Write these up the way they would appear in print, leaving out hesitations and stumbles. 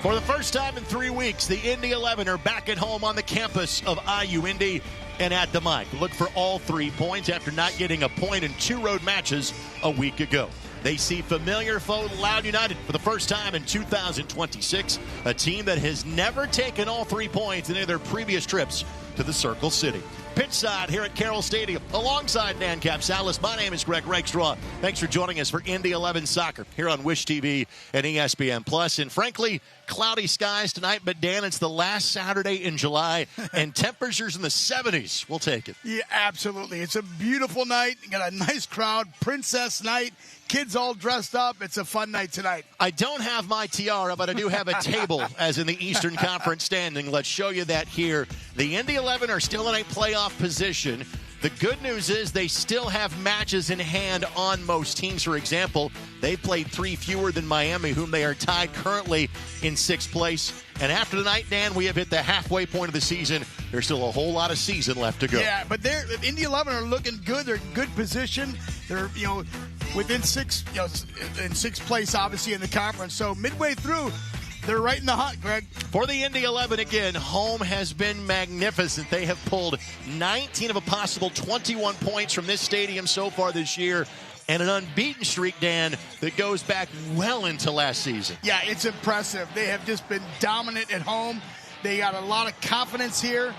For the first time in 3 weeks, the Indy 11 are back at home on the campus of IU Indy and at the mic. Look for all 3 points after not getting a point in 2 road matches a week ago. They see familiar foe Loudoun United for the first time in 2026, a team that has never taken all 3 points in any of their previous trips to the Circle City. Pitch side here at Carroll Stadium alongside Dan Capsalis. My name is Greg Rakestraw. Thanks for joining us for Indy 11 Soccer here on Wish TV and ESPN+. And frankly, cloudy skies tonight, but Dan, it's the last Saturday in July and temperatures in the 70s. We'll take it. Yeah, absolutely. It's a beautiful night. You got a nice crowd, princess night. Kids all dressed up. It's a fun night tonight. I don't have my tiara, but I do have a table as in the Eastern Conference standing. Let's show you that here. The Indy 11 are still in a playoff position. The good news is they still have matches in hand on most teams. For example, they played 3 fewer than Miami, whom they are tied currently in 6th place. And after tonight, Dan, we have hit the halfway point of the season. There's still a whole lot of season left to go. Yeah, but the Indy 11 are looking good. They're in good position. They're, within 6th, in 6th place, obviously, in the conference. So midway through, they're right in the hunt, Greg. For the Indy 11, again, home has been magnificent. They have pulled 19 of a possible 21 points from this stadium so far this year, and an unbeaten streak, Dan, that goes back well into last season. Yeah, it's impressive. They have just been dominant at home. They got a lot of confidence here.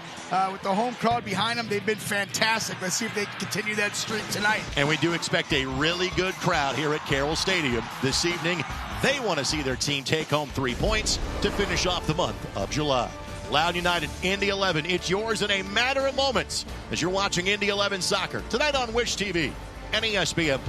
With the home crowd behind them, they've been fantastic. Let's see if they can continue that streak tonight. And we do expect a really good crowd here at Carroll Stadium this evening. They want to see their team take home 3 points to finish off the month of July. Loudoun United, Indy 11, it's yours in a matter of moments as you're watching Indy 11 soccer tonight on Wish TV and ESPN+.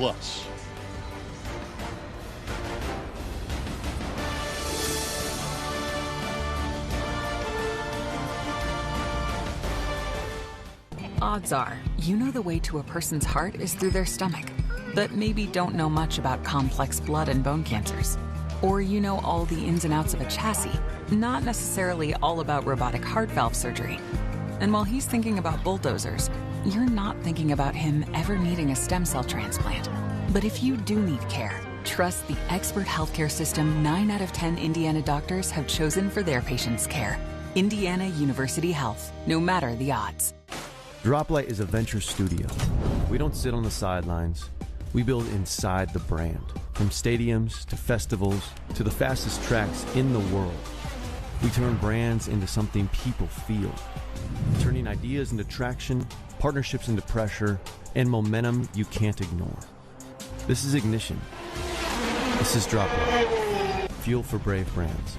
Odds are, you know the way to a person's heart is through their stomach, but maybe don't know much about complex blood and bone cancers. Or you know all the ins and outs of a chassis, not necessarily all about robotic heart valve surgery. And while he's thinking about bulldozers, you're not thinking about him ever needing a stem cell transplant. But if you do need care, trust the expert healthcare system 9 out of 10 Indiana doctors have chosen for their patients' care. Indiana University Health, no matter the odds. Droplight is a venture studio. We don't sit on the sidelines. We build inside the brand. From stadiums to festivals to the fastest tracks in the world. We turn brands into something people feel. Turning ideas into traction, partnerships into pressure, and momentum you can't ignore. This is Ignition. This is Droplight. Fuel for brave brands.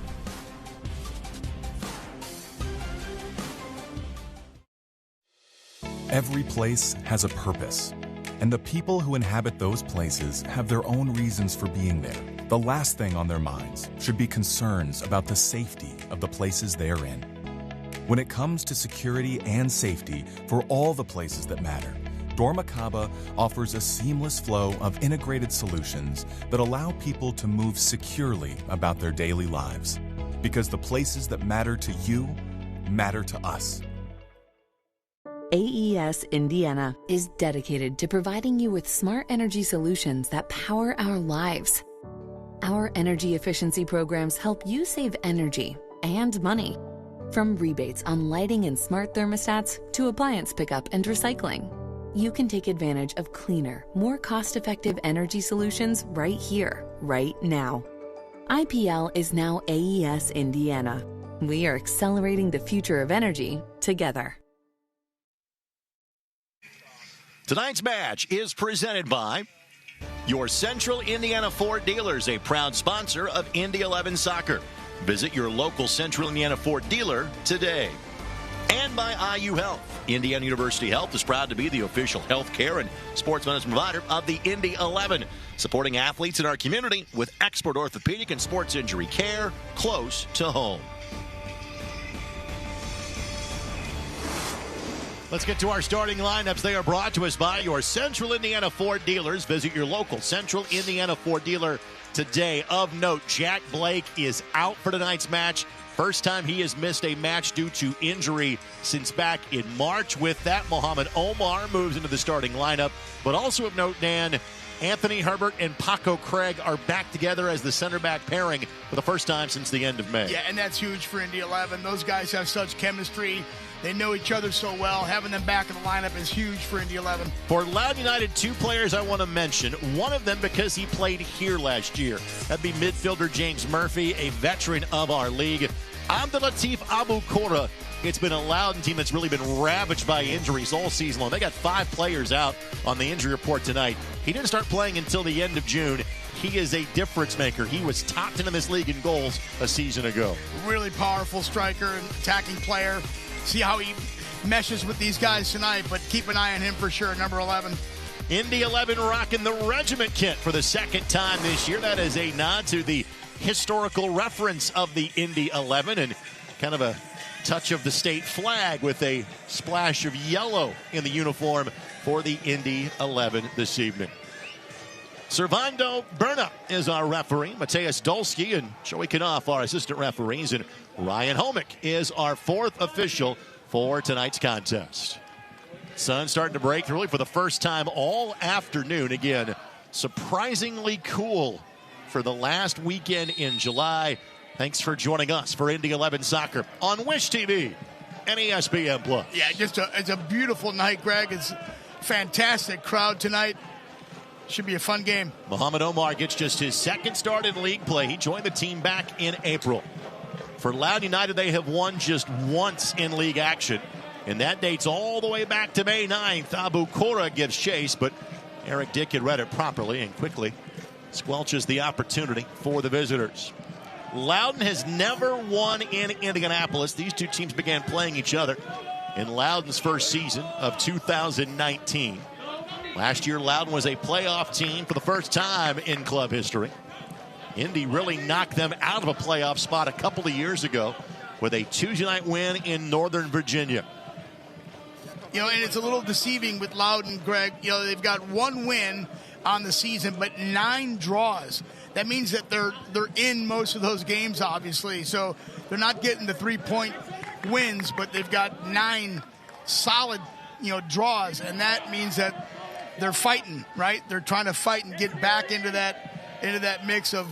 Every place has a purpose, and the people who inhabit those places have their own reasons for being there. The last thing on their minds should be concerns about the safety of the places they are in. When it comes to security and safety for all the places that matter, Dormakaba offers a seamless flow of integrated solutions that allow people to move securely about their daily lives. Because the places that matter to you matter to us. AES Indiana is dedicated to providing you with smart energy solutions that power our lives. Our energy efficiency programs help you save energy and money. From rebates on lighting and smart thermostats to appliance pickup and recycling, you can take advantage of cleaner, more cost-effective energy solutions right here, right now. IPL is now AES Indiana. We are accelerating the future of energy together. Tonight's match is presented by your Central Indiana Ford dealers, a proud sponsor of Indy 11 Soccer. Visit your local Central Indiana Ford dealer today. And by IU Health. Indiana University Health is proud to be the official health care and sports medicine provider of the Indy 11, supporting athletes in our community with expert orthopedic and sports injury care close to home. Let's get to our starting lineups. They are brought to us by your Central Indiana Ford dealers. Visit your local Central Indiana Ford dealer today. Of note, Jack Blake is out for tonight's match. First time he has missed a match due to injury since back in March. With that, Mohamed Omar moves into the starting lineup. But also of note, Dan, Anthony Herbert and Paco Craig are back together as the center back pairing for the first time since the end of May. Yeah, and that's huge for Indy 11. Those guys have such chemistry. They know each other so well. Having them back in the lineup is huge for Indy 11. For Loudoun United, 2 players I want to mention. One of them because he played here last year. That'd be midfielder James Murphy, a veteran of our league. Abdelatif Abukora. It's been a Loudoun team that's really been ravaged by injuries all season long. They got 5 players out on the injury report tonight. He didn't start playing until the end of June. He is a difference maker. He was top 10 in this league in goals a season ago. Really powerful striker and attacking player. See how he meshes with these guys tonight, but keep an eye on him for sure, number 11. Indy 11 rocking the regiment kit for the second time this year. That is a nod to the historical reference of the Indy 11 and kind of a touch of the state flag with a splash of yellow in the uniform for the Indy 11 this evening. Servando Berna is our referee. Mateus Dolsky and Joey Knopf our assistant referees. And Ryan Homick is our 4th official for tonight's contest. Sun starting to break really for the first time all afternoon. Again, surprisingly cool for the last weekend in July. Thanks for joining us for Indy 11 Soccer on Wish TV and ESPN+. Yeah, it's a beautiful night, Greg. It's a fantastic crowd tonight. Should be a fun game. Mohamed Omar gets just his 2nd start in league play. He joined the team back in April. For Loudoun United, they have won just once in league action, and that dates all the way back to May 9th. Abukora gives chase, but Eric Dick had read it properly and quickly squelches the opportunity for the visitors. Loudoun has never won in Indianapolis. These 2 teams began playing each other in Loudoun's first season of 2019. Last year, Loudoun was a playoff team for the first time in club history. Indy really knocked them out of a playoff spot a couple of years ago with a Tuesday night win in Northern Virginia. You know, and it's a little deceiving with Loudoun, Greg. You know, they've got 1 win on the season, but 9 draws. That means that they're in most of those games, obviously. So they're not getting the 3-point wins, but they've got 9 solid, draws, and that means that they're fighting, right? They're trying to fight and get back into that mix of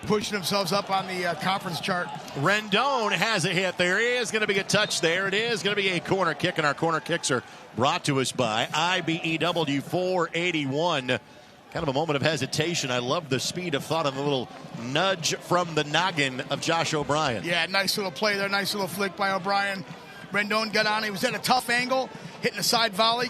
pushing themselves up on the conference chart. Rendon has a hit. There is going to be a touch there. It is going to be a corner kick, and our corner kicks are brought to us by IBEW 481. Kind of a moment of hesitation. I love the speed of thought and the little nudge from the noggin of Josh O'Brien. Yeah, nice little play there. Nice little flick by O'Brien. Rendon got on. He was at a tough angle, hitting a side volley.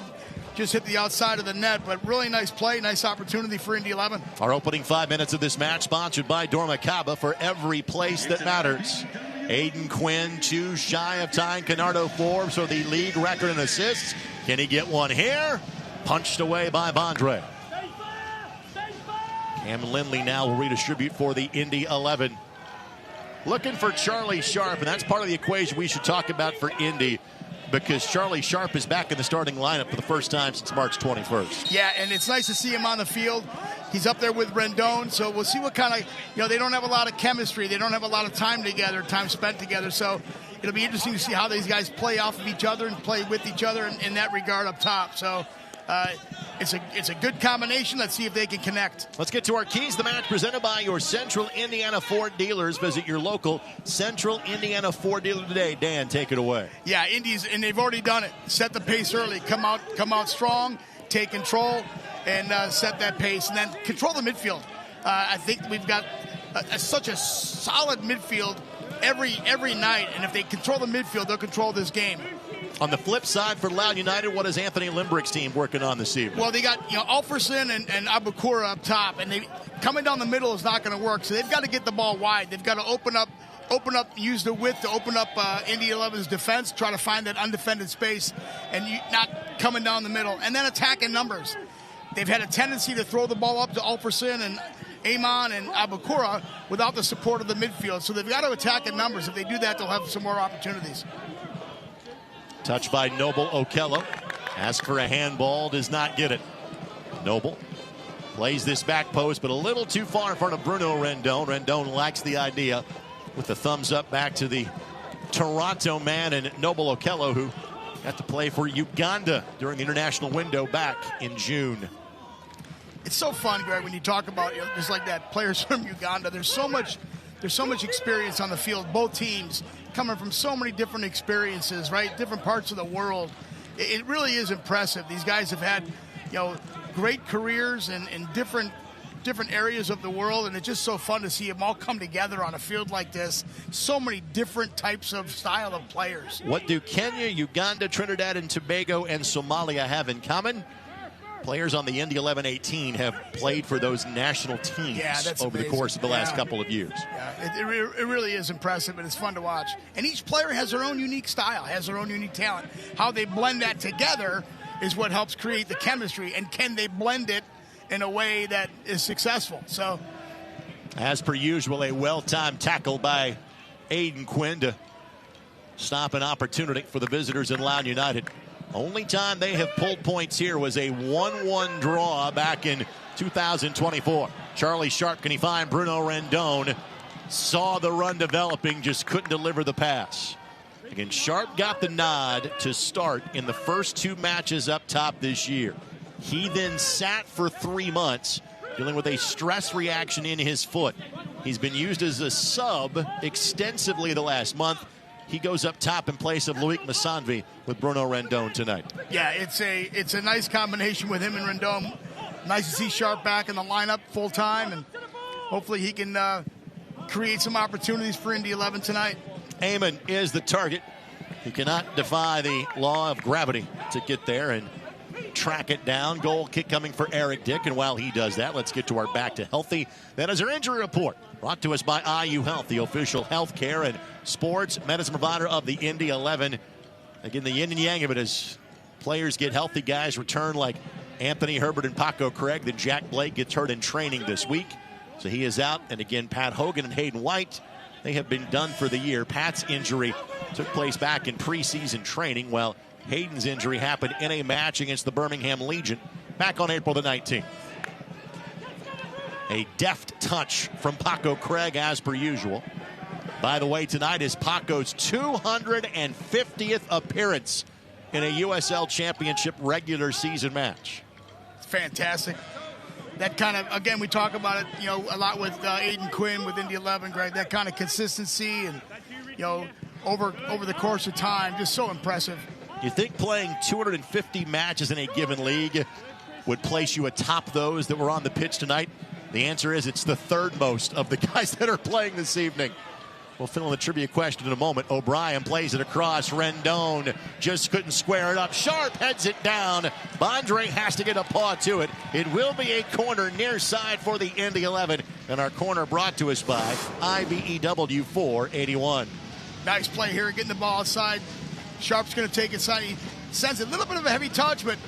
Just hit the outside of the net, but really nice play, nice opportunity for Indy 11. Our opening 5 minutes of this match sponsored by Dormacaba for every place that matters. Aiden Quinn, 2 shy of tying Canardo Forbes for the league record in assists. Can he get one here? Punched away by Bondre. Cam Lindley now will redistribute for the Indy 11. Looking for Charlie Sharp, and that's part of the equation we should talk about for Indy, because Charlie Sharp is back in the starting lineup for the first time since March 21st. Yeah, and it's nice to see him on the field. He's up there with Rendon, so we'll see what kind of, they don't have a lot of chemistry. They don't have a lot of time together, time spent together. So it'll be interesting to see how these guys play off of each other and play with each other in that regard up top. So it's a good combination. Let's see if they can connect. Let's get to our keys. The match presented by your Central Indiana Ford dealers. Visit your local Central Indiana Ford dealer today. Dan, take it away. Yeah, Indy's, and they've already done it. Set the pace early. Come out strong. Take control and set that pace, and then control the midfield. I think we've got such a solid midfield every night, and if they control the midfield, they'll control this game. On the flip side for Loudoun United, what is Anthony Limbrick's team working on this evening? Well, they got Alferson and Abukura up top, and coming down the middle is not going to work. So they've got to get the ball wide. They've got to open up, use the width to open up Indy 11's defense, try to find that undefended space, and not coming down the middle, and then attack in numbers. They've had a tendency to throw the ball up to Alferson and Amon and Abukura without the support of the midfield. So they've got to attack in numbers. If they do that, they'll have some more opportunities. Touched by Noble Okello. Asked for a handball, does not get it. Noble plays this back post, but a little too far in front of Bruno Rendon. Rendon lacks the idea with the thumbs up back to the Toronto man and Noble Okello, who got to play for Uganda during the international window back in June. it's so fun, Greg, when you talk about, you know, just like that, players from Uganda. There's so much experience on the field. Both teams coming from so many different experiences, right? Different parts of the world. It really is impressive. These guys have had, you know, great careers in different areas of the world, and it's just so fun to see them all come together on a field like this. So many different types of style of players. What do Kenya, Uganda, Trinidad and Tobago, and Somalia have in common? Players on the Indy 11-18 have played for those national teams over the course of the last couple of years. Yeah, it really is impressive, and it's fun to watch. And each player has their own unique style, has their own unique talent. How they blend that together is what helps create the chemistry, and can they blend it in a way that is successful? So, as per usual, a well-timed tackle by Aiden Quinn to stop an opportunity for the visitors in Loudoun United. Only time they have pulled points here was a 1-1 draw back in 2024. Charlie Sharp, can he find Bruno Rendon? Saw the run developing, just couldn't deliver the pass. Again, Sharp got the nod to start in the first 2 matches up top this year. He then sat for 3 months, dealing with a stress reaction in his foot. He's been used as a sub extensively the last month. He goes up top in place of Loic Massanvi with Bruno Rendon tonight. Yeah, it's a nice combination with him and Rendon. Nice to see Sharp back in the lineup full time, and hopefully he can create some opportunities for Indy 11 tonight. Eamon is the target. He cannot defy the law of gravity to get there and track it down. Goal kick coming for Eric Dick, and while he does that, let's get to our Back to Healthy. That is our injury report, brought to us by IU Health, the official health care and sports medicine provider of the Indy 11. Again, the yin and yang of it is players get healthy, guys return like Anthony Herbert and Paco Craig. Then Jack Blake gets hurt in training this week, so he is out. And again, Pat Hogan and Hayden White, they have been done for the year. Pat's injury took place back in preseason training, while Hayden's injury happened in a match against the Birmingham Legion back on April the 19th. A deft touch from Paco Craig, as per usual. By the way, tonight is Paco's 250th appearance in a USL Championship regular season match. It's fantastic. That kind of, again, we talk about it, you know, a lot with Aiden Quinn with Indy 11, Greg. That kind of consistency and, you know, over the course of time, just so impressive. You think playing 250 matches in a given league would place you atop those that were on the pitch tonight? The answer is it's the third most of the guys that are playing this evening. We'll fill in the trivia question in a moment. O'Brien plays it across. Rendon just couldn't square it up. Sharp heads it down. Bondre has to get a paw to it. It will be a corner near side for the Indy 11. And our corner brought to us by IBEW 481. Nice play here, getting the ball outside. Sharp's going to take it inside. He sends a little bit of a heavy touch, but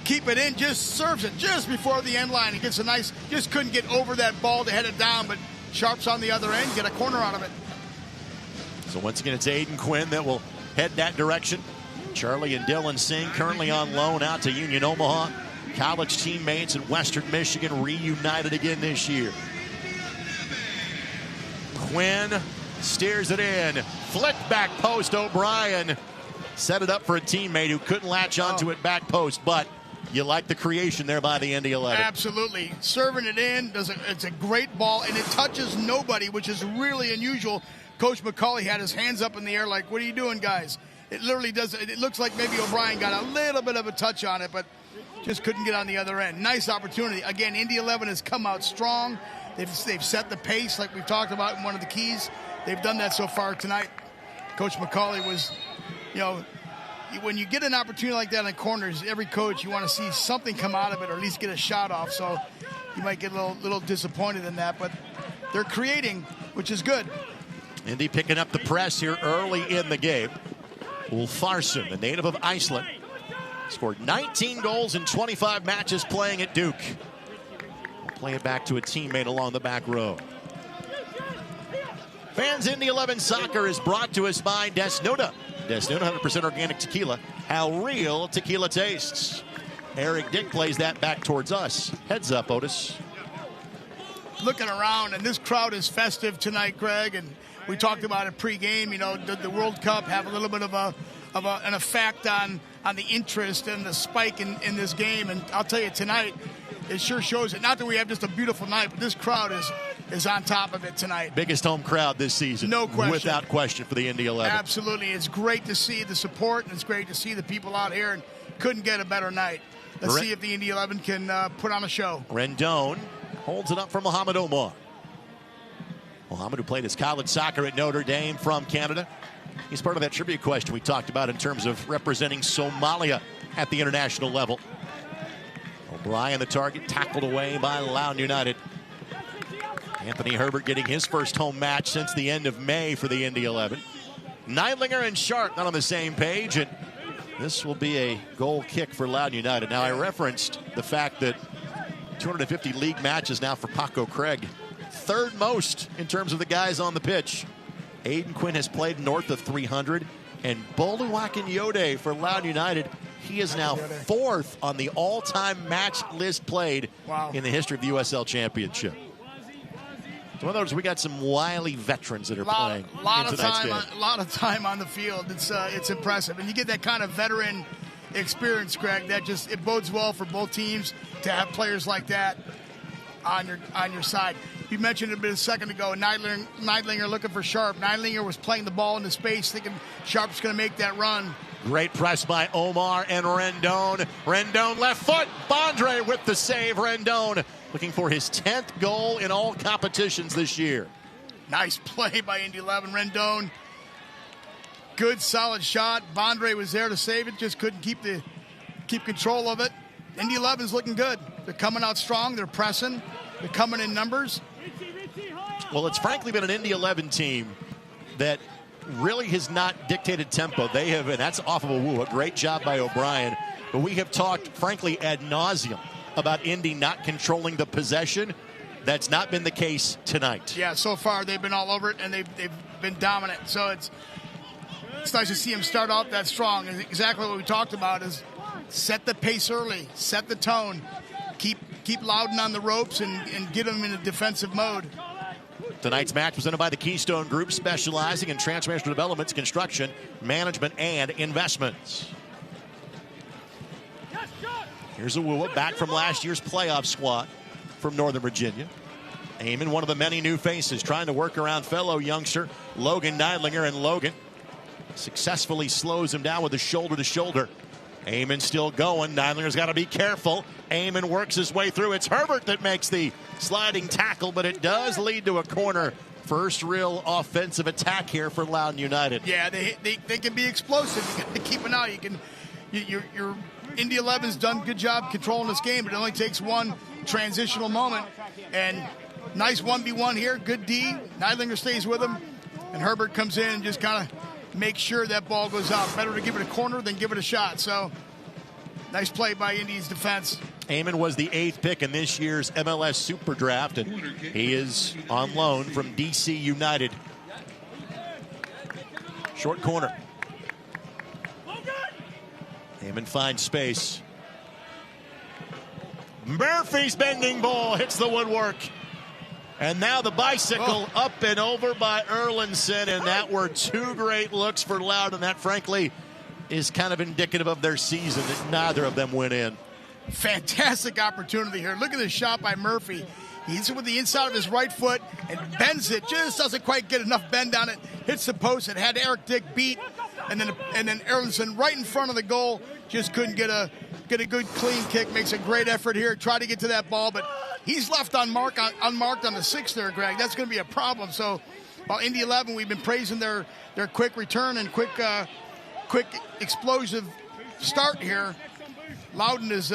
keep it in. Just serves it just before the end line. He gets a nice, just couldn't get over that ball to head it down, but Sharp's on the other end, get a corner out of it. So once again, it's Aiden Quinn that will head that direction. Charlie and Dylan Singh currently on loan out to Union Omaha. College teammates in Western Michigan reunited again this year. Quinn steers it in. Flick back post. O'Brien set it up for a teammate who couldn't latch onto it back post, but you like the creation there by the Indy 11. Absolutely. Serving it in, it's a great ball, and it touches nobody, which is really unusual. Coach McCauley had his hands up in the air like, what are you doing, guys? It literally does. It looks like maybe O'Brien got a little bit of a touch on it, but just couldn't get on the other end. Nice opportunity. Again, Indy 11 has come out strong. They've set the pace like we've talked about in one of the keys. They've done that so far tonight. Coach McCauley was, you know, when you get an opportunity like that in corners, every coach, you want to see something come out of it or at least get a shot off. So you might get a little disappointed in that, but they're creating, which is good. Indy picking up the press here early in the game. Ulfarsson, the native of Iceland, scored 19 goals in 25 matches playing at Duke. We'll play it back to a teammate along the back row. Fans, Indy 11 Soccer is brought to us by Desnuda. Desnuda, 100% organic tequila. How real tequila tastes. Eric Dick plays that back towards us. Heads up, Otis. Looking around, and this crowd is festive tonight, Greg, and we talked about it pregame. You know, did the World Cup have a little bit of an effect on the interest and the spike in this game? And I'll tell you, tonight, it sure shows it. Not that we have just a beautiful night, but this crowd is on top of it tonight. Biggest home crowd this season. No question. Without question for the Indy 11. Absolutely. It's great to see the support, and it's great to see the people out here, and couldn't get a better night. Let's see if the Indy 11 can put on a show. Rendon holds it up for Mohamed Omar. Mohamed, who played his college soccer at Notre Dame from Canada. He's part of that trivia question we talked about in terms of representing Somalia at the international level. O'Brien, the target, tackled away by Loudoun United. Anthony Herbert getting his first home match since the end of May for the Indy 11. Neidlinger and Sharp not on the same page, and this will be a goal kick for Loudoun United. Now, I referenced the fact that 250 league matches now for Paco Craig. Third most in terms of the guys on the pitch. Aiden Quinn has played north of 300. And Boluwakin Yode for Loudoun United, he is now fourth on the all-time match list played in the history of the USL Championship. So in other words, we got some wily veterans that are playing. A lot of time on the field. It's impressive. And you get that kind of veteran experience, Greg, that just it bodes well for both teams to have players like that on your side. You mentioned it a second ago, Neidlinger looking for Sharp. Neidlinger was playing the ball into space, thinking Sharp's going to make that run. Great press by Omar and Rendon. Rendon left foot. Bondre with the save. Rendon looking for his 10th goal in all competitions this year. Nice play by Indy 11. Rendon, good solid shot. Bondre was there to save it, just couldn't keep control of it. Indy 11's looking good. They're coming out strong. They're pressing. They're coming in numbers. Well, it's frankly been an Indy 11 team that really has not dictated tempo. They have, and that's off of a great job by O'Brien. But we have talked, frankly, ad nauseum about Indy not controlling the possession. That's not been the case tonight. Yeah, so far they've been all over it, and they've been dominant. So it's nice to see them start out that strong. And exactly what we talked about is set the pace early, set the tone, keep Loudoun on the ropes, and get them in a defensive mode. Tonight's match presented by the Keystone Group, specializing in transformational developments, construction, management, and investments. Here's Awuah back from last year's playoff squad from Northern Virginia. Eamon, one of the many new faces, trying to work around fellow youngster Logan Neidlinger, and Logan successfully slows him down with a shoulder-to-shoulder. Eamon still going. Neidlinger's got to be careful. Eamon works his way through. It's Herbert that makes the sliding tackle, but it does lead to a corner. First real offensive attack here for Loudoun United. Yeah, they can be explosive. You got to keep an eye. Your Indy 11's done a good job controlling this game, but it only takes one transitional moment. And nice 1v1 here. Good D. Neidlinger stays with him, and Herbert comes in and just kind of make sure that ball goes out. Better to give it a corner than give it a shot. So, nice play by Indy's defense. Eamon was the 8th pick in this year's MLS Super Draft, and he is on loan from DC United. Short corner. Eamon finds space. Murphy's bending ball hits the woodwork. And now the bicycle up and over by Erlinson, and that were two great looks for Loudoun. That, frankly, is kind of indicative of their season, that neither of them went in. Fantastic opportunity here. Look at this shot by Murphy. He hits it with the inside of his right foot and bends it. Just doesn't quite get enough bend on it. Hits the post. It had Eric Dick beat, and then Erlinson right in front of the goal. Just couldn't get a good clean kick. Makes a great effort here. Tried to get to that ball, but he's left unmarked on the 6 there, Greg. That's going to be a problem. So, while Indy 11, we've been praising their quick return and quick explosive start here. Loudoun is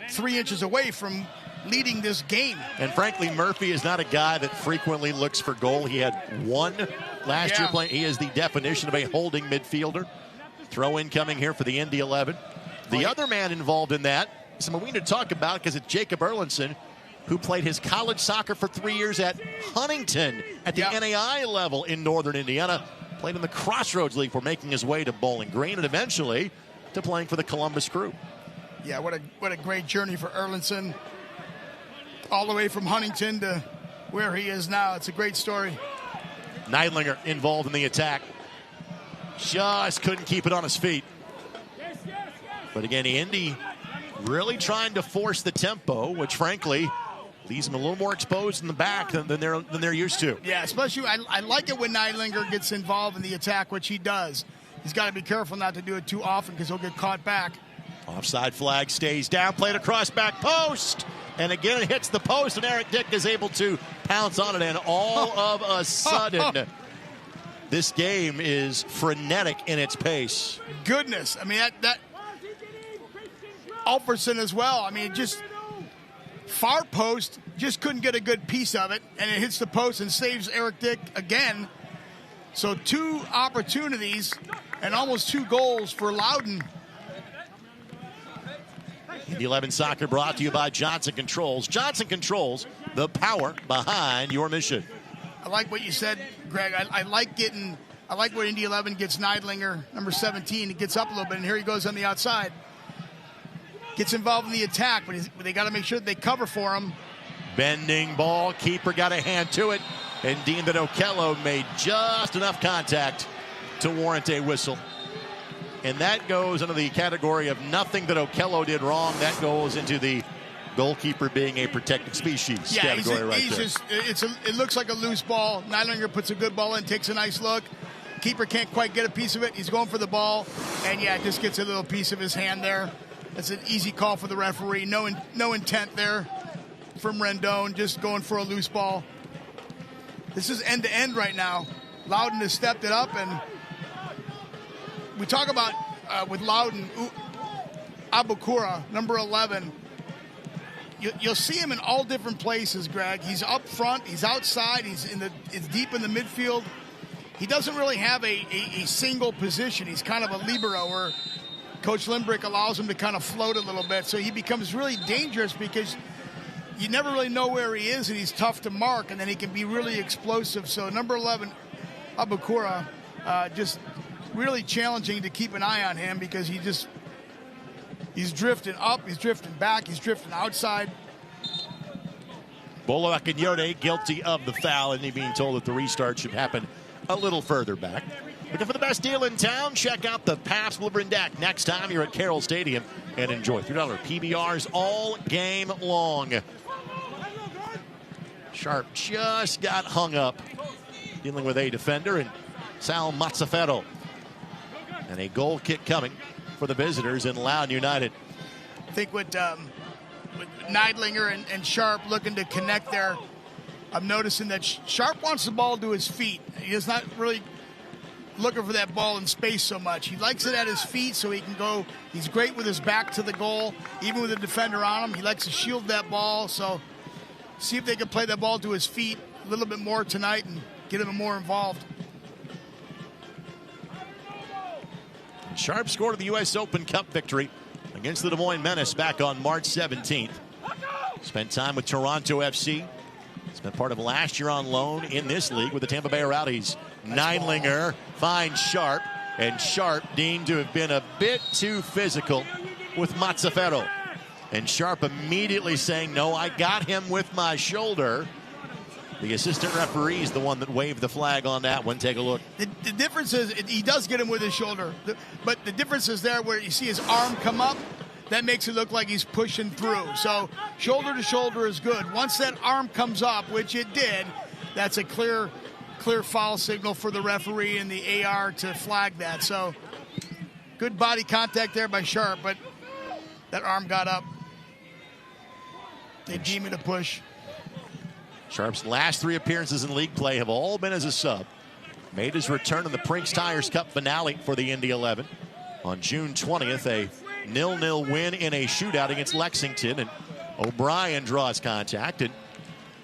3 inches away from leading this game. And frankly, Murphy is not a guy that frequently looks for goal. He had one last year playing. He is the definition of a holding midfielder. Throw in coming here for the Indy 11. The other man involved in that, someone we need to talk about because it's Jacob Erlinson, who played his college soccer for 3 years at Huntington at the NAI level in Northern Indiana. Played in the Crossroads League for making his way to Bowling Green and eventually to playing for the Columbus Crew. Yeah, what a great journey for Erlinson. All the way from Huntington to where he is now. It's a great story. Neidlinger involved in the attack. Just couldn't keep it on his feet. But again, Indy really trying to force the tempo, which frankly leaves them a little more exposed in the back than they're used to. Yeah, especially I like it when Neidlinger gets involved in the attack, which he does. He's got to be careful not to do it too often because he'll get caught back. Offside flag stays down, played across back post. And again, it hits the post, and Eric Dick is able to pounce on it. And all of a sudden, this game is frenetic in its pace. Goodness. I mean, that Alferson as well. I mean, just far post, just couldn't get a good piece of it. And it hits the post and saves Eric Dick again. So 2 opportunities and almost 2 goals for Loudoun. Indy 11 Soccer brought to you by Johnson Controls. Johnson Controls, the power behind your mission. I like what you said, Greg. I like when Indy 11 gets Neidlinger, number 17. He gets up a little bit, and here he goes on the outside. Gets involved in the attack, but they got to make sure that they cover for him. Bending ball, keeper got a hand to it, and deemed that Okello made just enough contact to warrant a whistle. And that goes into the category of nothing that Okello did wrong. That goes into the goalkeeper being a protected species category it looks like a loose ball. Neidlinger puts a good ball in, takes a nice look. Keeper can't quite get a piece of it. He's going for the ball, and just gets a little piece of his hand there. That's an easy call for the referee. No intent there from Rendon, just going for a loose ball. This is end-to-end right now. Loudoun has stepped it up, and we talk about with Loudoun, Abukura, number 11. You'll see him in all different places, Greg. He's up front, he's outside, he's deep in the midfield. He doesn't really have a single position. He's kind of a libero where Coach Lindbrick allows him to kind of float a little bit. So he becomes really dangerous because you never really know where he is, and he's tough to mark, and then he can be really explosive. So number 11, Abukura, just really challenging to keep an eye on him because he's drifting up, he's drifting back, he's drifting outside. Bolo Akinyode guilty of the foul, and he being told that the restart should happen a little further back. Looking for the best deal in town? Check out the Pabst Blue Ribbon Deck next time you're at Carroll Stadium and enjoy $3 PBRs all game long. Sharp just got hung up dealing with a defender, and Sal Mazzaferro. And a goal kick coming for the visitors in Loudoun United. I think with Neidlinger and Sharp looking to connect there, I'm noticing that Sharp wants the ball to his feet. He is not really looking for that ball in space so much. He likes it at his feet so he can go. He's great with his back to the goal, even with a defender on him. He likes to shield that ball. So see if they can play that ball to his feet a little bit more tonight and get him more involved. Sharp scored the U.S. Open Cup victory against the Des Moines Menace back on March 17th. Spent time with Toronto FC. Spent part of last year on loan in this league with the Tampa Bay Rowdies. Neidlinger finds Sharp, and Sharp deemed to have been a bit too physical with Mazzaferro. And Sharp immediately saying, no, I got him with my shoulder. The assistant referee is the one that waved the flag on that one. Take a look. The difference is he does get him with his shoulder. But the difference is there where you see his arm come up. That makes it look like he's pushing through. So shoulder to shoulder is good. Once that arm comes up, which it did, that's a clear foul signal for the referee and the AR to flag that. So good body contact there by Sharp, but that arm got up. They deem it a push. Sharp's last 3 appearances in league play have all been as a sub. Made his return in the Prinks Tires Cup finale for the Indy 11 on June 20th, a 0-0 win in a shootout against Lexington, and O'Brien draws contact, and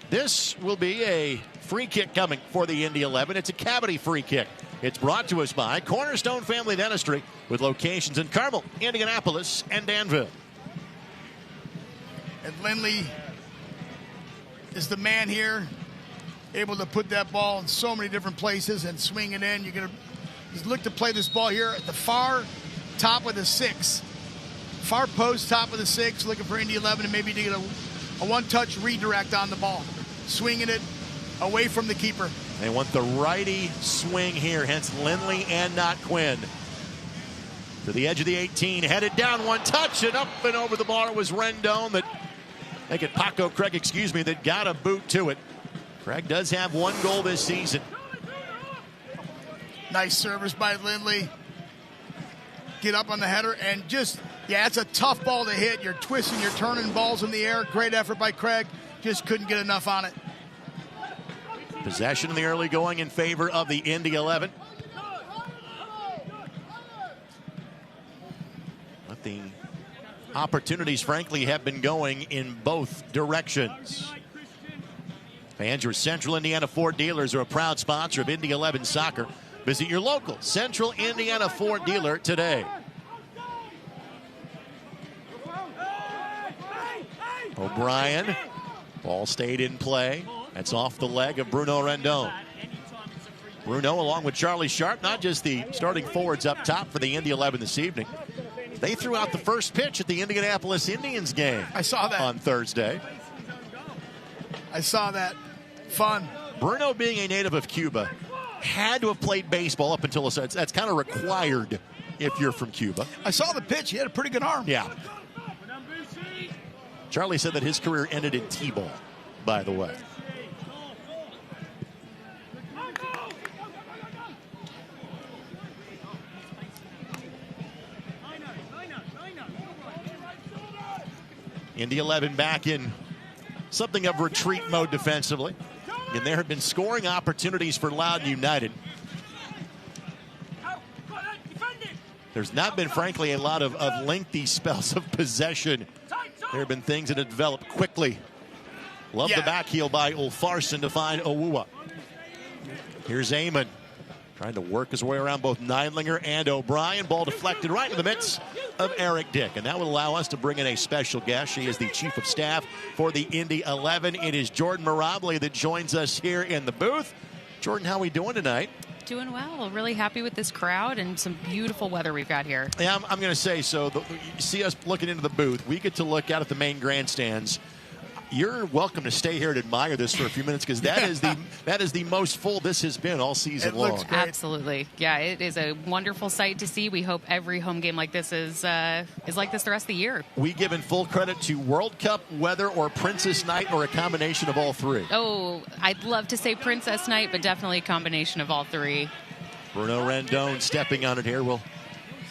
this will be a free kick coming for the Indy 11. It's a cavity free kick. It's brought to us by Cornerstone Family Dentistry with locations in Carmel, Indianapolis, and Danville. And Lindley is the man here, able to put that ball in so many different places and swing it in. You're going to just look to play this ball here at the far top of the 6. Far post, top of the 6, looking for Indy 11 and maybe to get a one-touch redirect on the ball. Swinging it away from the keeper. They want the righty swing here, hence Lindley and not Quinn. To the edge of the 18, headed down, one touch, and up and over the bar was Rendon Paco Craig, that got a boot to it. Craig does have one goal this season. Nice service by Lindley. Get up on the header and just, it's a tough ball to hit. You're twisting, you're turning balls in the air. Great effort by Craig. Just couldn't get enough on it. Possession in the early going in favor of the Indy 11. But the opportunities, frankly, have been going in both directions. Fans, your Central Indiana Ford dealers are a proud sponsor of Indy 11 soccer. Visit your local Central Indiana Ford dealer today. O'Brien. Ball stayed in play. That's off the leg of Bruno Rendon. Bruno, along with Charlie Sharp, not just the starting forwards up top for the Indy 11 this evening. They threw out the first pitch at the Indianapolis Indians game. I saw that on Thursday. I saw that. Fun. Bruno, being a native of Cuba, had to have played baseball up until that's kind of required if you're from Cuba. I saw the pitch. He had a pretty good arm. Yeah. Charlie said that his career ended in T-ball, by the way. Indy 11 back in something of retreat mode defensively. And there have been scoring opportunities for Loudoun United. There's not been, frankly, a lot of lengthy spells of possession. There have been things that have developed quickly. Love the back heel by Ulfarsson to find Owuwa. Here's Amon trying to work his way around both Neidlinger and O'Brien. Ball deflected right in the midst of Eric Dick. And that would allow us to bring in a special guest. She is the Chief of Staff for the Indy 11. It is Jordan Mirabile that joins us here in the booth. Jordan, how are we doing tonight? Doing well. Really happy with this crowd and some beautiful weather we've got here. Yeah, I'm going to say, so you see us looking into the booth. We get to look out at the main grandstands. You're welcome to stay here and admire this for a few minutes because that is the most full this has been all season long. Absolutely. Yeah, it is a wonderful sight to see. We hope every home game like this is like this the rest of the year. We giving full credit to World Cup, weather, or Princess Night, or a combination of all three? Oh, I'd love to say Princess Night, but definitely a combination of all three. Bruno Rendon stepping on it here. We'll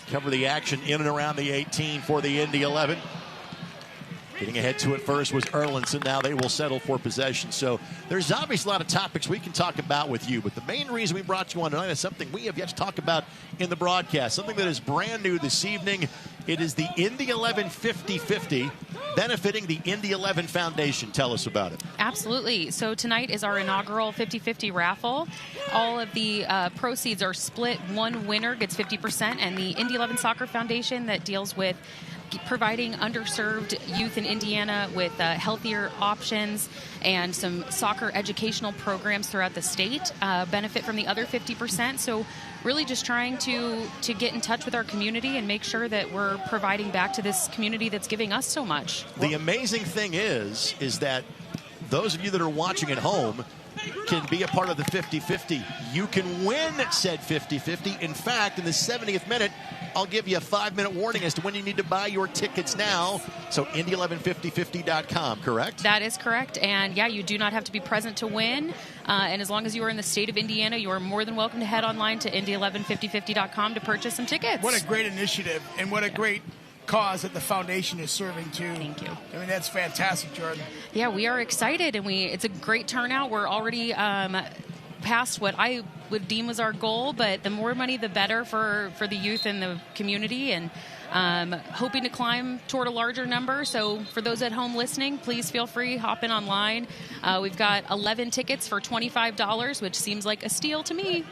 cover the action in and around the 18 for the Indy 11. Getting ahead to it first was Erlinson. Now they will settle for possession. So there's obviously a lot of topics we can talk about with you. But the main reason we brought you on tonight is something we have yet to talk about in the broadcast. Something that is brand new this evening. It is the Indy 11 50-50 benefiting the Indy 11 Foundation. Tell us about it. Absolutely. So tonight is our inaugural 50-50 raffle. All of the proceeds are split. One winner gets 50%. And the Indy 11 Soccer Foundation that deals with providing underserved youth in Indiana with healthier options and some soccer educational programs throughout the state benefit from the other 50%. So really just trying to get in touch with our community and make sure that we're providing back to this community that's giving us so much. The amazing thing is that those of you that are watching at home can be a part of the 50-50. You can win said 50-50. In fact, in the 70th minute, I'll give you a 5-minute warning as to when you need to buy your tickets now. So Indy115050.com, correct? That is correct. And yeah, you do not have to be present to win. And as long as you are in the state of Indiana, you are more than welcome to head online to Indy115050.com to purchase some tickets. What a great initiative and what a great cause that the foundation is serving too. Thank you. I mean, that's fantastic, Jordan. Yeah, we are excited, and it's a great turnout. We're already past what I would deem was our goal, but the more money, the better for the youth in the community, and hoping to climb toward a larger number. So for those at home listening, please feel free, hop in online. We've got 11 tickets for $25, which seems like a steal to me.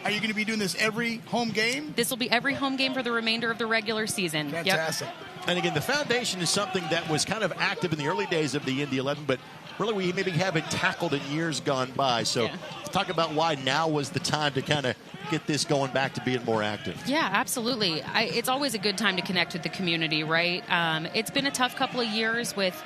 Are you going to be doing this every home game? This will be every home game for the remainder of the regular season. Fantastic. Yep. And again, the foundation is something that was kind of active in the early days of the Indy 11, but really we maybe haven't tackled in years gone by. So talk about why now was the time to kind of get this going back to being more active. Yeah, absolutely. It's always a good time to connect with the community, right? It's been a tough couple of years with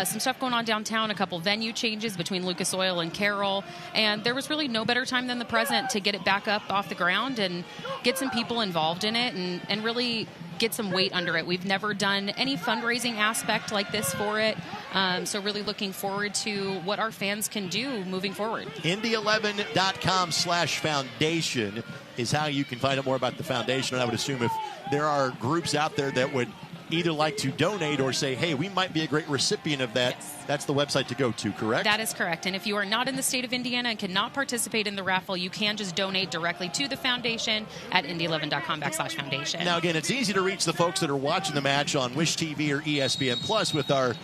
some stuff going on downtown, a couple venue changes between Lucas Oil and Carroll, and there was really no better time than the present to get it back up off the ground and get some people involved in it and really get some weight under it. We've never done any fundraising aspect like this for it, so really looking forward to what our fans can do moving forward. Indy11.com/foundation is how you can find out more about the foundation. And I would assume if there are groups out there that would either like to donate or say, hey, we might be a great recipient of that, yes, that's the website to go to, correct? That is correct. And if you are not in the state of Indiana and cannot participate in the raffle, you can just donate directly to the foundation at Indy11.com/foundation. Now, again, it's easy to reach the folks that are watching the match on Wish TV or ESPN Plus with our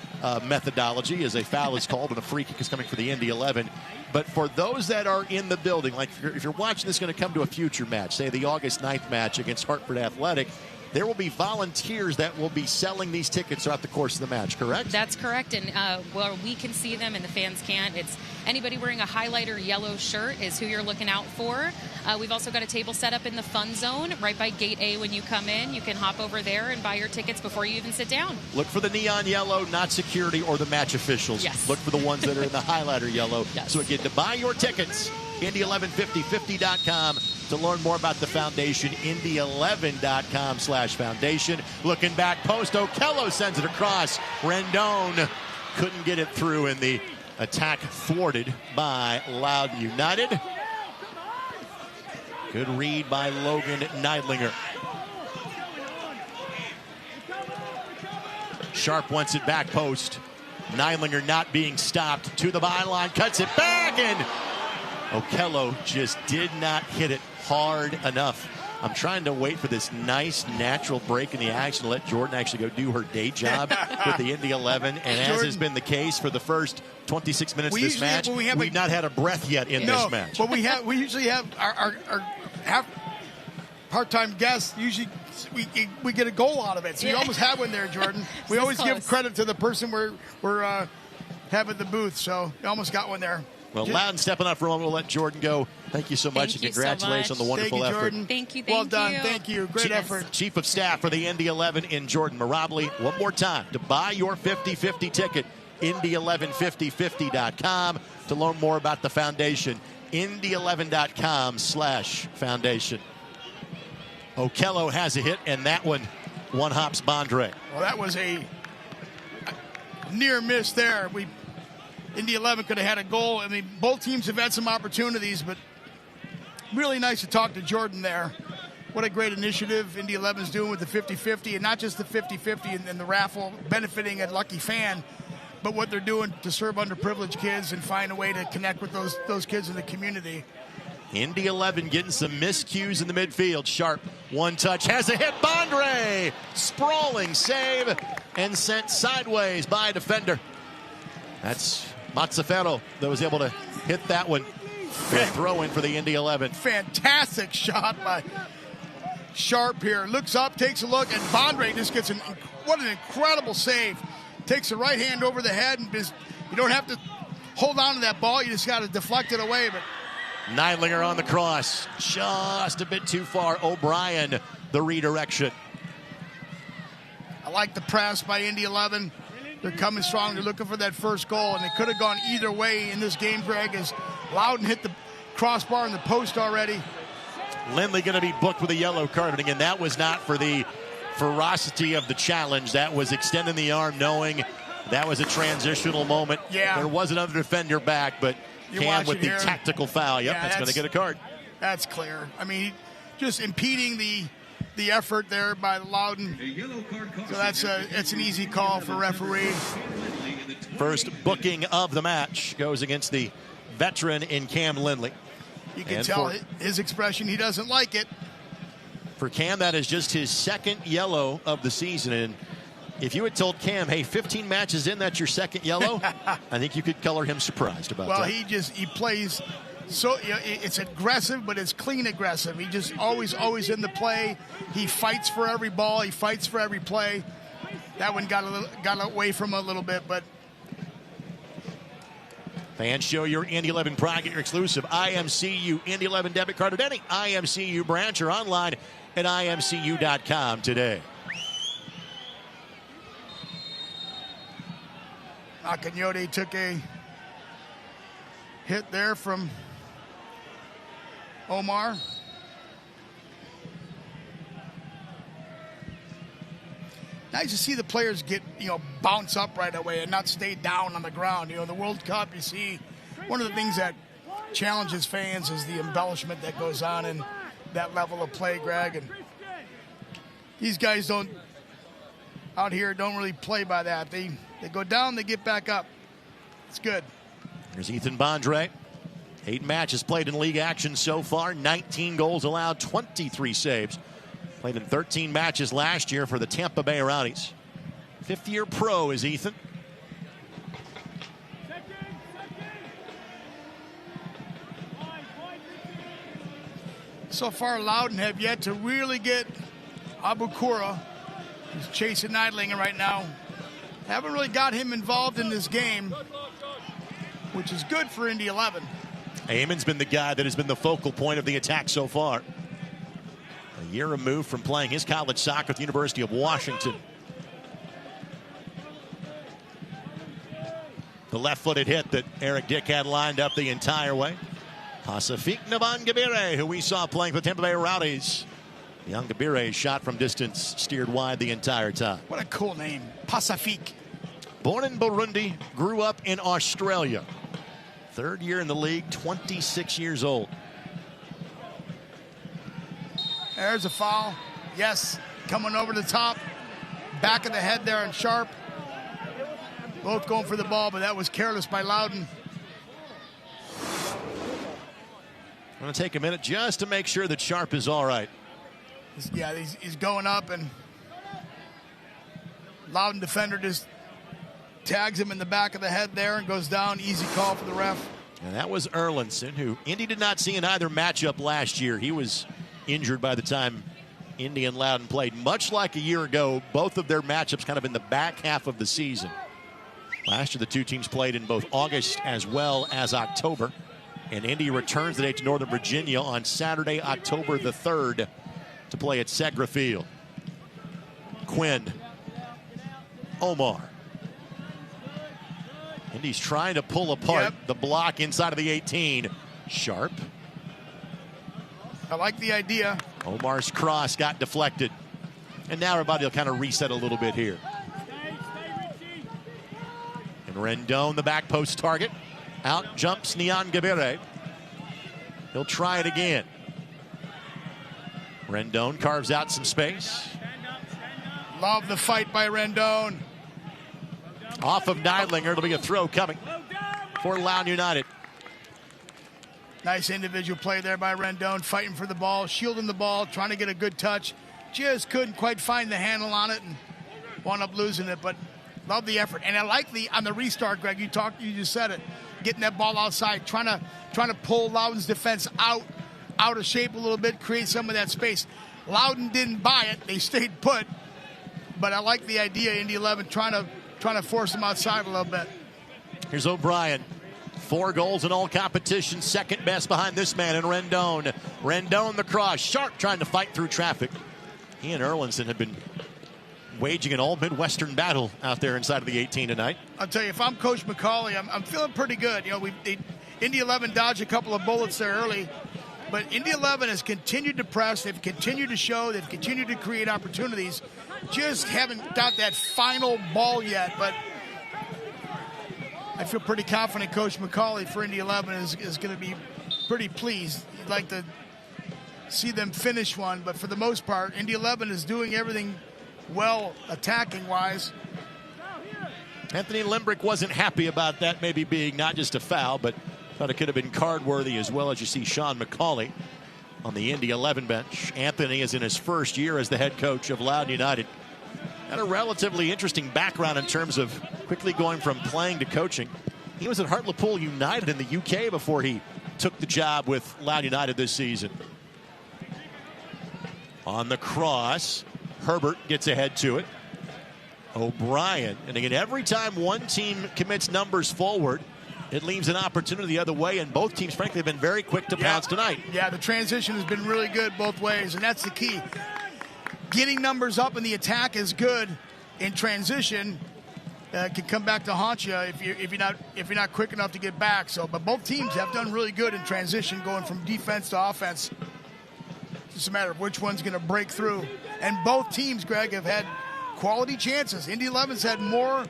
methodology, as a foul is called and a free kick is coming for the Indy 11. But for those that are in the building, like if you're watching this going to come to a future match, say the August 9th match against Hartford Athletic, there will be volunteers that will be selling these tickets throughout the course of the match, correct? That's correct. And well, we can see them and the fans can't. It's anybody wearing a highlighter yellow shirt is who you're looking out for. We've also got a table set up in the fun zone right by gate A when you come in. You can hop over there and buy your tickets before you even sit down. Look for the neon yellow, not security or the match officials. Yes. Look for the ones that are in the highlighter yellow. Yes. So again, to buy your tickets, Indy115050.com. To learn more about the foundation, Indy11.com/foundation. Looking back post, Okello sends it across. Rendon couldn't get it through, and the attack thwarted by Loudoun United. Good read by Logan Neidlinger. Sharp wants it back post. Neidlinger not being stopped to the byline, cuts it back, and Okello just did not hit it hard enough. I'm trying to wait for this nice natural break in the action to let Jordan actually go do her day job with the Indy 11. And Jordan, as has been the case for the first 26 minutes of this match, we've not had a breath yet in this match. But we usually have our part-time guests. Usually we get a goal out of it. So you almost have one there, Jordan. We always give credit to the person we're having the booth. So you almost got one there. Well, Loudoun stepping up for a moment. We'll let Jordan go. Thank you so much, and congratulations on the wonderful effort. Jordan. Thank you. Well done. Thank you. Great effort. Chief of Staff for the Indy 11 in Jordan Mirabli. One more time, to buy your 50-50 ticket, Indy115050.com. To learn more about the foundation, Indy11.com/foundation. Okello has a hit, and that one hops Bondre. Well, that was a near miss there. Indy 11 could have had a goal. I mean, both teams have had some opportunities, but really nice to talk to Jordan there. What a great initiative Indy 11 is doing with the 50-50, and not just the 50-50 and the raffle benefiting a lucky fan, but what they're doing to serve underprivileged kids and find a way to connect with those kids in the community. Indy 11 getting some miscues in the midfield. Sharp, one touch, has a hit. Bondre, sprawling save, and sent sideways by a defender. That's Mazzaferro that was able to hit that one. Throw in for the Indy 11. Fantastic shot by Sharp here. Looks up, takes a look, and Bondre just gets what an incredible save. Takes the right hand over the head, and you don't have to hold on to that ball. You just got to deflect it away. But Neidlinger on the cross, just a bit too far. O'Brien, the redirection. I like the press by Indy 11. They're coming strong. They're looking for that first goal, and it could have gone either way in this game, Greg, as Loudoun hit the crossbar in the post already. Lindley going to be booked with a yellow card, and again, that was not for the ferocity of the challenge. That was extending the arm, knowing that was a transitional moment. Yeah. There was another defender back, but Cam with the tactical foul. Yep, that's going to get a card. That's clear. I mean, just impeding the effort there by Loudoun. So it's an easy call for referee. First booking of the match goes against the veteran in Cam Lindley. You can tell his expression, he doesn't like it. For Cam, that is just his second yellow of the season. And if you had told Cam, hey, 15 matches in, that's your second yellow, I think you could color him surprised about that. Well, he plays so, it's aggressive, but it's clean aggressive. He just always in the play. He fights for every ball. He fights for every play. That one got away from him a little bit, but fans, show your Indy 11 pride. Get your exclusive IMCU Indy 11 debit card at any IMCU branch or online at imcu.com today. Akinyote took a hit there from Omar. Nice to see the players get, bounce up right away and not stay down on the ground. The World Cup, you see, one of the things that challenges fans is the embellishment that goes on in that level of play, Greg. And these guys out here don't really play by that. They go down, they get back up. It's good. Here's Ethan Bondre. 8 matches played in league action so far. 19 goals allowed, 23 saves. Played in 13 matches last year for the Tampa Bay Rowdies. 5th-year pro is Ethan. So far, Loudoun have yet to really get Abukura, who's chasing Neidlinger right now. Haven't really got him involved in this game, which is good for Indy 11. Eamon's been the guy that has been the focal point of the attack so far. A year removed from playing his college soccer at the University of Washington. The left-footed hit that Eric Dick had lined up the entire way. Pasifik Nabangabire, who we saw playing for the Tampa Bay Rowdies. Young Gabire's shot from distance steered wide the entire time. What a cool name, Pasifik. Born in Burundi, grew up in Australia. 3rd year in the league, 26 years old. There's a foul. Yes, coming over the top. Back of the head there and Sharp. Both going for the ball, but that was careless by Loudoun. I'm going to take a minute just to make sure that Sharp is all right. Yeah, he's going up, and Loudoun defender just tags him in the back of the head there and goes down. Easy call for the ref. And that was Erlinson, who Indy did not see in either matchup last year. He was injured by the time Indy and Loudoun played. Much like a year ago, both of their matchups kind of in the back half of the season. Last year, the two teams played in both August as well as October. And Indy returns today to Northern Virginia on Saturday, October the 3rd, to play at Segra Field. Quinn. Omar. Indy's trying to pull apart the block inside of the 18. Sharp. I like the idea. Omar's cross got deflected. And now everybody will kind of reset a little bit here. And Rendon, the back post target. Out jumps Niangabire. He'll try it again. Rendon carves out some space. Love the fight by Rendon. Off of Neidlinger. It'll be a throw coming for Loudoun United. Nice individual play there by Rendon, fighting for the ball, shielding the ball, trying to get a good touch. Just couldn't quite find the handle on it and wound up losing it, but love the effort. And I like on the restart, Greg, you just said it, getting that ball outside, trying to pull Loudoun's defense out of shape a little bit, create some of that space. Loudoun didn't buy it. They stayed put. But I like the idea, Indy 11 trying to force them outside a little bit. Here's O'Brien. 4 goals in all competitions, second best behind this man in Rendon. Rendon the cross. Sharp trying to fight through traffic. He and Erlinson have been waging an all-Midwestern battle out there inside of the 18 tonight. I'll tell you, if I'm Coach McCauley, I'm feeling pretty good. Indy 11 dodged a couple of bullets there early, but Indy 11 has continued to press. They've continued to show. They've continued to create opportunities. Just haven't got that final ball yet, but I feel pretty confident Coach McCauley for Indy 11 is going to be pretty pleased. You'd like to see them finish one, but for the most part, Indy 11 is doing everything well attacking-wise. Anthony Limbrick wasn't happy about that maybe being not just a foul, but thought it could have been card-worthy as well, as you see Sean McCauley on the Indy 11 bench. Anthony is in his first year as the head coach of Loudoun United. Had a relatively interesting background in terms of quickly going from playing to coaching. He was at Hartlepool United in the UK before he took the job with Loudoun United this season. On the cross, Herbert gets ahead to it. O'Brien, and again, every time one team commits numbers forward, it leaves an opportunity the other way, and both teams, frankly, have been very quick to pounce tonight. Yeah, the transition has been really good both ways, and that's the key. Getting numbers up in the attack is good in transition. can come back to haunt you if you're not quick enough to get back. So, but both teams have done really good in transition, going from defense to offense. It's just a matter of which one's going to break through. And both teams, Greg, have had quality chances. Indy 11's had more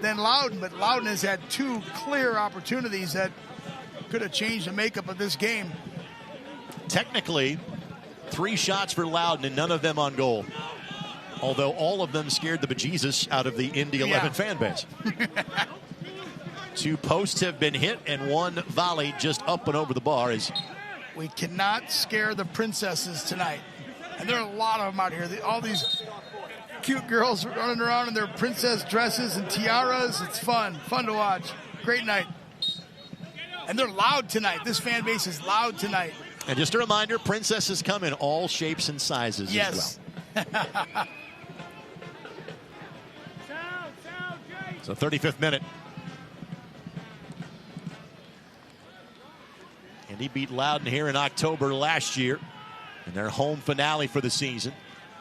than Loudoun, but Loudoun has had 2 clear opportunities that could have changed the makeup of this game. Technically, 3 shots for Loudoun and none of them on goal. Although all of them scared the bejesus out of the Indy 11 fan base. 2 posts have been hit and 1 volley just up and over the bar. We cannot scare the princesses tonight. And there are a lot of them out here. All these cute girls running around in their princess dresses and tiaras. It's fun to watch. Great night. And they're loud tonight. This fan base is loud tonight. And just a reminder, princesses come in all shapes and sizes as well. So 35th minute. Indy beat Loudoun here in October last year in their home finale for the season.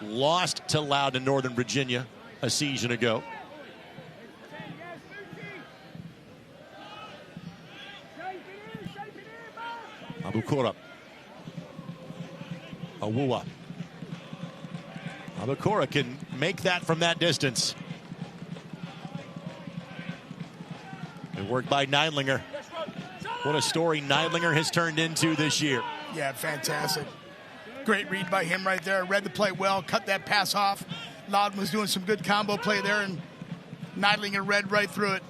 Lost to Loudoun in Northern Virginia a season ago. Abukura. Awuwa. Abukura can make that from that distance. Good work by Neidlinger. What a story Neidlinger has turned into this year. Yeah, fantastic. Great read by him right there. Read the play well, cut that pass off. Loudoun was doing some good combo play there, and Neidlinger read right through it.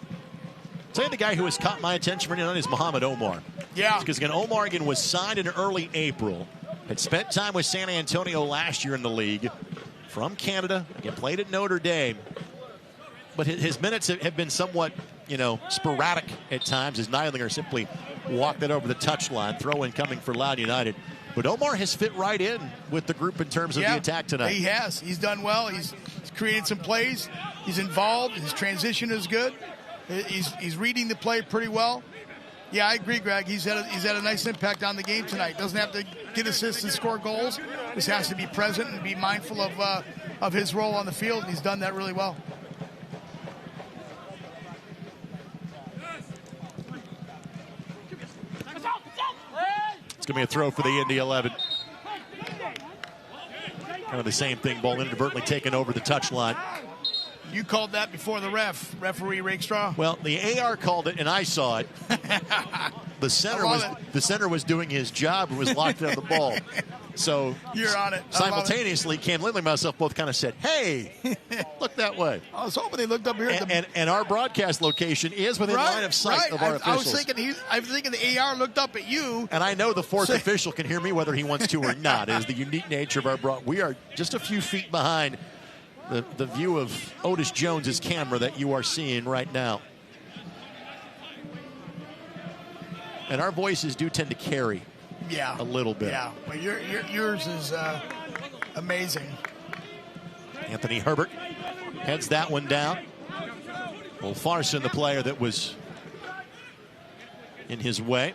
Tell you the guy who has caught my attention for tonight is Muhammad Omar. Yeah. Because again, Omar again was signed in early April. Had spent time with San Antonio last year in the league. From Canada, again, played at Notre Dame. But his minutes have been somewhat, sporadic at times as Neidlinger simply walked it over the touchline. Throw in coming for Loudoun United. But Omar has fit right in with the group in terms of the attack tonight. He has. He's done well. He's created some plays. He's involved. His transition is good. He's reading the play pretty well. Yeah, I agree, Greg. He's had a nice impact on the game tonight. Doesn't have to get assists and score goals. Just has to be present and be mindful of his role on the field, and he's done that really well. It's going to be a throw for the Indy 11. Kind of the same thing, ball inadvertently taken over the touchline. You called that before the referee Rakestraw? Well, the AR called it, and I saw it. The center was doing his job and was locked on the ball. So you're on it. Simultaneously, Cam Lindley and myself both kind of said, "Hey, look that way." I was hoping they looked up here. And our broadcast location is within line of sight of our officials. I was thinking the AR looked up at you. And I know the fourth official can hear me whether he wants to or not. It is the unique nature of our we are just a few feet behind the view of Otis Jones's camera that you are seeing right now. And our voices do tend to carry a little bit. Yeah, but yours is amazing. Anthony Herbert heads that one down. Well, Farson, the player that was in his way.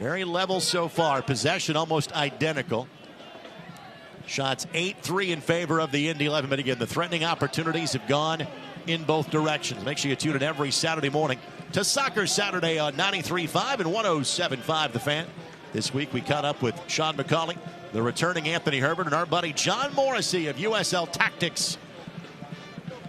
Very level so far. Possession almost identical. Shots 8-3 in favor of the Indy 11. But again, the threatening opportunities have gone in both directions. Make sure you tune in every Saturday morning to Soccer Saturday on 93.5 and 107.5 The Fan. This week we caught up with Sean McCauley, the returning Anthony Herbert, and our buddy John Morrissey of USL Tactics.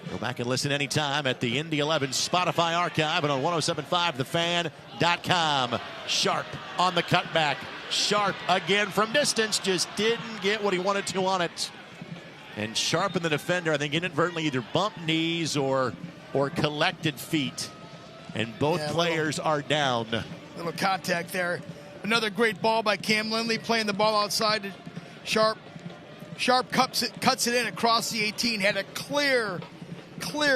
Go back and listen anytime at the Indy 11 Spotify archive and on 107.5thefan.com. Sharp on the cutback. Sharp again from distance. Just didn't get what he wanted to on it. And Sharp and the defender, I think, inadvertently either bumped knees or collected feet. And both players are down. Little contact there. Another great ball by Cam Lindley, playing the ball outside to Sharp. Sharp cuts it in across the 18. Had a clear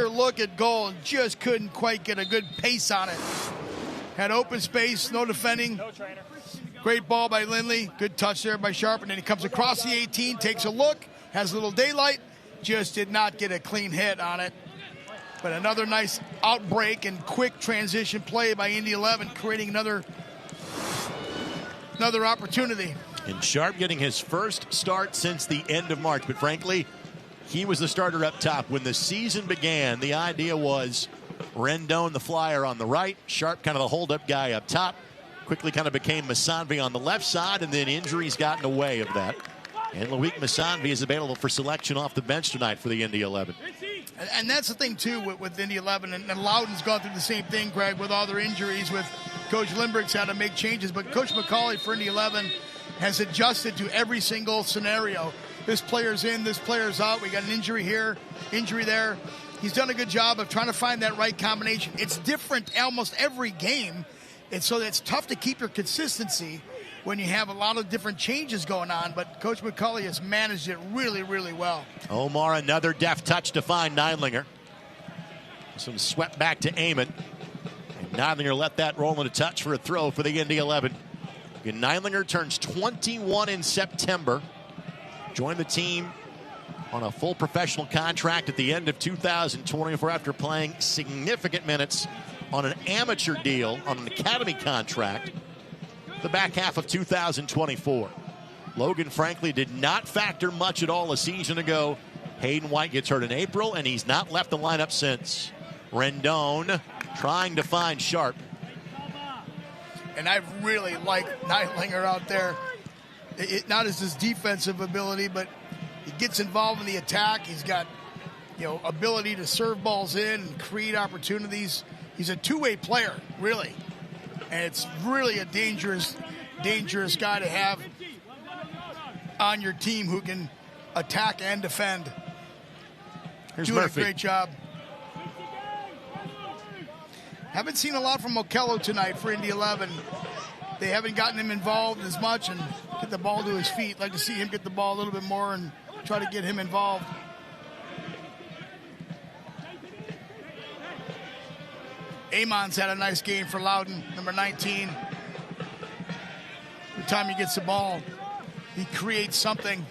look at goal and just couldn't quite get a good pace on it. Had open space, no defending. Great ball by Lindley. Good touch there by Sharp. And then he comes across the 18, takes a look, has a little daylight, just did not get a clean hit on it. But another nice outbreak and quick transition play by Indy 11, creating another opportunity. And Sharp getting his first start since the end of March. But frankly, he was the starter up top. When the season began, the idea was Rendon, the flyer, on the right. Sharp, kind of the hold-up guy up top. Quickly kind of became Masanvi on the left side, and then injuries got in the way of that. And Loic Masanvi is available for selection off the bench tonight for the Indy 11. And that's the thing, too, with Indy 11. And Loudoun's gone through the same thing, Greg, with all their injuries. With Coach Lindbergh's had to make changes. But Coach McCauley for Indy 11 has adjusted to every single scenario. This player's in, this player's out. We got an injury here, injury there. He's done a good job of trying to find that right combination. It's different almost every game. And so it's tough to keep your consistency when you have a lot of different changes going on. But Coach McCauley has managed it really, really well. Omar, another deft touch to find Neidlinger. Some swept back to Eamon. And Neidlinger let that roll in a touch for a throw for the Indy 11. And Neidlinger turns 21 in September. Joined the team on a full professional contract at the end of 2024 after playing significant minutes on an amateur deal on an academy contract the back half of 2024. Logan, frankly, did not factor much at all a season ago. Hayden White gets hurt in April, and he's not left the lineup since. Rendon trying to find Sharp. And I really like Neidlinger out there. Not as his defensive ability, but he gets involved in the attack. He's got, ability to serve balls in and create opportunities. He's a two-way player, really. And it's really a dangerous guy to have on your team who can attack and defend. Here's Doing Murphy. a great job. Haven't seen a lot from Okello tonight for Indy 11. They haven't gotten him involved as much and get the ball to his feet. Like to see him get the ball a little bit more and try to get him involved. Amon's had a nice game for Loudoun, number 19. Every time he gets the ball, he creates something.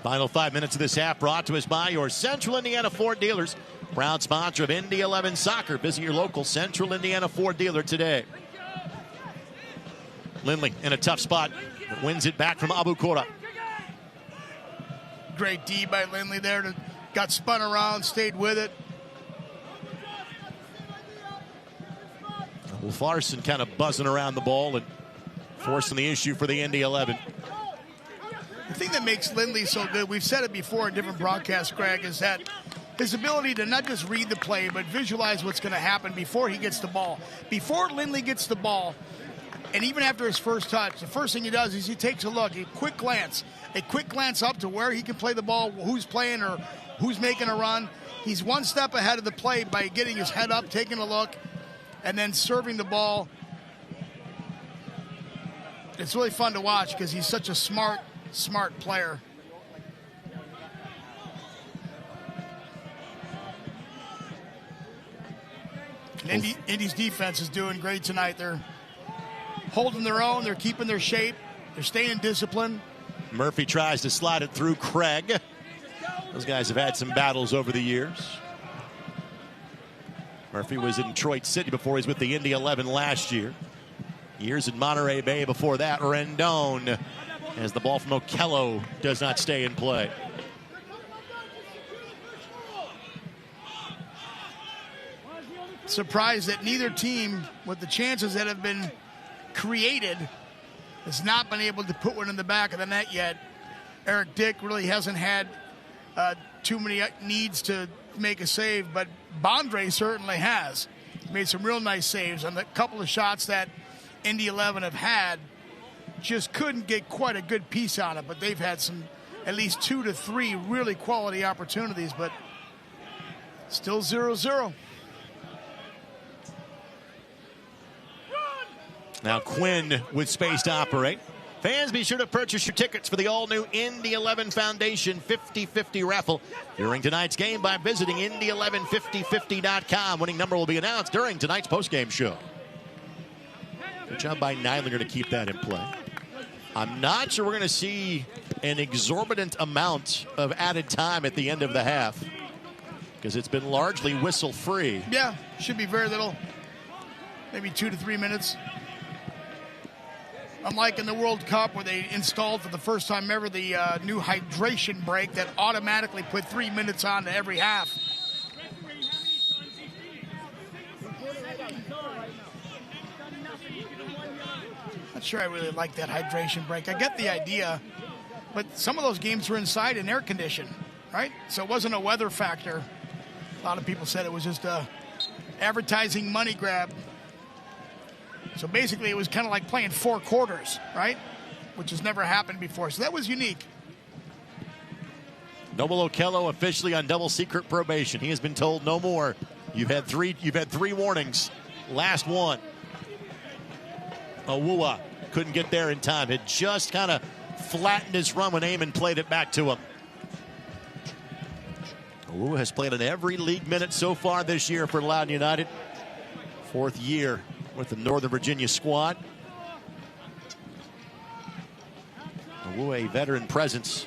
Final 5 minutes of this half brought to us by your Central Indiana Ford dealers. Proud sponsor of Indy 11 Soccer. Visit your local Central Indiana Ford dealer today. Lindley in a tough spot. Wins it back from Abu Kora. Great D by Lindley there. Got spun around, stayed with it. Larson kind of buzzing around the ball and forcing the issue for the Indy 11. The thing that makes Lindley so good, we've said it before in different broadcasts, Greg, is that his ability to not just read the play, but visualize what's going to happen before he gets the ball. Before Lindley gets the ball, and even after his first touch, the first thing he does is he takes a look, a quick glance up to where he can play the ball, who's playing or who's making a run. He's one step ahead of the play by getting his head up, taking a look, and then serving the ball. It's really fun to watch because he's such a smart player. And Indy's defense is doing great tonight. They're holding their own. They're keeping their shape. They're staying disciplined. Murphy tries to slide it through Craig. Those guys have had some battles over the years. Murphy was in Detroit City before he was with the Indy 11 last year. Years in Monterey Bay before that. Rendon, as the ball from Okello does not stay in play. Surprised that neither team, with the chances that have been created, has not been able to put one in the back of the net yet. Eric Dick really hasn't had too many needs to make a save, but Bondre certainly has. He made some real nice saves on the couple of shots that Indy 11 have had. Just couldn't get quite a good piece on it, but they've had some, at least 2 to 3 really quality opportunities, but still 0-0. Now Quinn with space to operate. Fans, be sure to purchase your tickets for the all-new Indy 11 Foundation 50-50 raffle during tonight's game by visiting Indy115050.com. Winning number will be announced during tonight's postgame show. Good job by Neidlinger to keep that in play. I'm not sure we're going to see an exorbitant amount of added time at the end of the half because it's been largely whistle-free. Yeah, should be very little. Maybe 2 to 3 minutes. Unlike in the World Cup where they installed for the first time ever the new hydration break that automatically put 3 minutes on to every half. Not sure I really like that hydration break. I get the idea, but some of those games were inside and air conditioned, right? So it wasn't a weather factor. A lot of people said it was just a advertising money grab. So basically it was kind of like playing 4 quarters, right? Which has never happened before. So that was unique. Noble Okello officially on double secret probation. He has been told no more. You've had three warnings. Last one. Awuah couldn't get there in time. Had just kind of flattened his run when Eamon played it back to him. Awuah has played in every league minute so far this year for Loudoun United. 4th year with the Northern Virginia squad. Awuah, a veteran presence.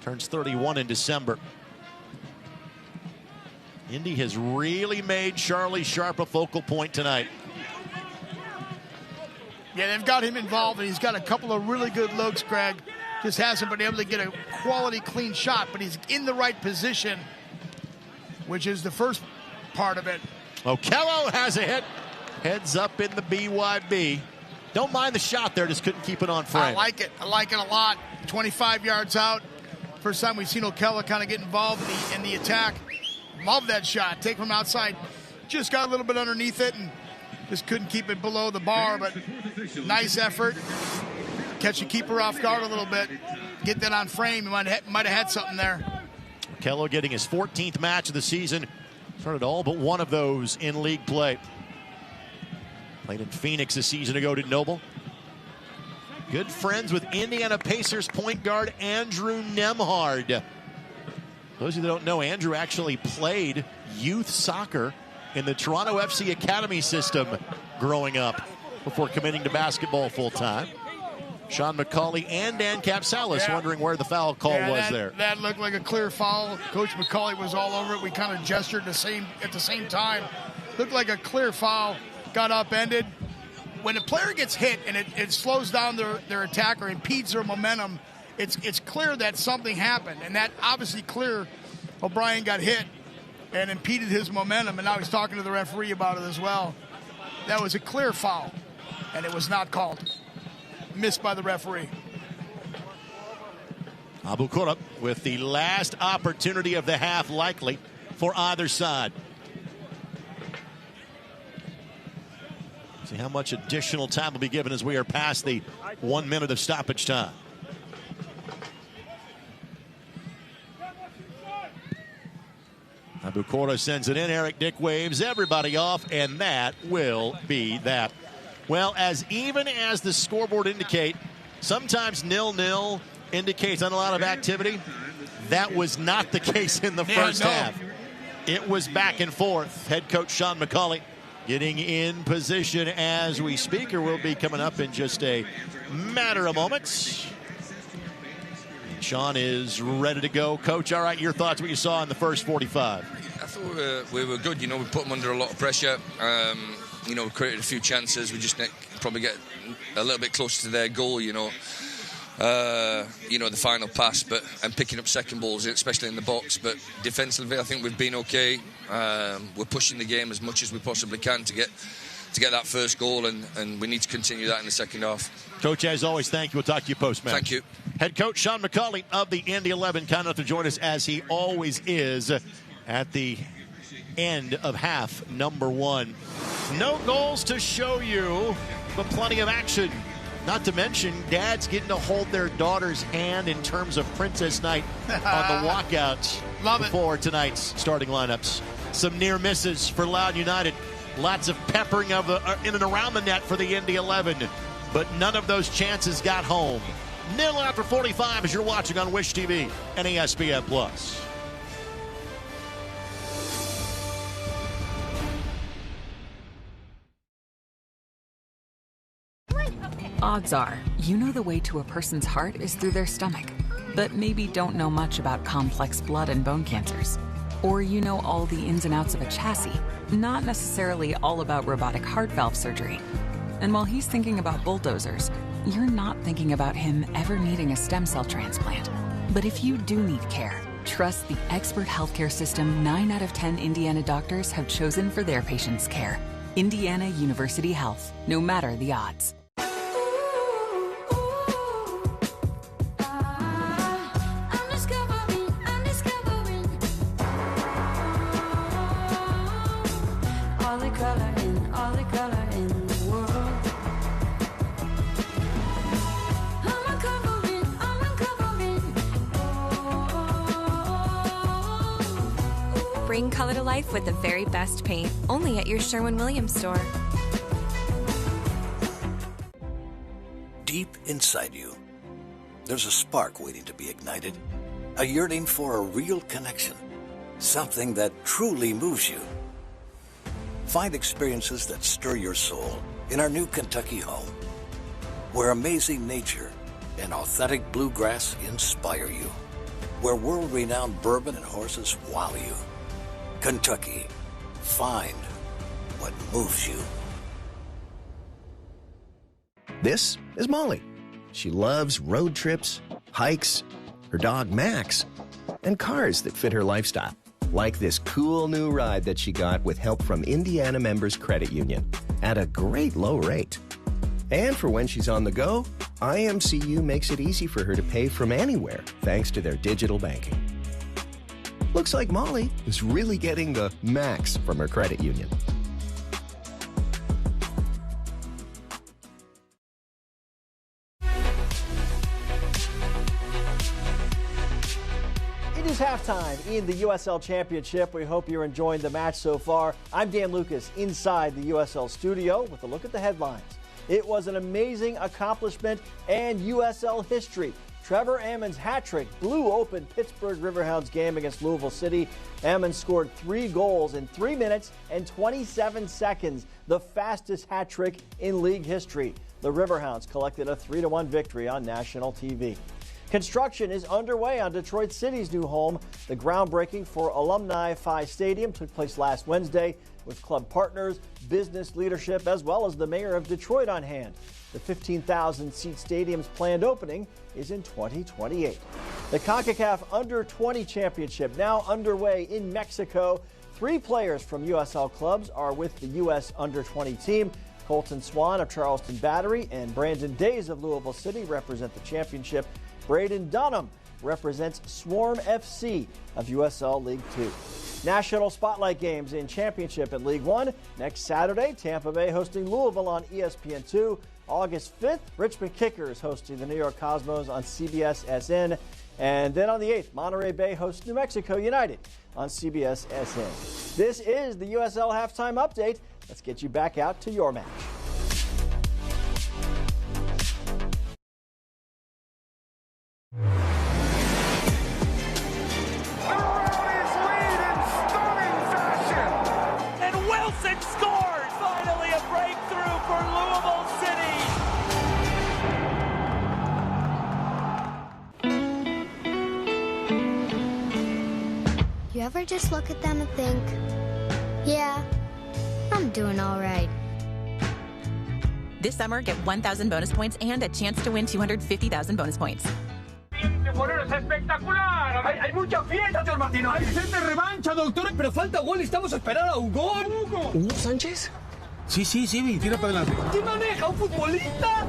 Turns 31 in December. Indy has really made Charlie Sharp a focal point tonight. Yeah, they've got him involved, and he's got a couple of really good looks, Greg. Just hasn't been able to get a quality, clean shot, but he's in the right position, which is the first part of it. Okello has a hit. Heads up in the BYB. Don't mind the shot there, just couldn't keep it on frame. I like it. I like it a lot. 25 yards out. First time we've seen Okello kind of get involved in the attack. Love that shot. Take from outside. Just got a little bit underneath it and just couldn't keep it below the bar, but nice effort. Catch the keeper off guard a little bit. Get that on frame. He might have had something there. Okello getting his 14th match of the season. Started all but one of those in league play. Played in Phoenix a season ago, did Noble. Good friends with Indiana Pacers point guard Andrew Nemhard. Those of you that don't know, Andrew actually played youth soccer in the Toronto FC Academy system growing up before committing to basketball full-time. Sean McCauley and Dan Capsalis wondering where the foul call was there. That looked like a clear foul. Coach McCauley was all over it. We kind of gestured at the same time. Looked like a clear foul. Got upended. When a player gets hit and it slows down their attack or impedes their momentum, it's clear that something happened. And that obviously clear. O'Brien got hit and impeded his momentum, and now he's talking to the referee about it as well. That was a clear foul, and it was not called. Missed by the referee. Abu Kurab with the last opportunity of the half likely for either side. See how much additional time will be given as we are past the 1 minute of stoppage time. Abu Kurab sends it in. Eric Dick waves everybody off, and that will be that. Well, as even as the scoreboard indicate, sometimes 0-0 indicates not a lot of activity. That was not the case in the first half. It was back and forth. Head coach Sean McCauley getting in position as we speak, or will be coming up in just a matter of moments. Sean is ready to go. Coach, all right, your thoughts, what you saw in the first 45? I thought we were good. You know, we put them under a lot of pressure. You know, we created a few chances. We just probably get a little bit closer to their goal, you know, the final pass, and picking up second balls, especially in the box. But defensively, I think we've been okay. We're pushing the game as much as we possibly can to get that first goal, and we need to continue that in the second half. Coach, as always, thank you. We'll talk to you post-match. Thank you. Head coach Sean McCauley of the Indy 11, kind enough to join us as he always is at the end of half number 1. No goals to show you, but plenty of action. Not to mention, dads getting to hold their daughter's hand in terms of Princess Night on the walkouts before tonight's starting lineups. Some near misses for Loudoun United. Lots of peppering of in and around the net for the Indy 11, but none of those chances got home. 0 after 45 as you're watching on Wish TV and ESPN+. Odds are, you know the way to a person's heart is through their stomach, but maybe don't know much about complex blood and bone cancers. Or you know all the ins and outs of a chassis, not necessarily all about robotic heart valve surgery. And while he's thinking about bulldozers, you're not thinking about him ever needing a stem cell transplant. But if you do need care, trust the expert healthcare system 9 out of 10 Indiana doctors have chosen for their patients' care. Indiana University Health, no matter the odds. Bring color to life with the very best paint, only at your Sherwin-Williams store. Deep inside you, there's a spark waiting to be ignited, a yearning for a real connection, something that truly moves you. Find experiences that stir your soul in our new Kentucky home, where amazing nature and authentic bluegrass inspire you, where world-renowned bourbon and horses wow you. Kentucky. Find what moves you. This is Molly. She loves road trips, hikes, her dog Max, and cars that fit her lifestyle. Like this cool new ride that she got with help from Indiana Members Credit Union at a great low rate. And for when she's on the go, IMCU makes it easy for her to pay from anywhere thanks to their digital banking. Looks like Molly is really getting the max from her credit union. It is halftime in the USL Championship. We hope you're enjoying the match so far. I'm Dan Lucas inside the USL studio with a look at the headlines. It was an amazing accomplishment and USL history. Trevor Ammon's hat trick blew open Pittsburgh Riverhounds game against Louisville City. Ammon scored 3 goals in 3 minutes and 27 seconds, the fastest hat trick in league history. The Riverhounds collected a 3-1 victory on national TV. Construction is underway on Detroit City's new home. The groundbreaking for Alumni Phi Stadium took place last Wednesday with club partners, business leadership, as well as the mayor of Detroit on hand. The 15,000-seat stadium's planned opening is in 2028. The CONCACAF Under-20 Championship now underway in Mexico. 3 players from USL clubs are with the U.S. Under-20 team. Colton Swan of Charleston Battery and Brandon Days of Louisville City represent the championship. Braden Dunham represents Swarm FC of USL League Two. National Spotlight games in Championship and League One. Next Saturday, Tampa Bay hosting Louisville on ESPN2. August 5th, Richmond Kickers hosting the New York Cosmos on CBS SN. And then on the 8th, Monterey Bay hosts New Mexico United on CBS SN. This is the USL Halftime Update. Let's get you back out to your match. You ever just look at them and think, yeah, I'm doing all right. This summer, get 1,000 bonus points and a chance to win 250,000 bonus points. Hay mucha fiesta, señor Martino. Hay gente revancha, doctor. Pero falta gol. Estamos a esperar a Hugo. ¿Hugo Sánchez? Sí, tira para adelante. ¿Quién maneja? ¿Un futbolista?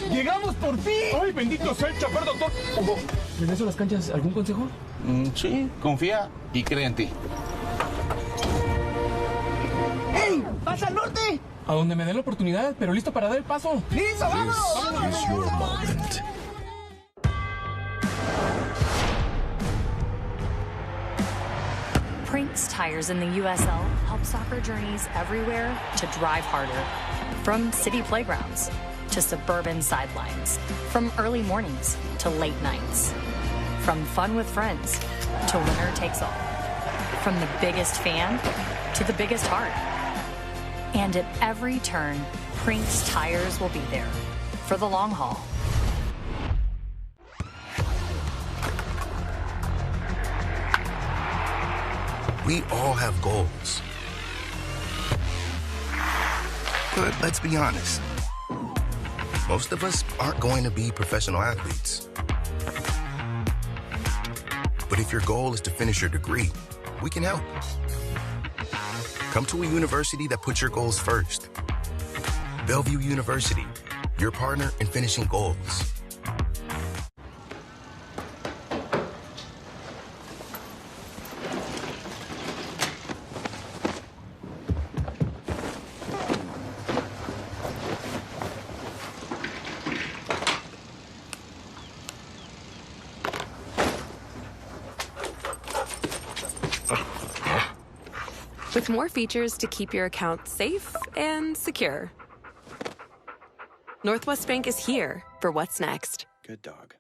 ¡Llegamos por fin! ¡Ay, bendito sea el chofer, doctor! Hugo, ¿regreso a las canchas? ¿Algún consejo? Sí, confía y cree en ti. ¡Ey! ¡Pasa al norte! A donde me dé la oportunidad, pero listo para dar el paso. ¡Listo, vámonos! This is your moment. Prinks Tires in the USL help soccer journeys everywhere to drive harder. From city playgrounds to suburban sidelines. From early mornings to late nights. From fun with friends to winner takes all. From the biggest fan to the biggest heart. And at every turn, Prinks Tires will be there for the long haul. We all have goals. But let's be honest. Most of us aren't going to be professional athletes. But if your goal is to finish your degree, we can help. Come to a university that puts your goals first. Bellevue University, your partner in finishing goals. With more features to keep your account safe and secure. Northwest Bank is here for what's next. Good dog.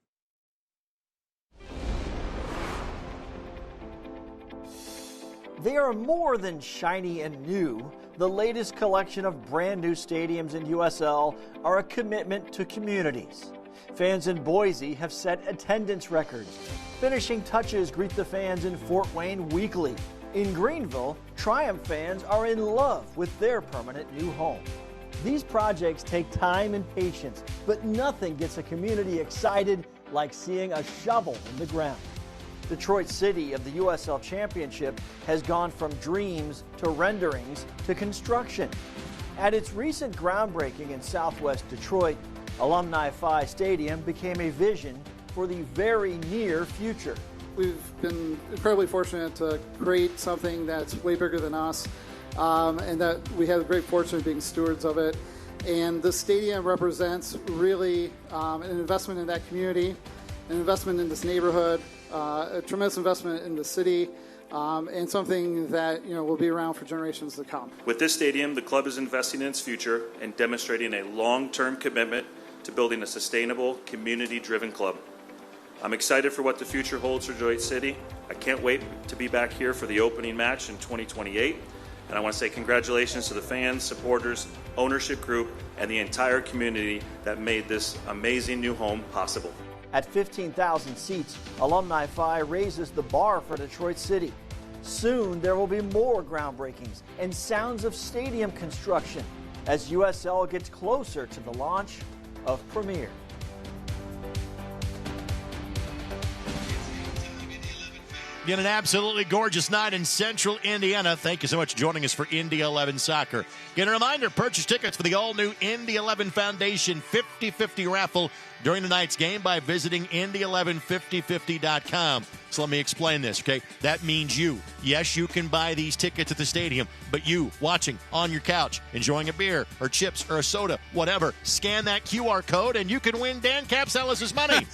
They are more than shiny and new. The latest collection of brand new stadiums in USL are a commitment to communities. Fans in Boise have set attendance records. Finishing touches greet the fans in Fort Wayne weekly. In Greenville, Triumph fans are in love with their permanent new home. These projects take time and patience, but nothing gets a community excited like seeing a shovel in the ground. Detroit City of the USL Championship has gone from dreams to renderings to construction. At its recent groundbreaking in Southwest Detroit, Alumni Phi Stadium became a vision for the very near future. We've been incredibly fortunate to create something that's way bigger than us, and that we have the great fortune of being stewards of it. And the stadium represents really an investment in that community, an investment in this neighborhood, a tremendous investment in the city, and something that will be around for generations to come. With this stadium, the club is investing in its future and demonstrating a long-term commitment to building a sustainable, community-driven club. I'm excited for what the future holds for Detroit City. I can't wait to be back here for the opening match in 2028. And I want to say congratulations to the fans, supporters, ownership group, and the entire community that made this amazing new home possible. At 15,000 seats, Alumni Phi raises the bar for Detroit City. Soon there will be more groundbreakings and sounds of stadium construction as USL gets closer to the launch of Premier. Again, an absolutely gorgeous night in Central Indiana. Thank you so much for joining us for Indy 11 Soccer. Again, a reminder, purchase tickets for the all-new Indy 11 Foundation 50-50 raffle during tonight's game by visiting Indy115050.com. So let me explain this, okay? That means you. Yes, you can buy these tickets at the stadium, but you, watching on your couch, enjoying a beer or chips or a soda, whatever, scan that QR code and you can win Dan Capsalis' money.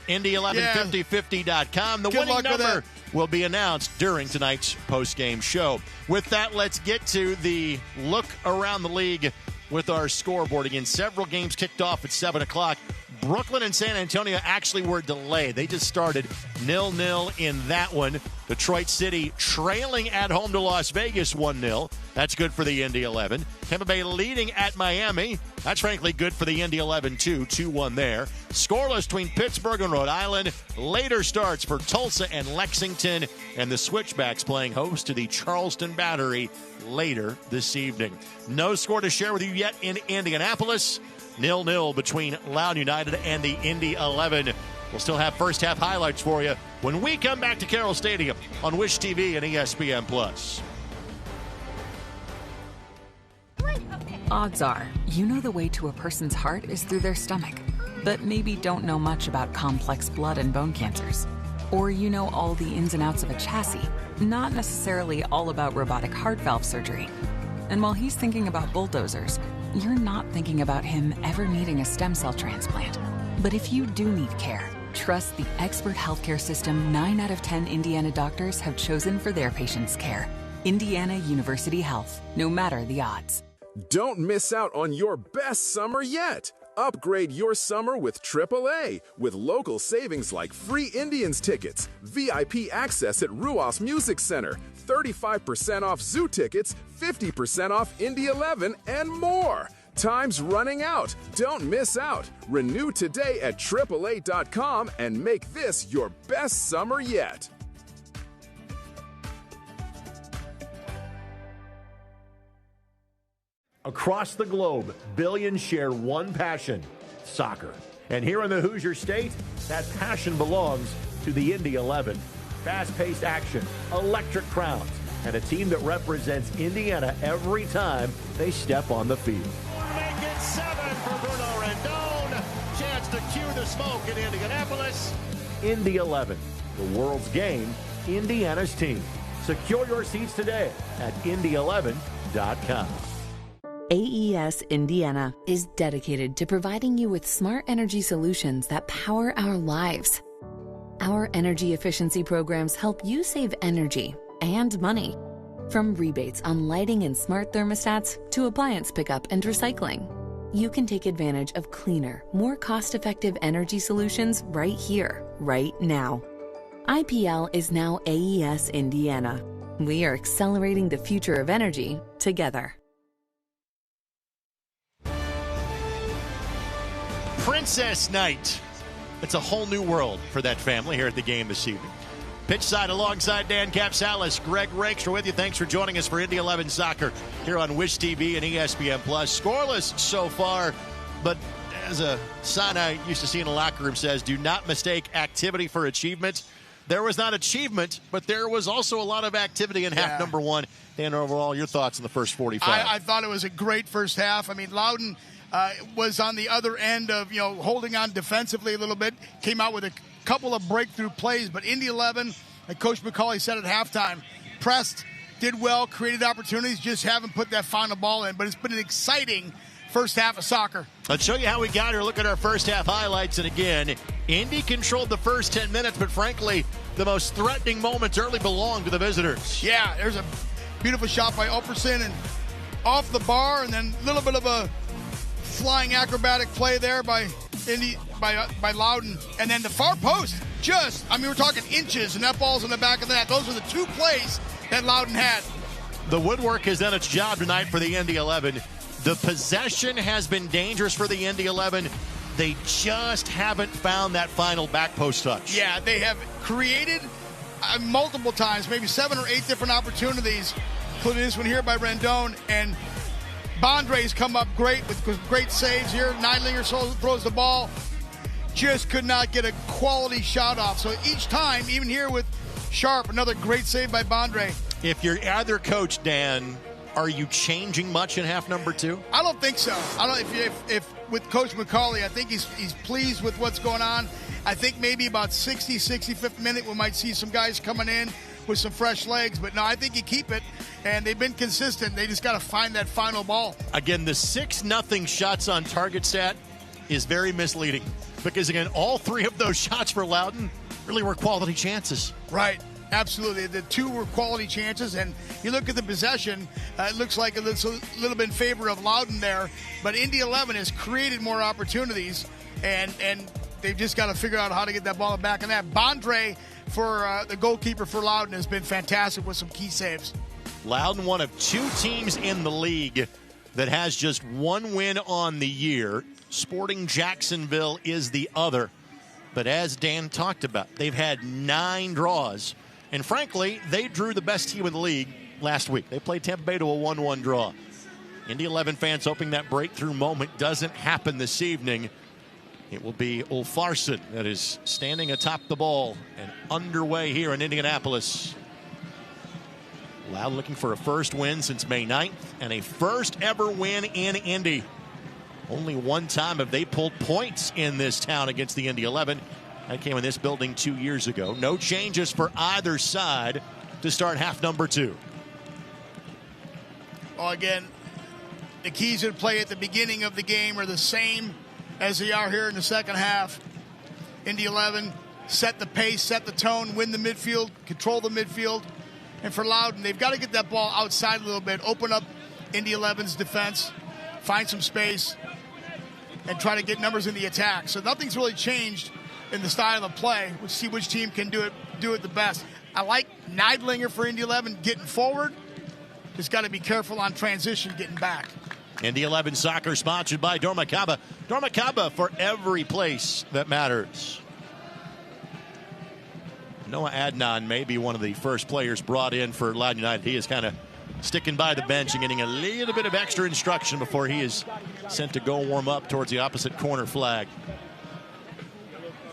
Indy115050.com. The winning number will be announced during tonight's post-game show. With that, let's get to the look around the league with our scoreboard. Again, several games kicked off at 7 o'clock. Brooklyn and San Antonio actually were delayed. They just started 0-0 in that one. Detroit City trailing at home to Las Vegas 1-0. That's good for the Indy 11. Tampa Bay leading at Miami. That's frankly good for the Indy 11 too. 2-1 there. Scoreless between Pittsburgh and Rhode Island. Later starts for Tulsa and Lexington. And the Switchbacks playing host to the Charleston Battery later this evening. No score to share with you yet in Indianapolis. 0-0 between Loudoun United and the Indy 11. We'll still have first half highlights for you when we come back to Carroll Stadium on Wish TV and ESPN+. Odds are, you know the way to a person's heart is through their stomach, but maybe don't know much about complex blood and bone cancers. Or you know all the ins and outs of a chassis, not necessarily all about robotic heart valve surgery. And while he's thinking about bulldozers, you're not thinking about him ever needing a stem cell transplant. But if you do need care, trust the expert healthcare system 9 out of 10 Indiana doctors have chosen for their patients' care. Indiana University Health, no matter the odds. Don't miss out on your best summer yet. Upgrade your summer with AAA, with local savings like free Indians tickets, VIP access at Ruas Music Center, 35% off zoo tickets, 50% off Indy 11, and more. Time's running out. Don't miss out. Renew today at AAA.com and make this your best summer yet. Across the globe, billions share one passion, soccer. And here in the Hoosier State, that passion belongs to the Indy 11. Fast-paced action, electric crowds, and a team that represents Indiana every time they step on the field. Make it 7 for Bruno Rendon. Chance to cue the smoke in Indianapolis. Indy 11, the world's game, Indiana's team. Secure your seats today at Indy11.com. AES Indiana is dedicated to providing you with smart energy solutions that power our lives. Our energy efficiency programs help you save energy and money. From rebates on lighting and smart thermostats to appliance pickup and recycling, you can take advantage of cleaner, more cost-effective energy solutions right here, right now. IPL is now AES Indiana. We are accelerating the future of energy together. Princess Night. It's a whole new world for that family here at the game this evening. Pitch side alongside Dan Capsalis, Greg Rakestraw with you. Thanks for joining us for Indy 11 Soccer here on Wish TV and ESPN+. Scoreless so far, but as a sign I used to see in a locker room says, do not mistake activity for achievement. There was not achievement, but there was also a lot of activity in half number one. Dan, overall, your thoughts in the first 45? I thought it was a great first half. I mean, Loudoun was on the other end of, holding on defensively a little bit, came out with a couple of breakthrough plays, but Indy 11, like Coach McCauley said at halftime, pressed, did well, created opportunities, just haven't put that final ball in. But it's been an exciting first half of soccer. Let's show you how we got here. Look at our first half highlights. And again, Indy controlled the first 10 minutes, but frankly, the most threatening moments early belonged to the visitors. Yeah, there's a beautiful shot by Opperson and off the bar, and then a little bit of a flying acrobatic play there by Indy, by Loudoun. And then the far post, we're talking inches, and that ball's in the back of the net. Those are the two plays that Loudoun had. The woodwork has done its job tonight for the Indy 11. The possession has been dangerous for the Indy 11. They just haven't found that final back post touch. Yeah, they have created multiple times, maybe 7 or 8 different opportunities, including this one here by Rendon. And Bondre's come up great with great saves here. Neidlinger throws the ball. Just could not get a quality shot off. So each time, even here with Sharp, another great save by Bondre. If you're either coach, Dan, are you changing much in half number two? I don't think so. If with Coach McCauley, I think he's pleased with what's going on. I think maybe about 65th minute we might see some guys coming in with some fresh legs. But no, I think you keep it, and they've been consistent. They just got to find that final ball. Again, the 6-0 shots on target stat is very misleading because, again, all 3 of those shots for Loudoun really were quality chances. Right. Absolutely. The 2 were quality chances, and you look at the possession, it looks like it's a little bit in favor of Loudoun there, but Indy 11 has created more opportunities, and they've just got to figure out how to get that ball back in that. Bondre, for the goalkeeper for Loudoun, has been fantastic with some key saves. Loudoun, one of 2 teams in the league that has just 1 win on the year. Sporting Jacksonville is the other. But as Dan talked about, they've had 9 draws. And frankly, they drew the best team in the league last week. They played Tampa Bay to a 1-1 draw. Indy 11 fans hoping that breakthrough moment doesn't happen this evening. It will be Ulfarsson that is standing atop the ball and underway here in Indianapolis. Loudoun looking for a first win since May 9th and a first ever win in Indy. Only one time have they pulled points in this town against the Indy 11. That came in this building 2 years ago. No changes for either side to start half number 2. Well, again, the keys to play at the beginning of the game are the same as they are here in the second half. Indy 11, set the pace, set the tone, win the midfield, control the midfield. And for Loudoun, they've got to get that ball outside a little bit, open up Indy 11's defense, find some space, and try to get numbers in the attack. So nothing's really changed in the style of play. We'll see which team can do it the best. I like Neidlinger for Indy 11 getting forward. Just got to be careful on transition getting back. Indy 11 Soccer sponsored by Dormakaba. Dormakaba for every place that matters. Noah Adnan may be one of the first players brought in for Loudoun United. He has kind of sticking by the bench and getting a little bit of extra instruction before he is sent to go warm up towards the opposite corner flag.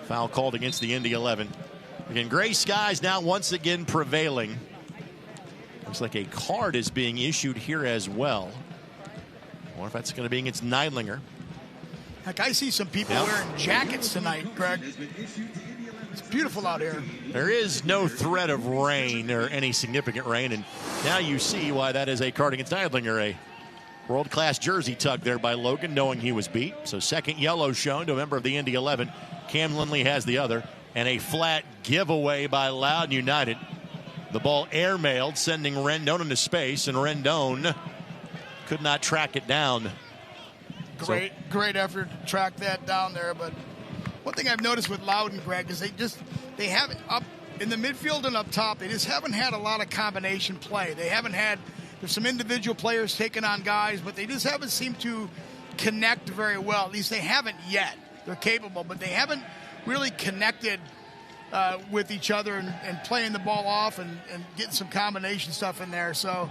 Foul called against the Indy 11. Again, gray skies now once again prevailing. Looks like a card is being issued here as well. I wonder if that's going to be against Neidlinger. Like, I see some people wearing jackets tonight, Greg. It's beautiful out here. There is no threat of rain or any significant rain, and now you see why that is a card against Neidlinger. A world-class jersey tug there by Logan, knowing he was beat. So second yellow shown to a member of the Indy 11. Cam Lindley has the other. And a flat giveaway by Loudoun United. The ball airmailed, sending Rendon into space, and Rendon could not track it down. Great effort to track that down there. But one thing I've noticed with Loudoun, Greg, is they haven't up in the midfield and up top. They just haven't had a lot of combination play. They haven't had. There's some individual players taking on guys, but they just haven't seemed to connect very well. At least they haven't yet. They're capable, but they haven't really connected with each other and playing the ball off and getting some combination stuff in there. So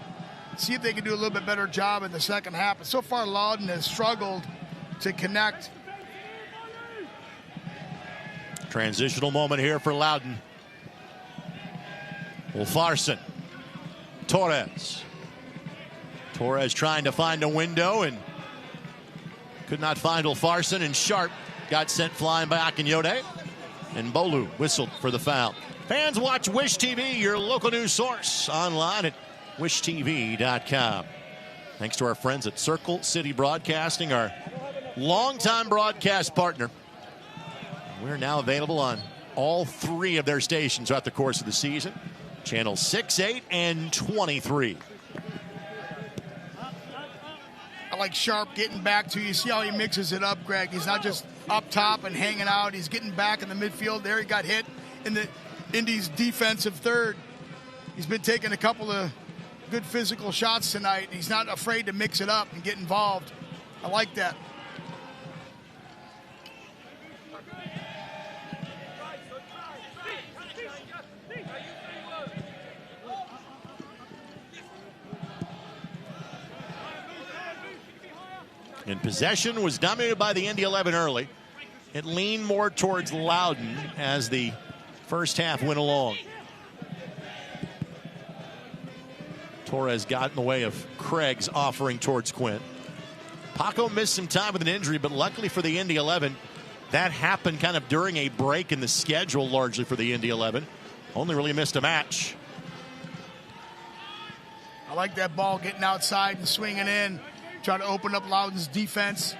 see if they can do a little bit better job in the second half. But so far, Loudoun has struggled to connect. Transitional moment here for Loudoun. Ulfarsson. Torres trying to find a window and could not find Ulfarsson, and Sharp got sent flying by Akinyode. And Bolu whistled for the foul. Fans, watch Wish TV, your local news source, online at wishtv.com. Thanks to our friends at Circle City Broadcasting, our longtime broadcast partner. We're now available on all 3 of their stations throughout the course of the season. Channels 6, 8, and 23. I like Sharp getting back to you. See how he mixes it up, Greg. He's not just up top and hanging out. He's getting back in the midfield. There he got hit in the Indy's defensive third. He's been taking a couple of good physical shots tonight. He's not afraid to mix it up and get involved. I like that. And possession was dominated by the Indy 11 early. It leaned more towards Loudoun as the first half went along. Torres got in the way of Craig's offering towards Quinn. Paco missed some time with an injury, but luckily for the Indy 11, that happened kind of during a break in the schedule largely for the Indy 11. Only really missed a match. I like that ball getting outside and swinging in. Try to open up Loudoun's defense.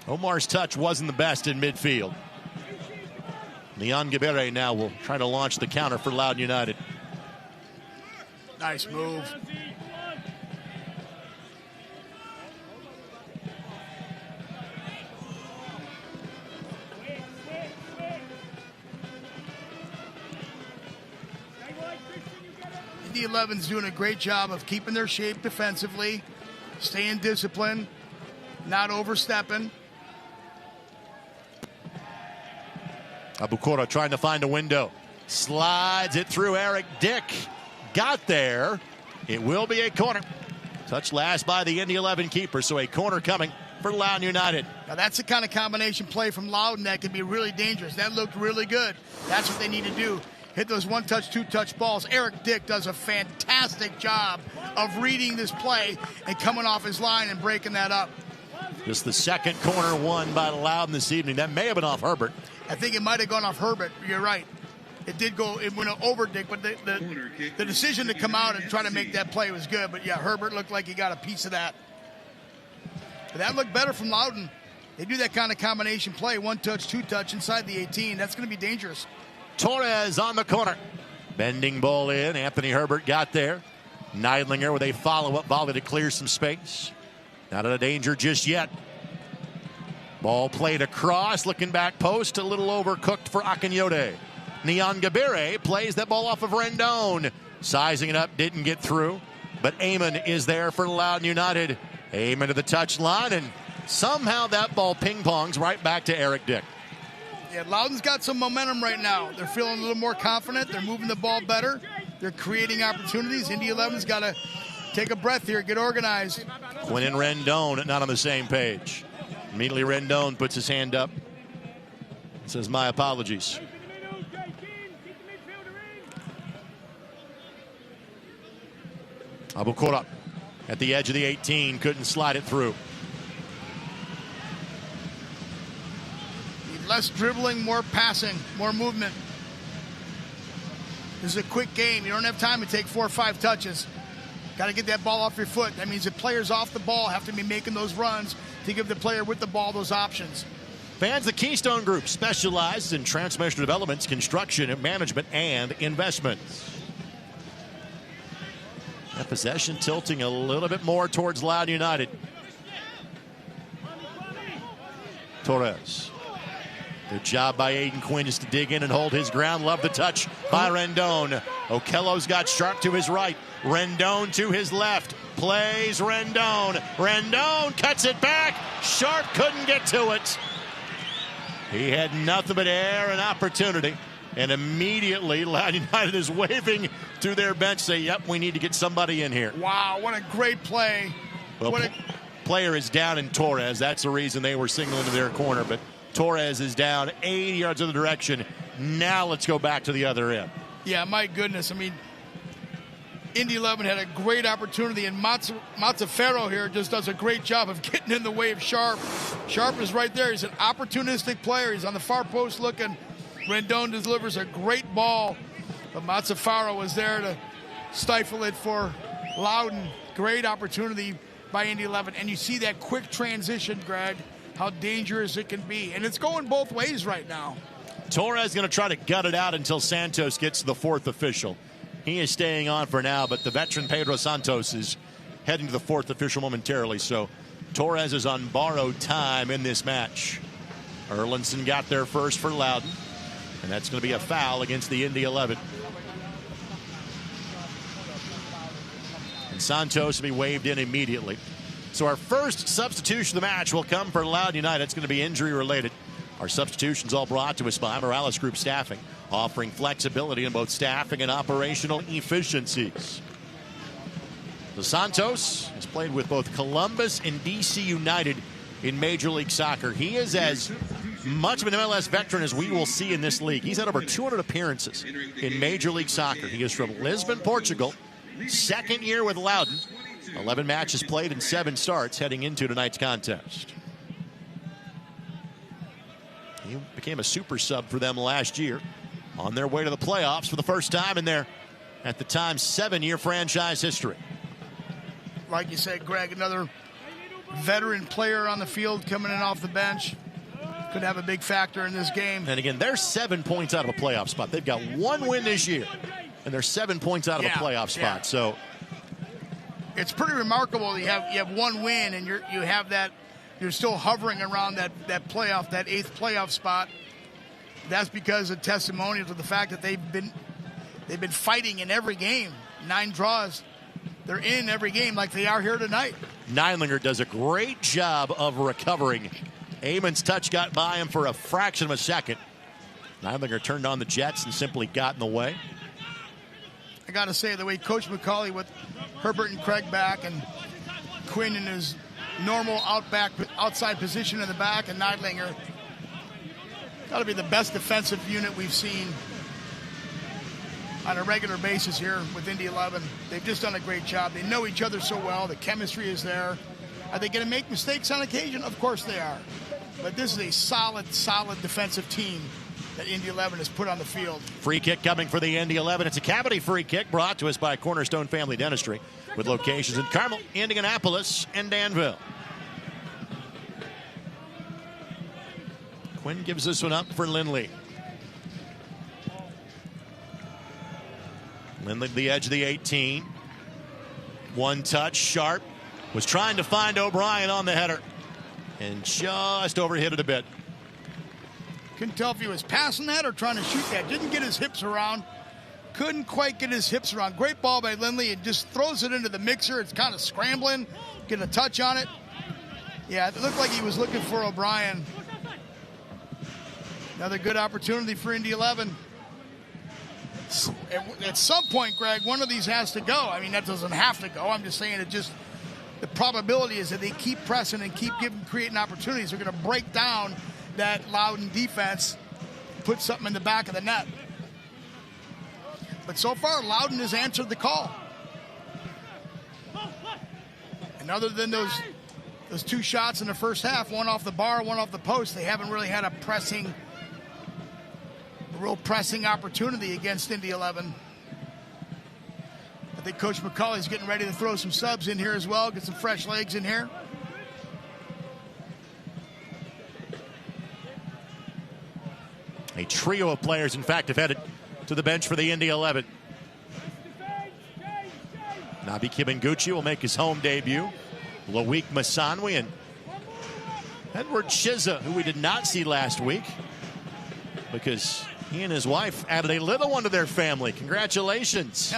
Omar's touch wasn't the best in midfield. Leon Gabere now will try to launch the counter for Loudoun United. Nice move. The 11's doing a great job of keeping their shape defensively, staying disciplined, not overstepping. Abukora trying to find a window. Slides it through Eric Dick. Got there. It will be a corner. Touch last by the Indy 11 keeper, so a corner coming for Loudoun United. Now that's the kind of combination play from Loudoun that could be really dangerous. That looked really good. That's what they need to do. Hit those one-touch, two-touch balls. Eric Dick does a fantastic job of reading this play and coming off his line and breaking that up. Just the second corner won by Loudoun this evening. That may have been off Herbert. I think it might have gone off Herbert. You're right. It went over Dick, but the decision to come out and try to make that play was good. But, yeah, Herbert looked like he got a piece of that. But that looked better from Loudoun. They do that kind of combination play, one-touch, two-touch inside the 18. That's going to be dangerous. Torres on the corner. Bending ball in. Anthony Herbert got there. Neidlinger with a follow-up volley to clear some space. Not out of danger just yet. Ball played across. Looking back post. A little overcooked for Akinyode. Neon Gabere plays that ball off of Rendon. Sizing it up. Didn't get through. But Amon is there for Loudoun United. Amon to the touch line. And somehow that ball ping-pongs right back to Eric Dick. Yeah, Loudoun's got some momentum right now. They're feeling a little more confident. They're moving the ball better. They're creating opportunities. Indy 11's got to take a breath here, get organized. Quinn and Rendon not on the same page. Immediately Rendon puts his hand up. Says, my apologies. Abukura at the edge of the 18, couldn't slide it through. Less dribbling, more passing, more movement. This is a quick game. You don't have time to take 4 or 5 touches. Got to get that ball off your foot. That means the players off the ball have to be making those runs to give the player with the ball those options. Fans, the Keystone Group specializes in transmission developments, construction, management, and investments. That possession tilting a little bit more towards Loudoun United. Torres. Good job by Aiden Quinn just to dig in and hold his ground. Love the touch by Rendon. Okello's got Sharp to his right. Rendon to his left. Plays Rendon. Rendon cuts it back. Sharp couldn't get to it. He had nothing but air and opportunity. And immediately, Loudoun United is waving to their bench, say, yep, we need to get somebody in here. Wow, what a great play. Well, player is down in Torres. That's the reason they were signaling to their corner. But Torres is down 80 yards in the direction. Now let's go back to the other end. Yeah, my goodness. I mean, Indy 11 had a great opportunity, and Mazzaferro here just does a great job of getting in the way of Sharp. Sharp is right there. He's an opportunistic player. He's on the far post looking. Rendon delivers a great ball, but Mazzaferro was there to stifle it for Loudoun. Great opportunity by Indy 11. And you see that quick transition, Greg, how dangerous it can be. And it's going both ways right now. Torres going to try to gut it out until Santos gets to the 4th official. He is staying on for now, but the veteran Pedro Santos is heading to the 4th official momentarily. So Torres is on borrowed time in this match. Erlinson got there first for Loudoun. And that's going to be a foul against the Indy 11. And Santos will be waved in immediately. So our first substitution of the match will come for Loudoun United. It's going to be injury related. Our substitutions all brought to us by Morales Group Staffing, offering flexibility in both staffing and operational efficiencies. So Santos has played with both Columbus and DC United in Major League Soccer. He is as much of an MLS veteran as we will see in this league. He's had over 200 appearances in Major League Soccer. He is from Lisbon, Portugal. Second year with Loudoun. 11 matches played and 7 starts heading into tonight's contest. He became a super sub for them last year on their way to the playoffs for the first time in their, at the time, 7-year franchise history. Like you said, Greg, another veteran player on the field coming in off the bench. Could have a big factor in this game. And again, they're 7 points out of a playoff spot. They've got 1 win this year, and they're 7 points out of a playoff spot. So it's pretty remarkable. You have 1 win, and you have that. You're still hovering around that playoff, that 8th playoff spot. That's because of testimonials of the fact that they've been fighting in every game. 9 draws. They're in every game like they are here tonight. Neidlinger does a great job of recovering. Eamon's touch got by him for a fraction of a second. Neidlinger turned on the jets and simply got in the way. I got to say, the way Coach McCauley with Herbert and Craig back and Quinn in his normal outside position in the back, and Neidlinger, got to be the best defensive unit we've seen on a regular basis here with Indy 11. They've just done a great job. They know each other so well. The chemistry is there. Are they going to make mistakes on occasion? Of course they are. But this is a solid defensive team that Indy 11 has put on the field. Free kick coming for the Indy 11. It's a cavity free kick brought to us by Cornerstone Family Dentistry with locations in Carmel, Indianapolis, and Danville. Quinn gives this one up for Lindley. Lindley to the edge of the 18. 1 touch. Sharp was trying to find O'Brien on the header and just overhit it a bit. Couldn't tell if he was passing that or trying to shoot that. Didn't get his hips around. Couldn't quite get his hips around. Great ball by Lindley. It just throws it into the mixer. It's kind of scrambling. Get a touch on it. Yeah, it looked like he was looking for O'Brien. Another good opportunity for Indy 11. at some point, Greg, one of these has to go. I mean, that doesn't have to go. I'm just saying the probability is that they keep pressing and keep creating opportunities. They're going to break down that Loudoun defense, put something in the back of the net. But so far, Loudoun has answered the call. And other than those 2 shots in the first half, one off the bar, one off the post, they haven't really had a real pressing opportunity against Indy 11. I think Coach McCauley's getting ready to throw some subs in here as well, get some fresh legs in here. A trio of players, in fact, have headed to the bench for the Indy 11. Nabi Kibenguchi will make his home debut. Loic Masanwi and Edward Chiza, who we did not see last week because he and his wife added a little one to their family. Congratulations.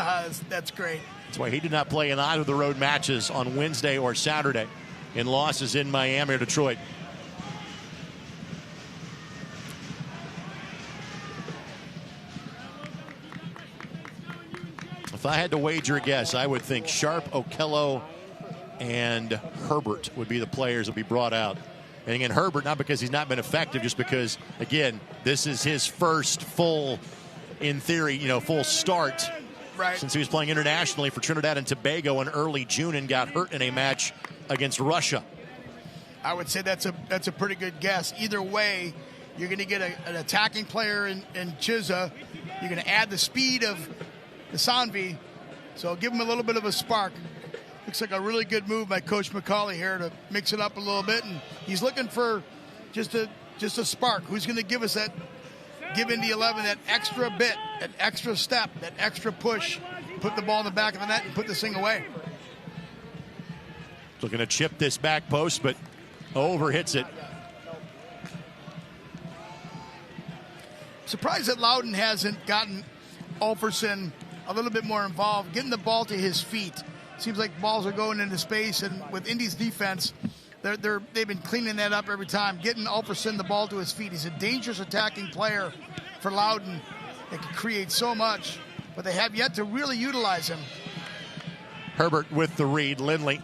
That's great. That's why he did not play in either of the road matches on Wednesday or Saturday in losses in Miami or Detroit. If I had to wager a guess, I would think Sharp, Okello, and Herbert would be the players that would be brought out. And again, Herbert, not because he's not been effective, just because, again, this is his first full, in theory, full start since he was playing internationally for Trinidad and Tobago in early June and got hurt in a match against Russia. I would say that's a pretty good guess. Either way, you're going to get an attacking player in Chiza. You're going to add the speed of Masanvi, so give him a little bit of a spark. Looks like a really good move by Coach McCauley here to mix it up a little bit, and he's looking for just a spark. Who's going to give us give Indy 11 that extra bit, that extra step, that extra push, put the ball in the back of the net and put this thing away. Looking to chip this back post, but over hits it. Surprised that Loudoun hasn't gotten Ulferson a little bit more involved, getting the ball to his feet. Seems like balls are going into space, and with Indy's defense, they've been cleaning that up every time, getting Ulferson the ball to his feet. He's a dangerous attacking player for Loudoun that can create so much, but they have yet to really utilize him. Herbert with the read. Lindley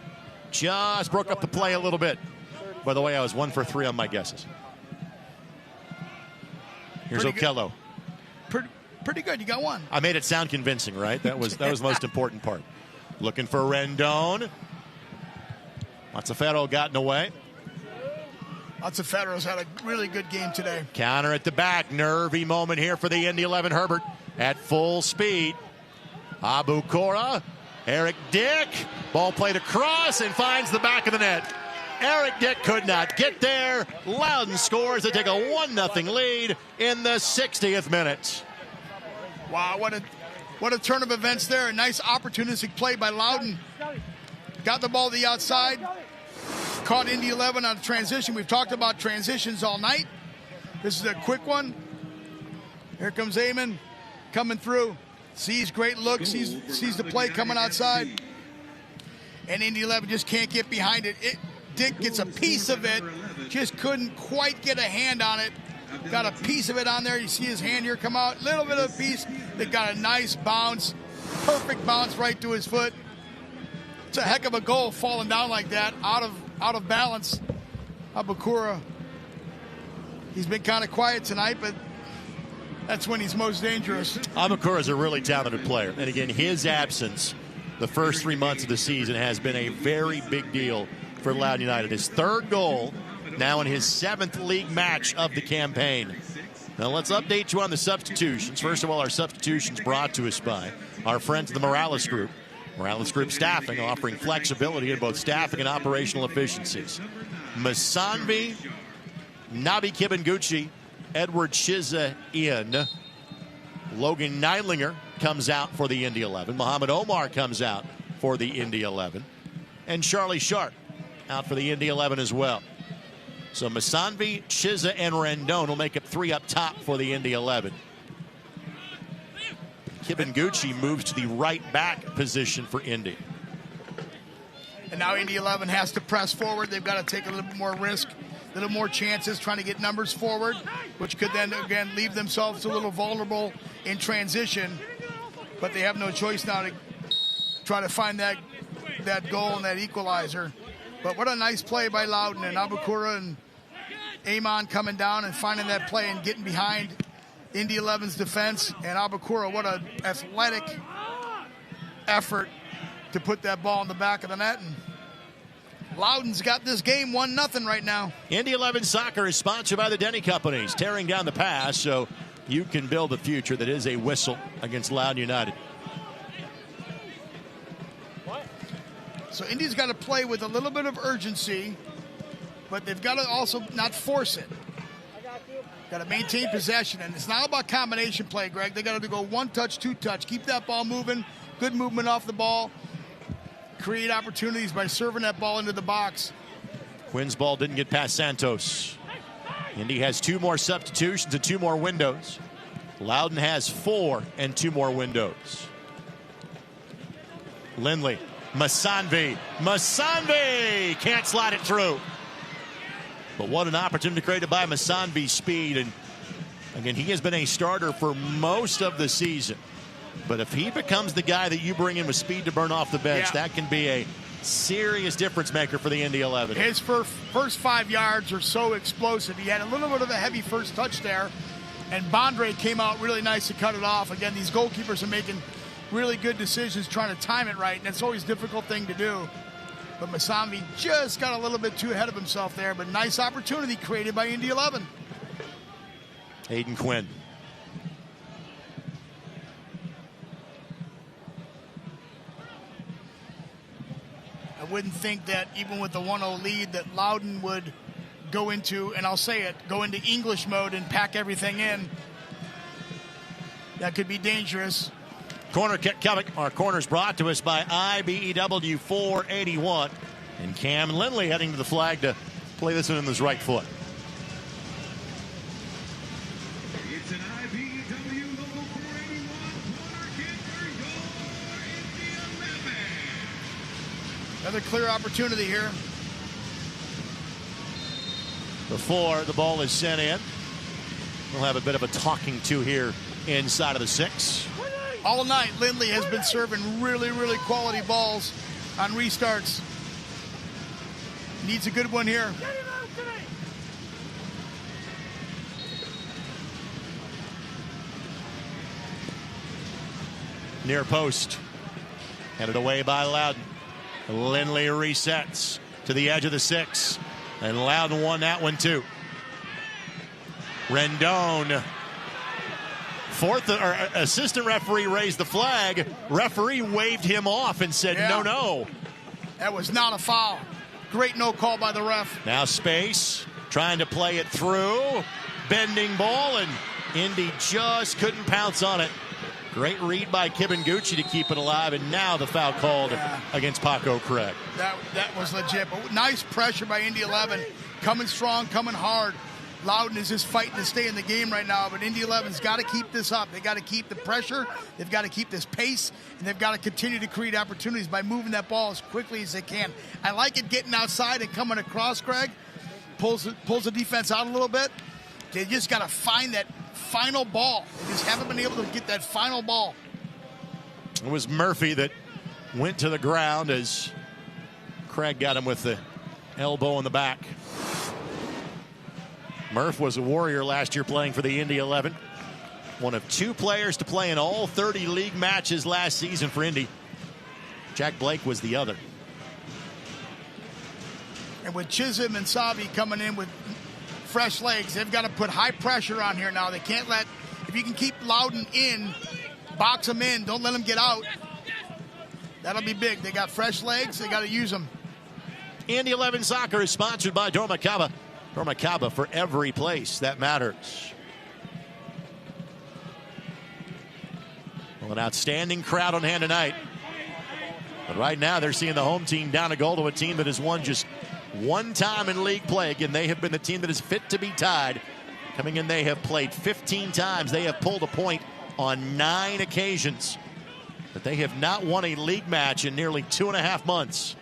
just broke up the play a little bit. By the way, I was 1 for 3 on my guesses. Here's Okello. Pretty good. You got one. I made it sound convincing, right? That was the most important part. Looking for Rendon. Mazzaferro gotten away. Mazzaferro's had a really good game today. Counter at the back. Nervy moment here for the Indy 11. Herbert at full speed. Abukora. Eric Dick. Ball played across and finds the back of the net. Eric Dick could not get there. Loudoun scores to take a 1-0 lead in the 60th minute. Wow, what a turn of events there. A nice opportunistic play by Loudoun. Got the ball to the outside. Caught Indy 11 on transition. We've talked about transitions all night. This is a quick one. Here comes Eamon coming through. Sees great look, sees the play coming outside. And Indy 11 just can't get behind it. Dick gets a piece of it. Just couldn't quite get a hand on it. Got a piece of it on there. You see his hand here come out. Little bit of a piece. They got a nice bounce. Perfect bounce right to his foot. It's a heck of a goal falling down like that. Out of balance. Abukura. He's been kind of quiet tonight, but that's when he's most dangerous. Abukura is a really talented player. And again, his absence the first 3 months of the season has been a very big deal for Loudoun United. His 3rd goal now in his 7th league match of the campaign. Now let's update you on the substitutions. First of all, our substitutions brought to us by our friends at the Morales Group. Morales Group Staffing offering flexibility in both staffing and operational efficiencies. Masanvi, Nabi Kibenguchi, Edward Chiza in. Logan Neidlinger comes out for the Indy 11. Muhammad Omar comes out for the Indy 11. And Charlie Sharp out for the Indy 11 as well. So Masanvi, Chiza, and Rendon will make it 3 up top for the Indy 11. Kibenguchi moves to the right back position for Indy. And now Indy 11 has to press forward. They've got to take a little bit more risk, a little more chances trying to get numbers forward, which could then, again, leave themselves a little vulnerable in transition. but they have no choice now to try to find that goal and that equalizer. But what a nice play by Loudoun, and Abukura and Amon coming down and finding that play and getting behind Indy 11's defense. And Abukura, what an athletic effort to put that ball in the back of the net. And Loudoun's got this game 1-0 right now. Indy 11 Soccer is sponsored by the Denny Companies, tearing down the past so you can build a future. That is a whistle against Loudoun United. So Indy's got to play with a little bit of urgency, but they've got to also not force it. Got to maintain possession, and it's not about combination play, Greg. They got to go one touch, two touch, keep that ball moving, good movement off the ball, create opportunities by serving that ball into the box. Quinn's ball didn't get past Santos. Indy has 2 more substitutions and 2 more windows. Loudoun has 4 and 2 more windows. Lindley. Masanvi can't slide it through. But what an opportunity created by Masanvi's speed. And again, he has been a starter for most of the season. But if he becomes the guy that you bring in with speed to burn off the bench, that can be a serious difference maker for the Indy 11. His first 5 yards are so explosive. He had a little bit of a heavy first touch there, and Bondre came out really nice to cut it off. Again, these goalkeepers are making really good decisions trying to time it right, and it's always a difficult thing to do. But Masambi just got a little bit too ahead of himself there, but nice opportunity created by Indy 11. Aiden Quinn. I wouldn't think that even with the 1-0 lead that Loudoun would go into, and I'll say it, go into English mode and pack everything in. That could be dangerous. Corner kick coming. Our corner's brought to us by IBEW 481. And Cam Lindley heading to the flag to play this one in his right foot. It's an IBEW local 481 corner kick for goal, Indy 11. Another clear opportunity here. Before the ball is sent in, we'll have a bit of a talking to here inside of the 6. All night, Lindley has been serving really, really quality balls on restarts. Needs a good one here. Near post. Headed away by Loudoun. Lindley resets to the edge of the 6. And Loudoun won that one too. Rendon. Assistant referee raised the flag. Referee waved him off and said, no. That was not a foul. Great no call by the ref. Now space, trying to play it through. Bending ball, and Indy just couldn't pounce on it. Great read by Kibanguchi to keep it alive, and now the foul called against Paco Craig. That was legit. But nice pressure by Indy 11. Coming strong, coming hard. Loudoun is just fighting to stay in the game right now, but Indy 11's got to keep this up. They got to keep the pressure. They've got to keep this pace, and they've got to continue to create opportunities by moving that ball as quickly as they can. I like it getting outside and coming across, Greg. Pulls the defense out a little bit. They just got to find that final ball. They just haven't been able to get that final ball. It was Murphy that went to the ground as Craig got him with the elbow in the back. Murph was a Warrior last year playing for the Indy 11. One of 2 players to play in all 30 league matches last season for Indy. Jack Blake was the other. And with Chisholm and Savi coming in with fresh legs, they've got to put high pressure on here now. They can't let, if you can keep Loudoun in, box them in, don't let them get out. That'll be big. They got fresh legs. They got to use them. Indy 11 Soccer is sponsored by Dormacaba. Dormacaba for every place that matters. Well, an outstanding crowd on hand tonight. But right now they're seeing the home team down a goal to a team that has won just 1 time in league play. Again, they have been the team that is fit to be tied. Coming in, they have played 15 times. They have pulled a point on 9 occasions. But they have not won a league match in nearly 2.5 months.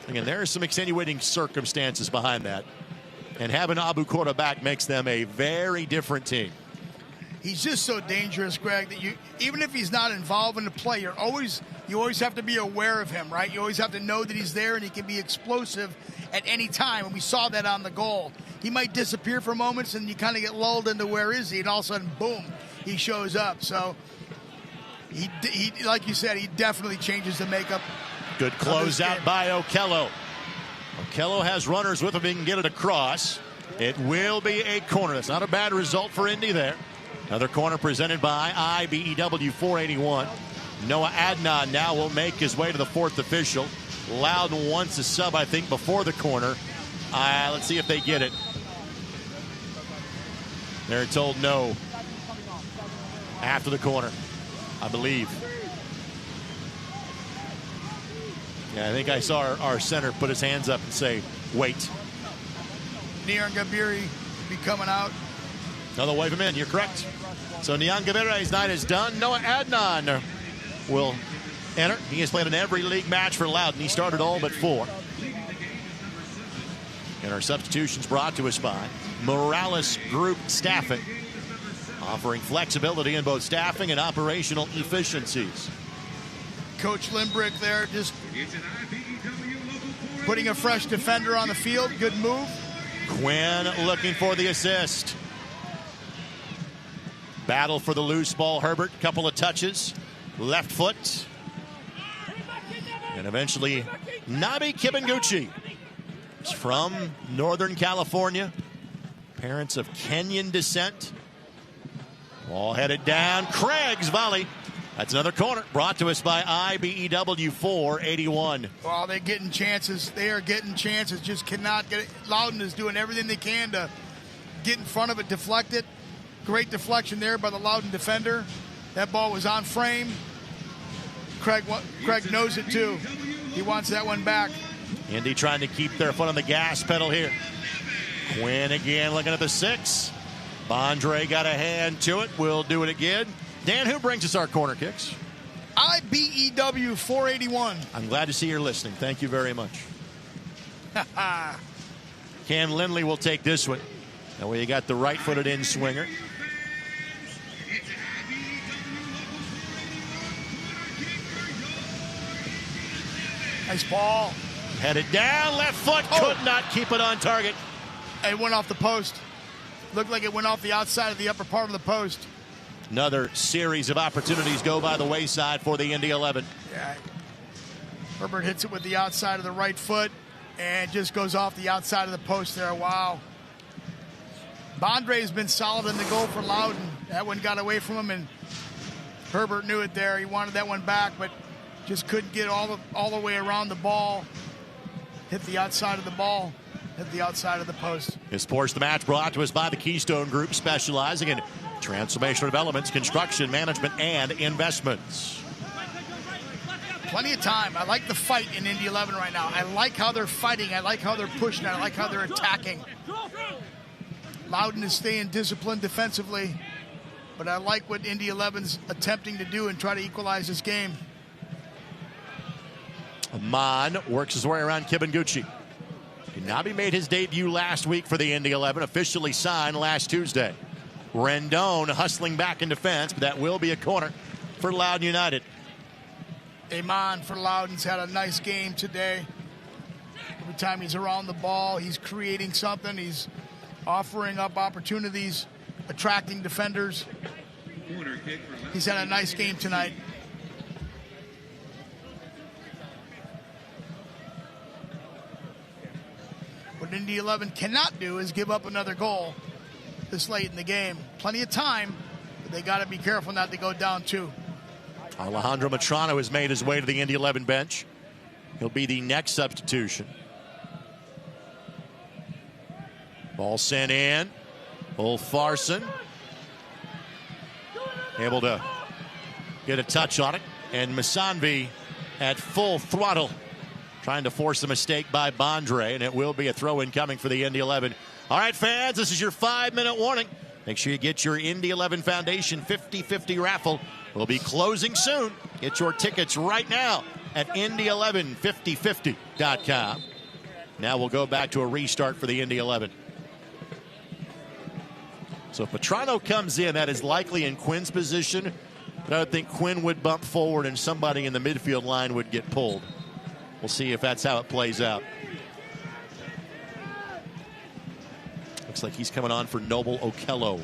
Again, there are some extenuating circumstances behind that. And having Abukura back makes them a very different team. He's just so dangerous, Greg, that even if he's not involved in the play, you always have to be aware of him, right? You always have to know that he's there and he can be explosive at any time. And we saw that on the goal. He might disappear for moments and you kind of get lulled into where is he, and all of a sudden, boom, he shows up. So he like you said, he definitely changes the makeup. Good closeout by Okello. Okello has runners with him. He can get it across. It will be a corner. That's not a bad result for Indy there. Another corner presented by IBEW 481. Noah Adnan now will make his way to the fourth official. Loudoun wants a sub, I think, before the corner. Let's see if they get it. They're told no after the corner, I believe. Yeah, I think I saw our center put his hands up and say, wait. Nian Gabiri be coming out. Another wave him in, you're correct. So Nian Gabiri's night is done. Noah Adnan will enter. He has played in every league match for Loudoun. He started all but 4. And our substitutions brought to us by Morales Group Staffing, offering flexibility in both staffing and operational efficiencies. Coach Limbrick there just putting a fresh defender on the field. Good move. Quinn looking for the assist. Battle for the loose ball. Herbert, couple of touches. Left foot. And eventually, Nabi Kibanguchi. He's from Northern California. Parents of Kenyan descent. Ball headed down. Craig's volley. That's another corner brought to us by IBEW 481. Well, they're getting chances. They are getting chances. Just cannot get it. Loudoun is doing everything they can to get in front of it, deflect it. Great deflection there by the Loudoun defender. That ball was on frame. Craig knows it too. He wants that one back. Indy trying to keep their foot on the gas pedal here. Quinn again looking at the 6. Bondre got a hand to it. We'll do it again. Dan, who brings us our corner kicks? IBEW 481. I'm glad to see you're listening. Thank you very much. Cam Lindley will take this one. That way you got the right-footed in swinger. Nice ball. Headed down, left foot, could not keep it on target. It went off the post. Looked like it went off the outside of the upper part of the post. Another series of opportunities go by the wayside for the Indy 11. Yeah. Herbert hits it with the outside of the right foot and just goes off the outside of the post there. Wow. Bondre has been solid in the goal for Loudoun. That one got away from him, and Herbert knew it there. He wanted that one back, but just couldn't get all the way around the ball. Hit the outside of the ball. Hit the outside of the post. This Sports the Match brought to us by the Keystone Group, specializing in transformational developments, construction, management, and investments. Plenty of time. I like the fight in Indy 11 right now. I like how they're fighting. I like how they're pushing. I like how they're attacking. Loudoun is staying disciplined defensively, but I like what Indy 11's attempting to do and try to equalize this game. Amon works his way around Kibanguchi. Nabi made his debut last week for the Indy 11, officially signed last Tuesday. Rendon hustling back in defense, but that will be a corner for Loudoun United. Amon for Loudoun's had a nice game today. Every time he's around the ball, he's creating something. He's offering up opportunities, attracting defenders. He's had a nice game tonight. What Indy 11 cannot do is give up another goal this late in the game. Plenty of time, but they got to be careful not to go down 2. Alejandro Matrano has made his way to the Indy 11 bench. He'll be the next substitution. Ball sent in. Ulfarsson able to get a touch on it. And Masanvi at full throttle, trying to force a mistake by Bondre, and it will be a throw-in coming for the Indy 11. All right, fans, this is your 5-minute warning. Make sure you get your Indy 11 Foundation 50-50 raffle. We'll be closing soon. Get your tickets right now at Indy115050.com. Now we'll go back to a restart for the Indy 11. So if Petrano comes in, that is likely in Quinn's position. But I would think Quinn would bump forward and somebody in the midfield line would get pulled. We'll see if that's how it plays out. Looks like he's coming on for Noble Okello.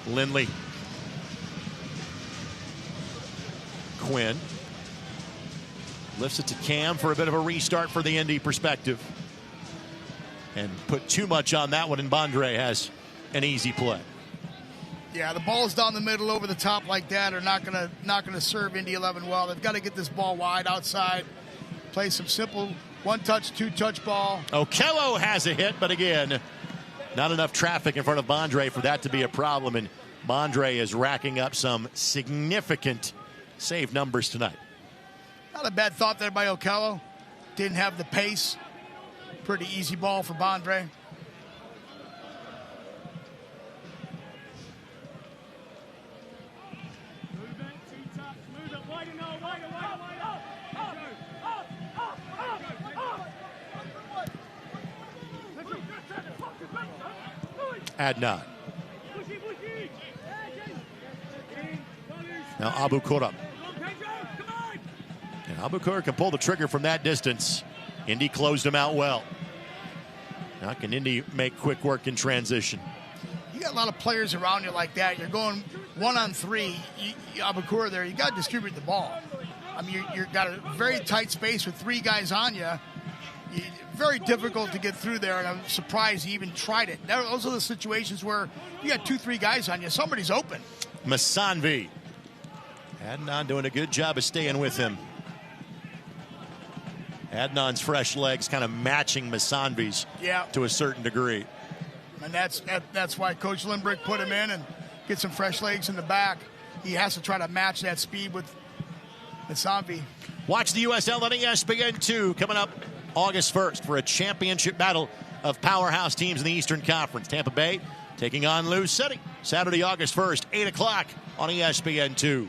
Lindley. Quinn. Lifts it to Cam for a bit of a restart for the Indy perspective. And put too much on that one, and Bondre has an easy play. Yeah, the balls down the middle over the top like that are not gonna serve Indy 11 well. They've got to get this ball wide outside, play some simple one-touch, two-touch ball. Okello has a hit, but again, not enough traffic in front of Bondre for that to be a problem, and Bondre is racking up some significant save numbers tonight. Not a bad thought there by Okello. Didn't have the pace. Pretty easy ball for Bondre. Adnan. Now Abukura. And Abukura can pull the trigger from that distance. Indy closed him out well. Now can Indy make quick work in transition? You got a lot of players around you like that. You're going 1-on-3. Abukura there, you got to distribute the ball. I mean, you've got a very tight space with 3 guys on you. Very difficult to get through there, and I'm surprised he even tried it. Those are the situations where you got 2-3 guys on you. Somebody's open. Masanvi. Adnan doing a good job of staying with him. Adnan's fresh legs kind of matching Masanvi's to a certain degree. And that's why Coach Lindbrick put him in and get some fresh legs in the back. He has to try to match that speed with Masanvi. Watch the USL on ESPN2 coming up August 1st for a championship battle of powerhouse teams in the Eastern Conference. Tampa Bay taking on Lou City. Saturday, August 1st, 8 o'clock on ESPN2.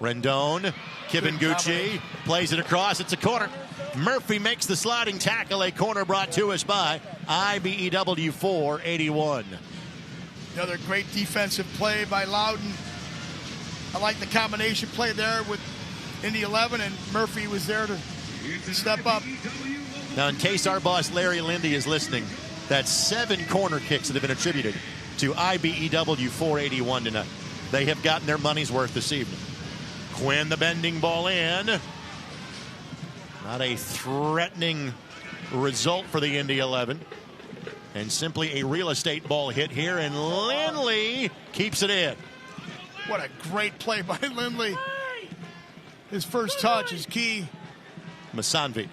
Rendon, Kibinguchi plays it across. It's a corner. Murphy makes the sliding tackle. A corner brought to us by IBEW 481. Another great defensive play by Loudoun. I like the combination play there with Indy 11, and Murphy was there to step up. Now, in case our boss Larry Lindy is listening, that's 7 corner kicks that have been attributed to IBEW 481 tonight. They have gotten their money's worth this evening. Quinn, the bending ball in. Not a threatening result for the Indy 11. And simply a real estate ball hit here, and Lindley keeps it in. What a great play by Lindley. His first touch is key. Masanvi,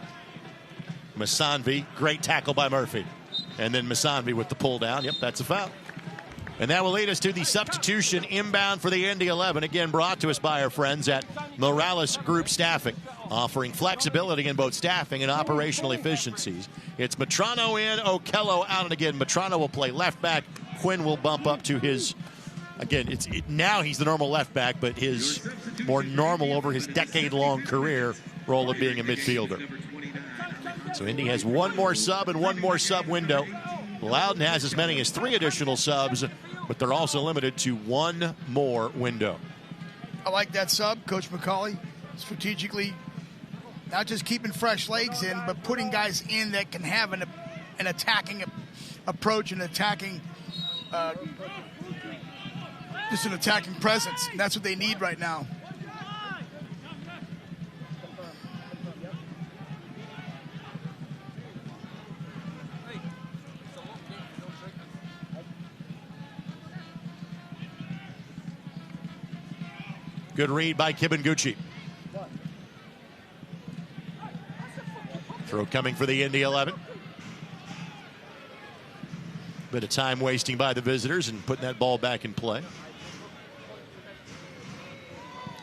great tackle by Murphy. And then Masanvi with the pull down. Yep, that's a foul. And that will lead us to the substitution inbound for the Indy 11. Again, brought to us by our friends at Morales Group Staffing, offering flexibility in both staffing and operational efficiencies. It's Matrano in, Okello out, and again, Matrano will play left back. Quinn will bump up to his, again, now he's the normal left back, but his more normal over his decade-long career role of being a midfielder. So Indy has one more sub and one more sub window. Loudoun has as many as 3 additional subs, but they're also limited to 1 more window. I like that sub, Coach McCauley. Strategically, not just keeping fresh legs in, but putting guys in that can have an attacking approach and attacking, just an attacking presence. And that's what they need right now. Good read by Kibinguchi. Throw coming for the Indy 11. Bit of time wasting by the visitors and putting that ball back in play.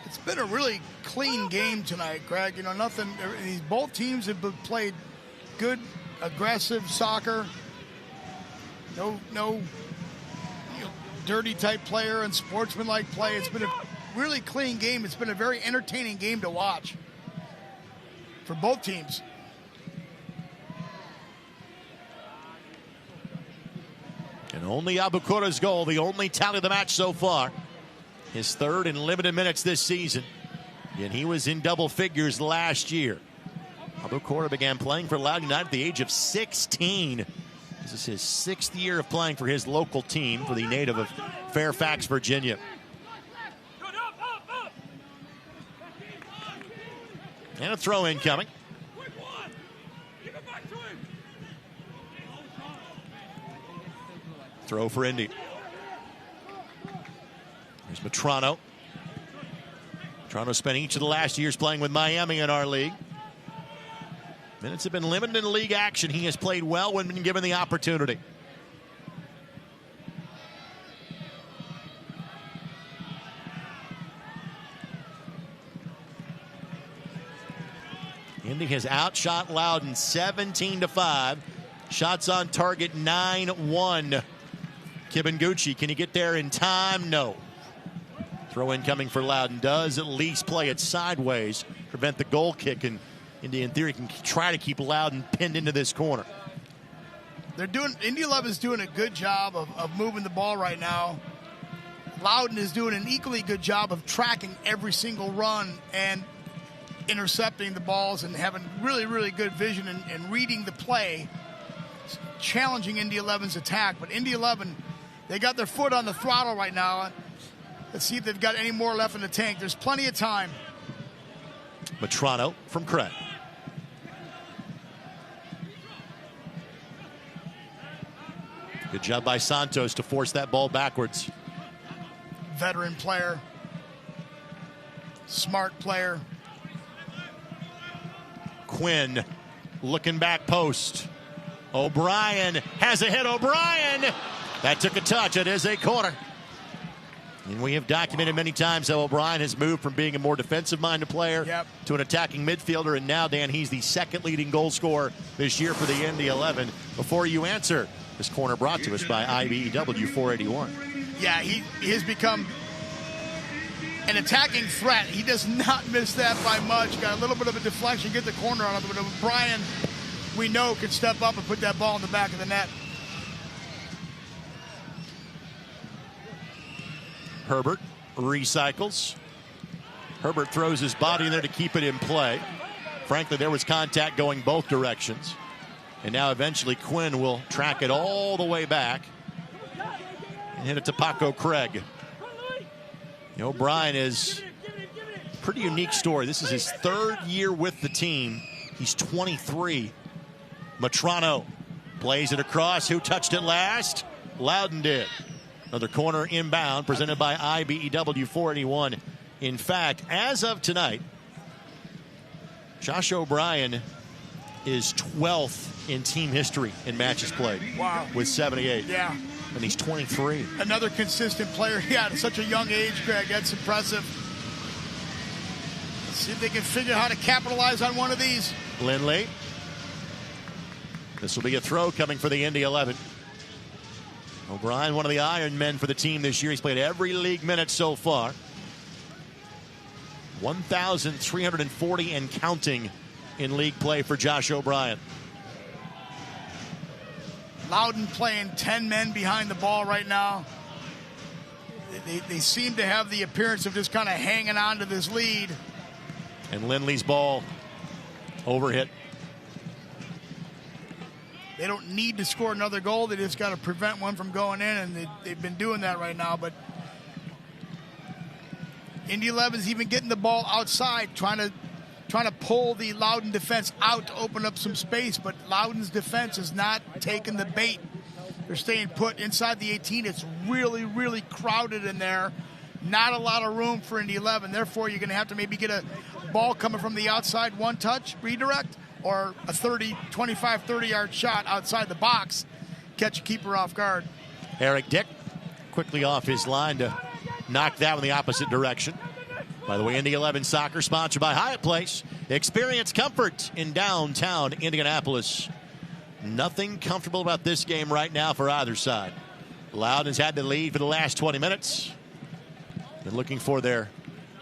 It's been a really clean game tonight, Greg. You know, nothing. Both teams have played good, aggressive soccer. No dirty type player and sportsmanlike play. It's been a really clean game. It's been a very entertaining game to watch. for both teams. And only Abukura's goal, the only tally of the match so far. His third in limited minutes this season. And he was in double figures last year. Abukura began playing for Loudoun United at the age of 16. This is his 6th year of playing for his local team, for the native of Fairfax, Virginia. And a throw in coming. Throw for Indy. Here's Matrano. Matrano spent each of the last years playing with Miami in our league. Minutes have been limited in league action. He has played well when given the opportunity. Indy has outshot Loudoun 17-5. Shots on target 9-1. Kibanguchi, can he get there in time? No. Throw in coming for Loudoun. Does at least play it sideways, prevent the goal kick, and Indy in theory can try to keep Loudoun pinned into this corner. Indy 11 is doing a good job of moving the ball right now. Loudoun is doing an equally good job of tracking every single run and intercepting the balls and having really, really good vision and reading the play, challenging Indy 11's attack. But Indy 11, they got their foot on the throttle right now. Let's see if they've got any more left in the tank. There's plenty of time. Matrano from Craig. Good job by Santos to force that ball backwards. Veteran player. Smart player. Quinn looking back post. O'Brien has a hit. O'Brien! That took a touch. It is a corner. And we have documented many times how O'Brien has moved from being a more defensive-minded player to an attacking midfielder. And now, Dan, he's the second leading goal scorer this year for the Indy 11. Before you answer, this corner brought to us by IBEW 481. Yeah, he has become an attacking threat. He does not miss that by much. Got a little bit of a deflection, get the corner on it. But O'Brien, we know, could step up and put that ball in the back of the net. Herbert recycles. Herbert throws his body in there to keep it in play. Frankly, there was contact going both directions. And now eventually Quinn will track it all the way back and hit it to Paco Craig. O'Brien is a pretty unique story. This is his third year with the team. He's 23. Matrano plays it across. Who touched it last? Loudoun did. Another corner inbound presented by IBEW 481. In fact, as of tonight, Josh O'Brien is 12th in team history in matches played. Wow. With 78. Yeah. And he's 23. Another consistent player. Yeah, at such a young age, Greg. That's impressive. Let's see if they can figure out how to capitalize on one of these. Lindley. This will be a throw coming for the Indy 11. O'Brien, one of the Iron Men for the team this year. He's played every league minute so far. 1,340 and counting in league play for Josh O'Brien. Loudoun playing 10 men behind the ball right now. They seem to have the appearance of just kind of hanging on to this lead. And Lindley's ball overhit. They don't need to score another goal. They just got to prevent one from going in, and they've been doing that right now. But Indy 11's even getting the ball outside, trying to pull the Loudoun defense out to open up some space. But Loudoun's defense is not taking the bait. They're staying put inside the 18. It's really, really crowded in there. Not a lot of room for Indy 11. Therefore, you're going to have to maybe get a ball coming from the outside, one touch, redirect, or a 25, 30-yard shot outside the box, catch a keeper off guard. Eric Dick quickly off his line to knock that in the opposite direction. By the way, Indy 11 Soccer sponsored by Hyatt Place. Experience comfort in downtown Indianapolis. Nothing comfortable about this game right now for either side. Loudoun has had the lead for the last 20 minutes. They're looking for their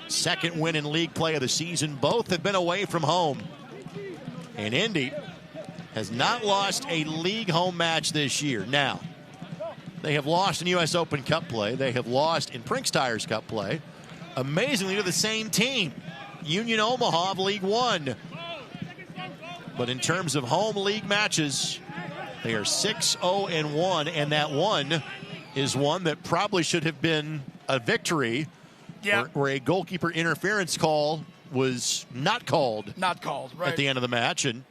second win in league play of the season. Both have been away from home. And Indy has not lost a league home match this year. Now, they have lost in U.S. Open Cup play. They have lost in Brinks Tires Cup play. Amazingly, to the same team, Union Omaha of League One. But in terms of home league matches, they are 6-0-1, and that one is one that probably should have been a victory, where a goalkeeper interference call was not called. Right. At the end of the match, and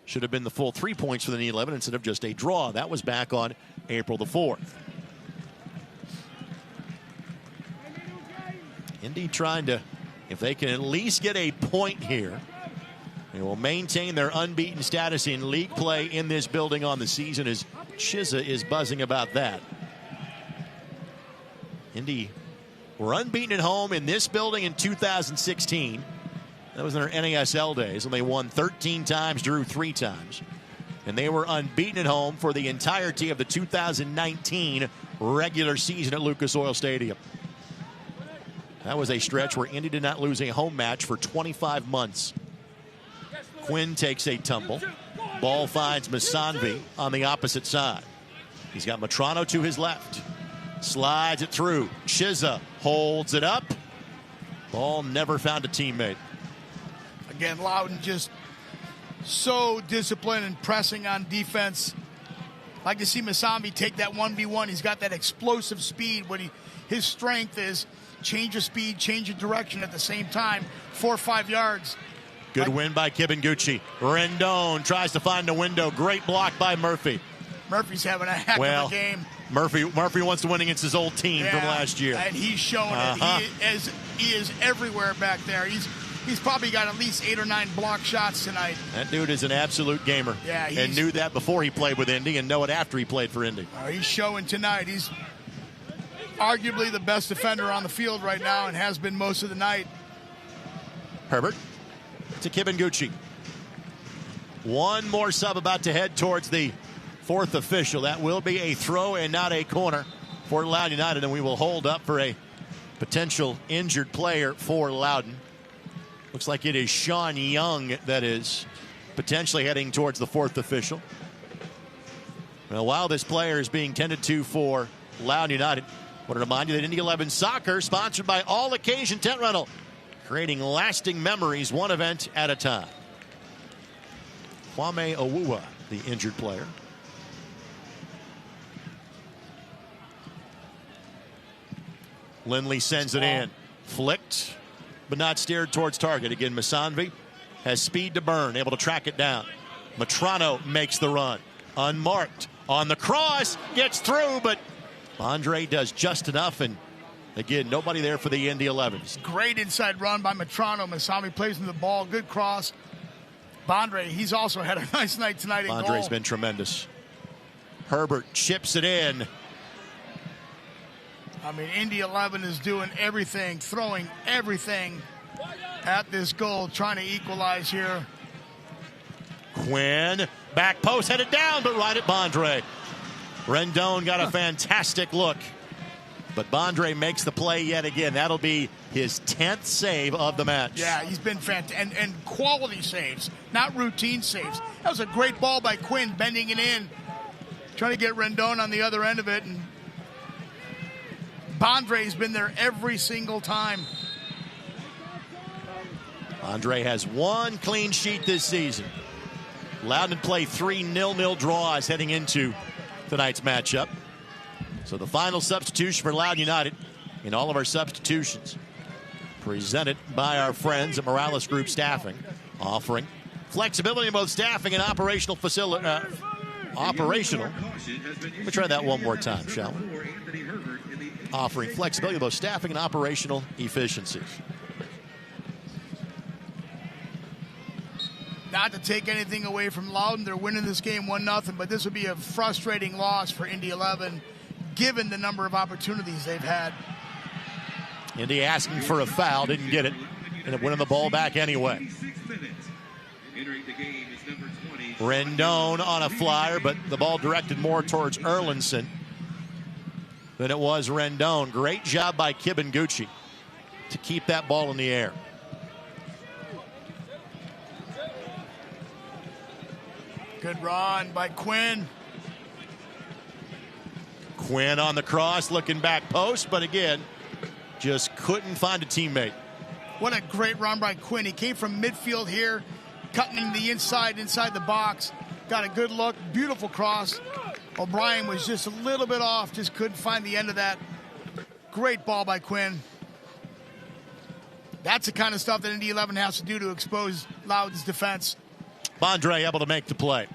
should have been the full 3 points for the Indy 11 instead of just a draw. That was back on April the 4th. Indy trying to, if they can at least get a point here, they will maintain their unbeaten status in league play in this building on the season, as Chiza is buzzing about that. Indy were unbeaten at home in this building in 2016. That was in their NASL days, and they won 13 times, drew 3 times. And they were unbeaten at home for the entirety of the 2019 regular season at Lucas Oil Stadium. That was a stretch where Indy did not lose a home match for 25 months. Quinn takes a tumble. Ball finds Masanvi on the opposite side. He's got Matrano to his left. Slides it through. Chiza holds it up. Ball never found a teammate. Again, Loudoun just so disciplined and pressing on defense. Like to see Masambi take that 1v1. He's got that explosive speed. His strength is change of speed, change of direction at the same time. 4 or 5 yards. Good win by Kibinguchi. Rendon tries to find a window. Great block by Murphy. Murphy's having a heck of a game. Murphy wants to win against his old team from last year. And he's showing it. He is everywhere back there. He's probably got at least 8 or 9 block shots tonight. That dude is an absolute gamer. Yeah, and knew that before he played with Indy and know it after he played for Indy. He's showing tonight. He's arguably the best defender on the field right now and has been most of the night. Herbert to Kibinguchi. One more sub about to head towards the 4th official. That will be a throw and not a corner for Loudoun United, and we will hold up for a potential injured player for Loudoun. Looks like it is Sean Young that is potentially heading towards the 4th official. Well, while this player is being tended to for Loudoun United, I want to remind you that Indy 11 Soccer, sponsored by All Occasion Tent Rental, creating lasting memories one event at a time. Kwame Owuwa, the injured player. Lindley sends it in. Flicked, but not steered towards target. Again, Masanvi has speed to burn, able to track it down. Matrano makes the run. Unmarked. On the cross, gets through, but Andre does just enough, and again, nobody there for the Indy 11s. Great inside run by Matrano. Masami plays in the ball. Good cross. Bondre, he's also had a nice night tonight in goal. Bondre's been tremendous. Herbert chips it in. I mean, Indy 11 is doing everything, throwing everything at this goal, trying to equalize here. Quinn, back post, headed down, but right at Bondre. Rendon got a fantastic look, but Bondre makes the play yet again. That'll be his 10th save of the match. Yeah, he's been fantastic, and quality saves, not routine saves. That was a great ball by Quinn, bending it in, trying to get Rendon on the other end of it, and Bondre's been there every single time. Andre has 1 clean sheet this season. Loudoun play 3 0-0 draws heading into tonight's matchup. So the final substitution for Loudoun United in all of our substitutions, presented by our friends at Morales Group Staffing, offering flexibility in both staffing and operational facility. Operational. Let me try that one more time, shall we? Offering flexibility in both staffing and operational efficiencies. Not to take anything away from Loudoun, they're winning this game 1-0, but this would be a frustrating loss for Indy 11, given the number of opportunities they've had. Indy asking for a foul, didn't get it, and it winning the ball back anyway. Rendon on a flyer, but the ball directed more towards Erlinson than it was Rendon. Great job by Kibinguchi to keep that ball in the air. Good run by Quinn. Quinn on the cross, looking back post, but again, just couldn't find a teammate. What a great run by Quinn. He came from midfield here, cutting the inside the box. Got a good look, beautiful cross. O'Brien was just a little bit off, just couldn't find the end of that. Great ball by Quinn. That's the kind of stuff that Indy 11 has to do to expose Loudoun's defense. Bondre able to make the play.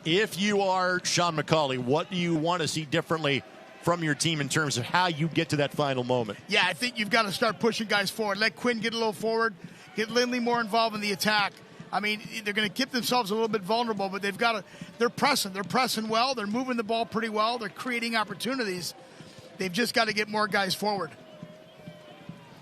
If you are Sean McCauley, what do you want to see differently from your team in terms of how you get to that final moment? Yeah, I think you've got to start pushing guys forward. Let Quinn get a little forward. Get Lindley more involved in the attack. I mean, they're going to keep themselves a little bit vulnerable, but they've got to. They're pressing. They're pressing well. They're moving the ball pretty well. They're creating opportunities. They've just got to get more guys forward.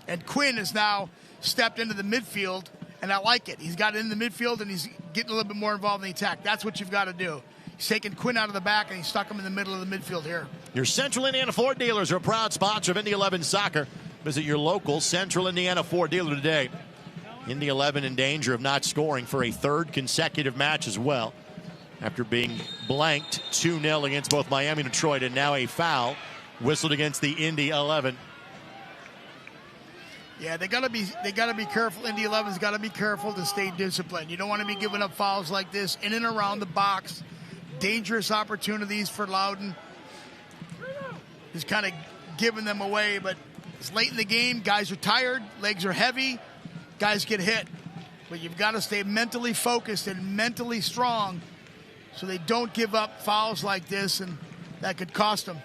And Quinn has now stepped into the midfield, and I like it. He's got it in the midfield, and he's getting a little bit more involved in the attack. That's what you've got to do. He's taking Quinn out of the back, and he's stuck him in the middle of the midfield here. Your Central Indiana Ford dealers are a proud sponsor of Indy 11 soccer. Visit your local Central Indiana Ford dealer today. Indy 11 in danger of not scoring for a third consecutive match as well, after being blanked 2-0 against both Miami and Detroit, and now a foul whistled against the Indy 11. Yeah, they gotta be careful. Indy 11's got to be careful to stay disciplined. You don't want to be giving up fouls like this in and around the box. Dangerous opportunities for Loudoun. Just kind of giving them away, but it's late in the game. Guys are tired. Legs are heavy. Guys get hit. But you've got to stay mentally focused and mentally strong so they don't give up fouls like this, and that could cost them.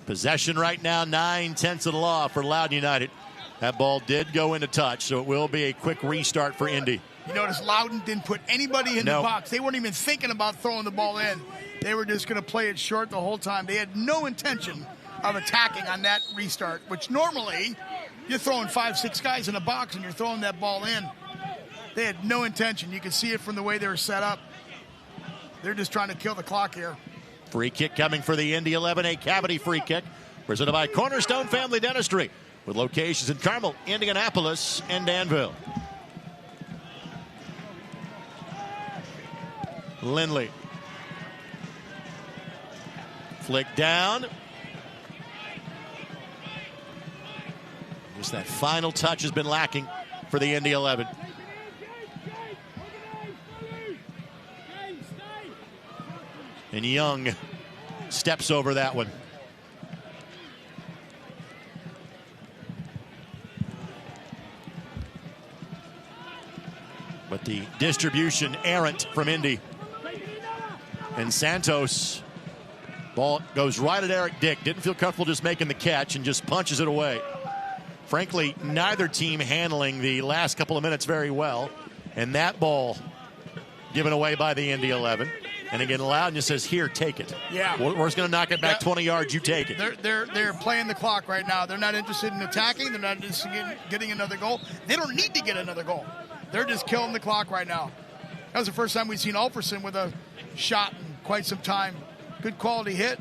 Possession right now, 9/10 of the law for Loudoun United. That ball did go into touch, so it will be a quick restart for Indy. You notice Loudoun didn't put anybody in the box. They weren't even thinking about throwing the ball in. They were just going to play it short the whole time. They had no intention of attacking on that restart, which normally you're throwing 5-6 guys in a box and you're throwing that ball in. They had no intention. You can see it from the way they were set up. They're just trying to kill the clock here. Free kick coming for the Indy 11, a cavity free kick presented by Cornerstone Family Dentistry, with locations in Carmel, Indianapolis, and Danville. Lindley. Flick down. Just that final touch has been lacking for the Indy 11. And Young steps over that one. But the distribution errant from Indy. And Santos, ball goes right at Eric Dick. Didn't feel comfortable just making the catch and just punches it away. Frankly, neither team handling the last couple of minutes very well. And that ball given away by the Indy 11. And again, Loudoun just says, here, take it. Yeah. We're just going to knock it back 20 yards, you take it. They're playing the clock right now. They're not interested in attacking. They're not interested in getting another goal. They don't need to get another goal. They're just killing the clock right now. That was the first time we've seen Alferson with a shot in quite some time. Good quality hit.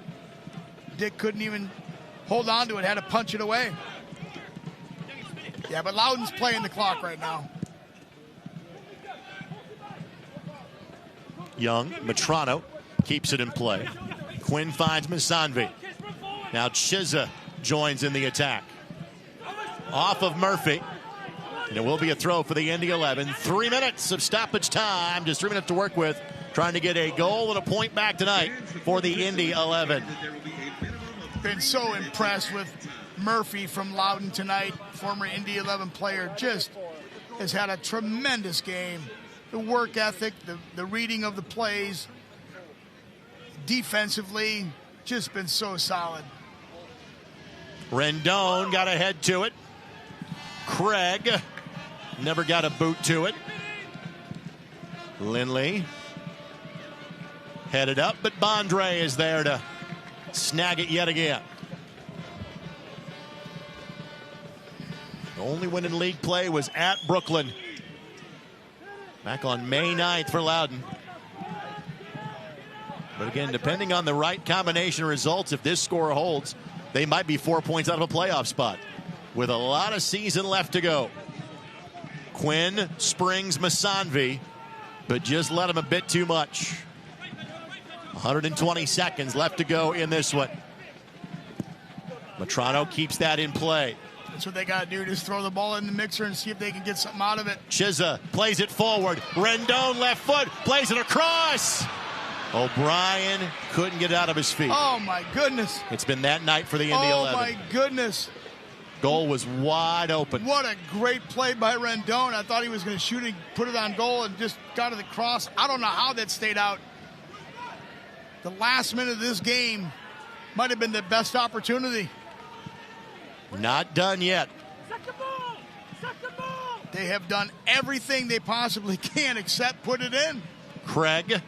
Dick couldn't even hold on to it, had to punch it away. Yeah, but Loudoun's playing the clock right now. Young, Matrano keeps it in play. Quinn finds Musanvi. Now Chiza joins in the attack. Off of Murphy. And it will be a throw for the Indy 11. 3 minutes of stoppage time. Just 3 minutes to work with. Trying to get a goal and a point back tonight for the Indy 11. Been so impressed with Murphy from Loudoun tonight. Former Indy 11 player. Just has had a tremendous game. The work ethic, the reading of the plays, defensively, just been so solid. Rendon got a head to it. Craig never got a boot to it. Lindley headed up, but Bondre is there to snag it yet again. The only win in league play was at Brooklyn back on May 9th for Loudoun. But again, depending on the right combination of results, if this score holds, they might be 4 points out of a playoff spot. with a lot of season left to go. Quinn springs Masanvi, but just let him a bit too much. 120 seconds left to go in this one. Matrano keeps that in play. That's what they got to do, just throw the ball in the mixer and see if they can get something out of it. Chiza plays it forward. Rendon left foot, plays it across. O'Brien couldn't get it out of his feet. Oh, my goodness. It's been that night for the Indy 11. Oh, my goodness. Goal was wide open. What a great play by Rendon. I thought he was going to shoot it, put it on goal, and just got to the cross. I don't know how that stayed out. The last minute of this game might have been the best opportunity. Not done yet. They have done everything they possibly can except put it in. Craig.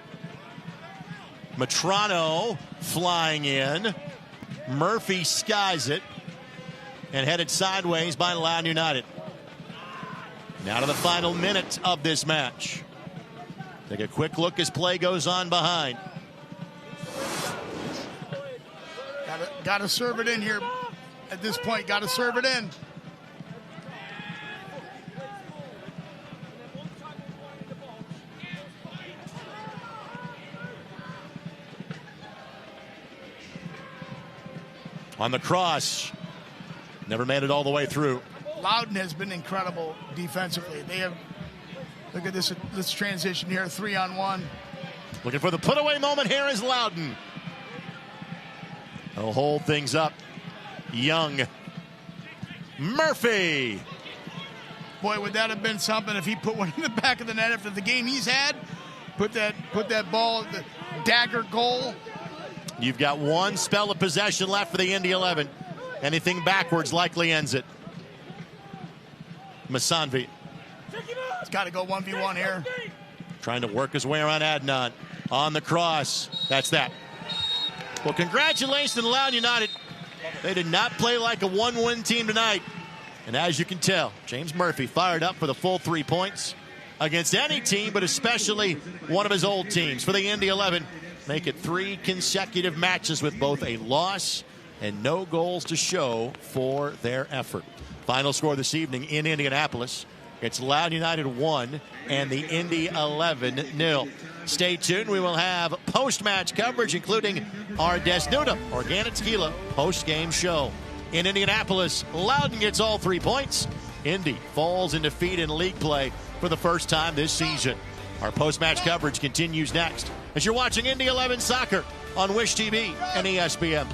Matrano flying in. Murphy skies it and headed sideways by Loudoun United. Now to the final minute of this match. Take a quick look as play goes on behind. Got to serve it in here at this point. Got to serve it in. On the cross. Never made it all the way through. Loudoun has been incredible defensively. They have, look at this transition here, 3-on-1. Looking for the put-away moment here is Loudoun. They'll hold things up. Young. Murphy. Boy, would that have been something if he put one in the back of the net after the game he's had. Put that ball at the dagger goal. You've got one spell of possession left for the Indy 11. Anything backwards likely ends it. Masanvi. It's got to go 1v1 here. Trying to work his way around Adnan. On the cross. That's that. Well, congratulations to Loudoun United. They did not play like a one-win team tonight. And as you can tell, James Murphy fired up for the full 3 points against any team, but especially one of his old teams. For the Indy 11, make it 3 consecutive matches with both a loss and no goals to show for their effort. Final score this evening in Indianapolis. It's Loudoun United 1 and the Indy 11 0. Stay tuned. We will have post-match coverage, including our Desnuda Organic Tequila post-game show. In Indianapolis, Loudoun gets all 3 points. Indy falls in defeat in league play for the first time this season. Our post-match coverage continues next as you're watching Indy 11 Soccer on Wish TV and ESPN+.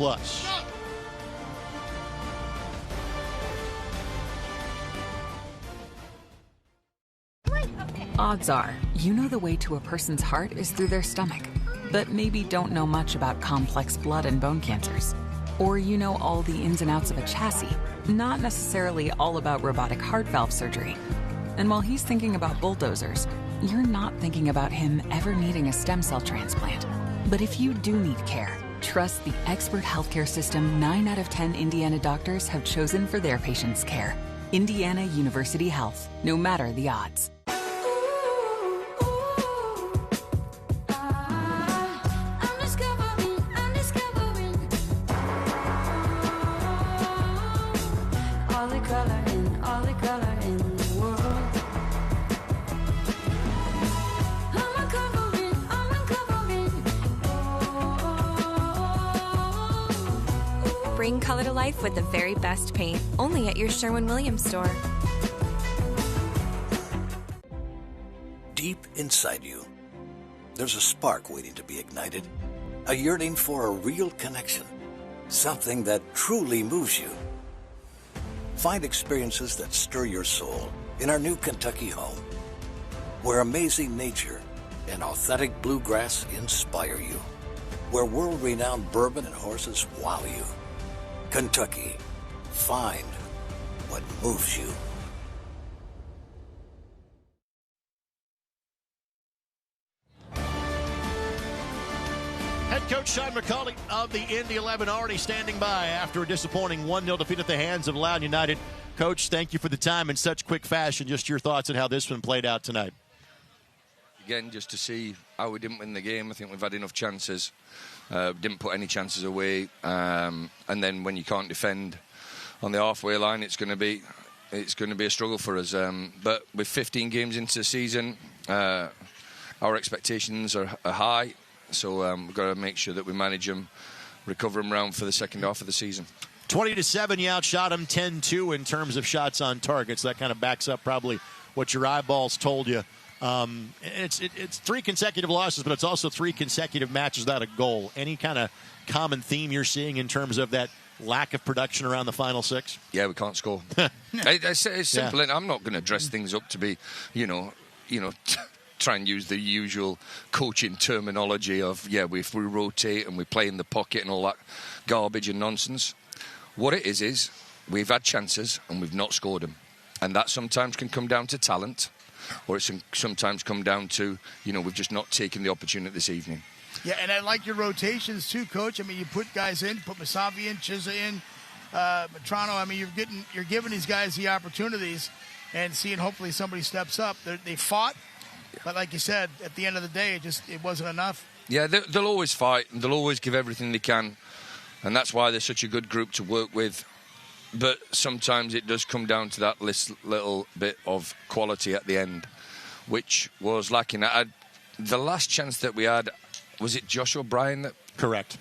Odds are, you know the way to a person's heart is through their stomach, but maybe don't know much about complex blood and bone cancers. Or you know all the ins and outs of a chassis, not necessarily all about robotic heart valve surgery. And while he's thinking about bulldozers, you're not thinking about him ever needing a stem cell transplant. But if you do need care, trust the expert healthcare system 9 out of 10 Indiana doctors have chosen for their patients' care. Indiana University Health, no matter the odds. Bring color to life with the very best paint, only at your Sherwin-Williams store. Deep inside you, there's a spark waiting to be ignited, a yearning for a real connection, something that truly moves you. Find experiences that stir your soul in our new Kentucky home, where amazing nature and authentic bluegrass inspire you, where world-renowned bourbon and horses wow you. Kentucky, find what moves you. Head coach Sean McCauley of the Indy 11 already standing by after a disappointing 1-0 defeat at the hands of Loudoun United. Coach, thank you for the time in such quick fashion. Just your thoughts on how this one played out tonight. Again, just to see how we didn't win the game. I think we've had enough chances. Didn't put any chances away. And then when you can't defend on the halfway line, it's going to be a struggle for us. But with 15 games into the season, our expectations are high. So we've got to make sure that we manage them, recover them round for the second half of the season. 20-7, you outshot them 10-2 in terms of shots on target. So that kind of backs up probably what your eyeballs told you. It's 3 consecutive losses, but it's also 3 consecutive matches without a goal. Any kind of common theme you're seeing in terms of that lack of production around the final 6? Yeah, we can't score. It's simple. Yeah. I'm not going to dress things up to be, try and use the usual coaching terminology of, if we rotate and we play in the pocket and all that garbage and nonsense. What it is we've had chances and we've not scored them. And that sometimes can come down to talent, or it can sometimes come down to, we've just not taken the opportunity this evening. Yeah, and I like your rotations too, Coach. I mean, you put guys in, put Masavi in, Chizza in, Matrano. I mean, you're giving these guys the opportunities and seeing hopefully somebody steps up. They fought, but like you said, at the end of the day, it wasn't enough. Yeah, they'll always fight and they'll always give everything they can, and that's why they're such a good group to work with. But sometimes it does come down to that little bit of quality at the end, which was lacking. The last chance that we had, was it Josh O'Brien? Correct.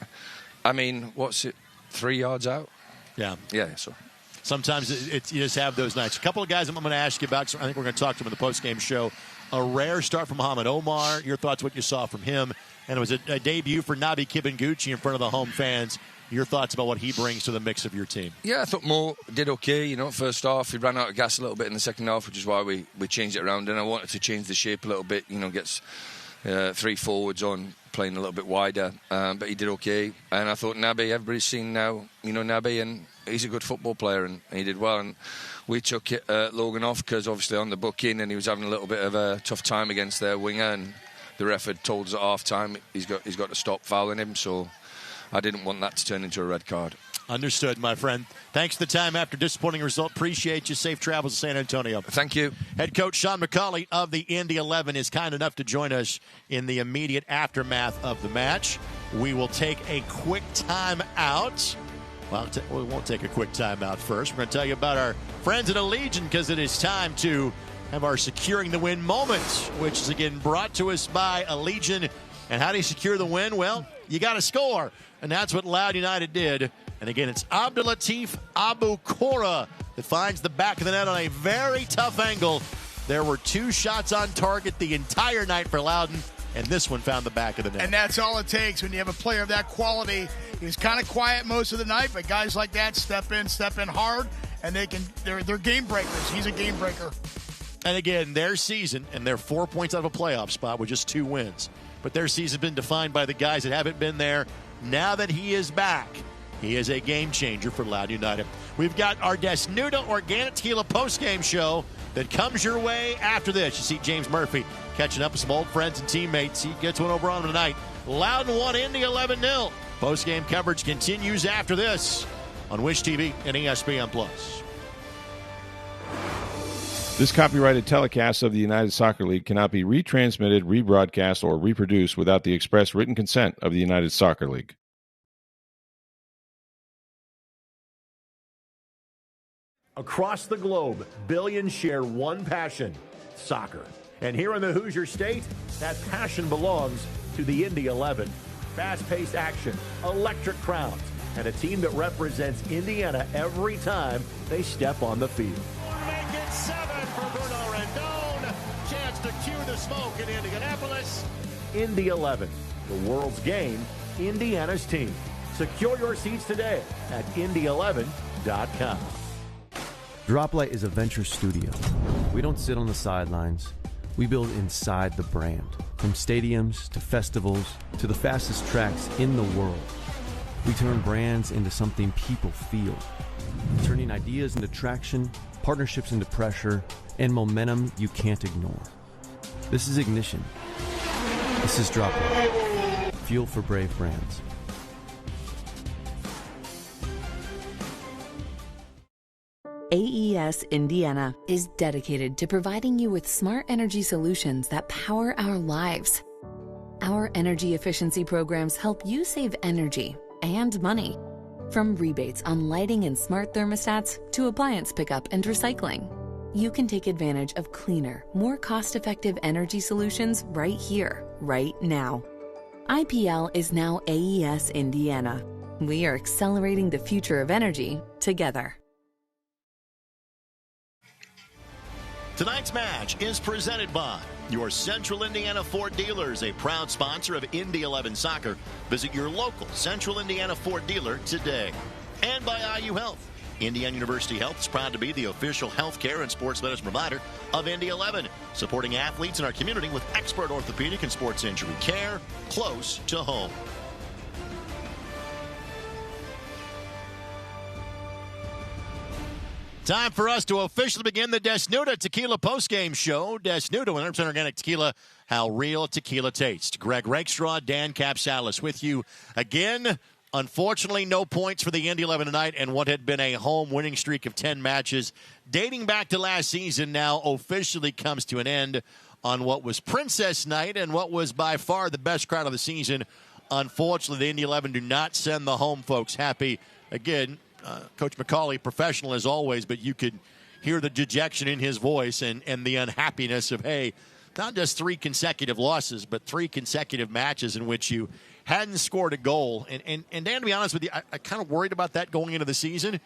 I mean, what's it, 3 yards out? Yeah. Yeah, so. Sometimes you just have those nights. A couple of guys I'm going to ask you about, so I think we're going to talk to them in the postgame show. A rare start from Mohamed Omar. Your thoughts, what you saw from him. And it was a debut for Nabi Kibenguchi in front of the home fans. Your thoughts about what he brings to the mix of your team? Yeah, I thought Mo did okay, first half. He ran out of gas a little bit in the second half, which is why we changed it around. And I wanted to change the shape a little bit, gets 3 forwards on, playing a little bit wider. But he did okay. And I thought Nabi, everybody's seen now, Nabi, and he's a good football player, and he did well. And we took Logan off because obviously on the booking, and he was having a little bit of a tough time against their winger. And the ref had told us at half-time he's got to stop fouling him, so I didn't want that to turn into a red card. Understood, my friend. Thanks for the time after disappointing result. Appreciate you. Safe travels to San Antonio. Thank you. Head coach Sean McCauley of the Indy 11 is kind enough to join us in the immediate aftermath of the match. We will take a quick time out. Well, we won't take a quick time out first. We're going to tell you about our friends at Allegiant, because it is time to have our Securing the Win moment, which is again brought to us by Allegiant. And how do you secure the win? Well, you got to score. And that's what Loudoun United did. And again, it's Abdulatif Abukora that finds the back of the net on a very tough angle. There were 2 shots on target the entire night for Loudoun, and this one found the back of the net. And that's all it takes when you have a player of that quality. He was kind of quiet most of the night, but guys like that step in hard, and they're game breakers. He's a game breaker. And again, their season, and they're 4 points out of a playoff spot with just 2 wins. But their season has been defined by the guys that haven't been there. Now that he is back, he is a game changer for Loudoun United. We've got our Desnuda Organic Tequila postgame show that comes your way after this. You see James Murphy catching up with some old friends and teammates. He gets one over on him tonight. Loudoun won Indy 11-0. Postgame coverage continues after this on Wish TV and ESPN+. This copyrighted telecast of the United Soccer League cannot be retransmitted, rebroadcast, or reproduced without the express written consent of the United Soccer League. Across the globe, billions share one passion, soccer. And here in the Hoosier State, that passion belongs to the Indy 11. Fast-paced action, electric crowds, and a team that represents Indiana every time they step on the field. Make it 7 for Bruno Rendon. Chance to cue the smoke in Indianapolis. Indy 11, the world's game, Indiana's team. Secure your seats today at Indy11.com. Droplight is a venture studio. We don't sit on the sidelines. We build inside the brand. From stadiums to festivals to the fastest tracks in the world. We turn brands into something people feel. Turning ideas into traction, partnerships into pressure, and momentum you can't ignore. This is Ignition. This is Droplight. Fuel for brave brands. AES Indiana is dedicated to providing you with smart energy solutions that power our lives. Our energy efficiency programs help you save energy and money. From rebates on lighting and smart thermostats to appliance pickup and recycling, you can take advantage of cleaner, more cost-effective energy solutions right here, right now. IPL is now AES Indiana. We are accelerating the future of energy together. Tonight's match is presented by your Central Indiana Ford dealers, a proud sponsor of Indy 11 Soccer. Visit your local Central Indiana Ford dealer today. And by IU Health. Indiana University Health is proud to be the official healthcare and sports medicine provider of Indy 11, supporting athletes in our community with expert orthopedic and sports injury care close to home. Time for us to officially begin the Desnuda Tequila postgame show. Desnuda, 100% organic tequila, how real tequila tastes. Greg Rakestraw, Dan Capsalis with you again. Unfortunately, no points for the Indy 11 tonight, and what had been a home winning streak of 10 matches dating back to last season now officially comes to an end on what was Princess Night and what was by far the best crowd of the season. Unfortunately, the Indy 11 do not send the home folks happy. Again, Coach McCauley, professional as always, but you could hear the dejection in his voice and the unhappiness of, hey, not just 3 consecutive losses, but 3 consecutive matches in which you hadn't scored a goal. And Dan, to be honest with you, I kind of worried about that going into the season.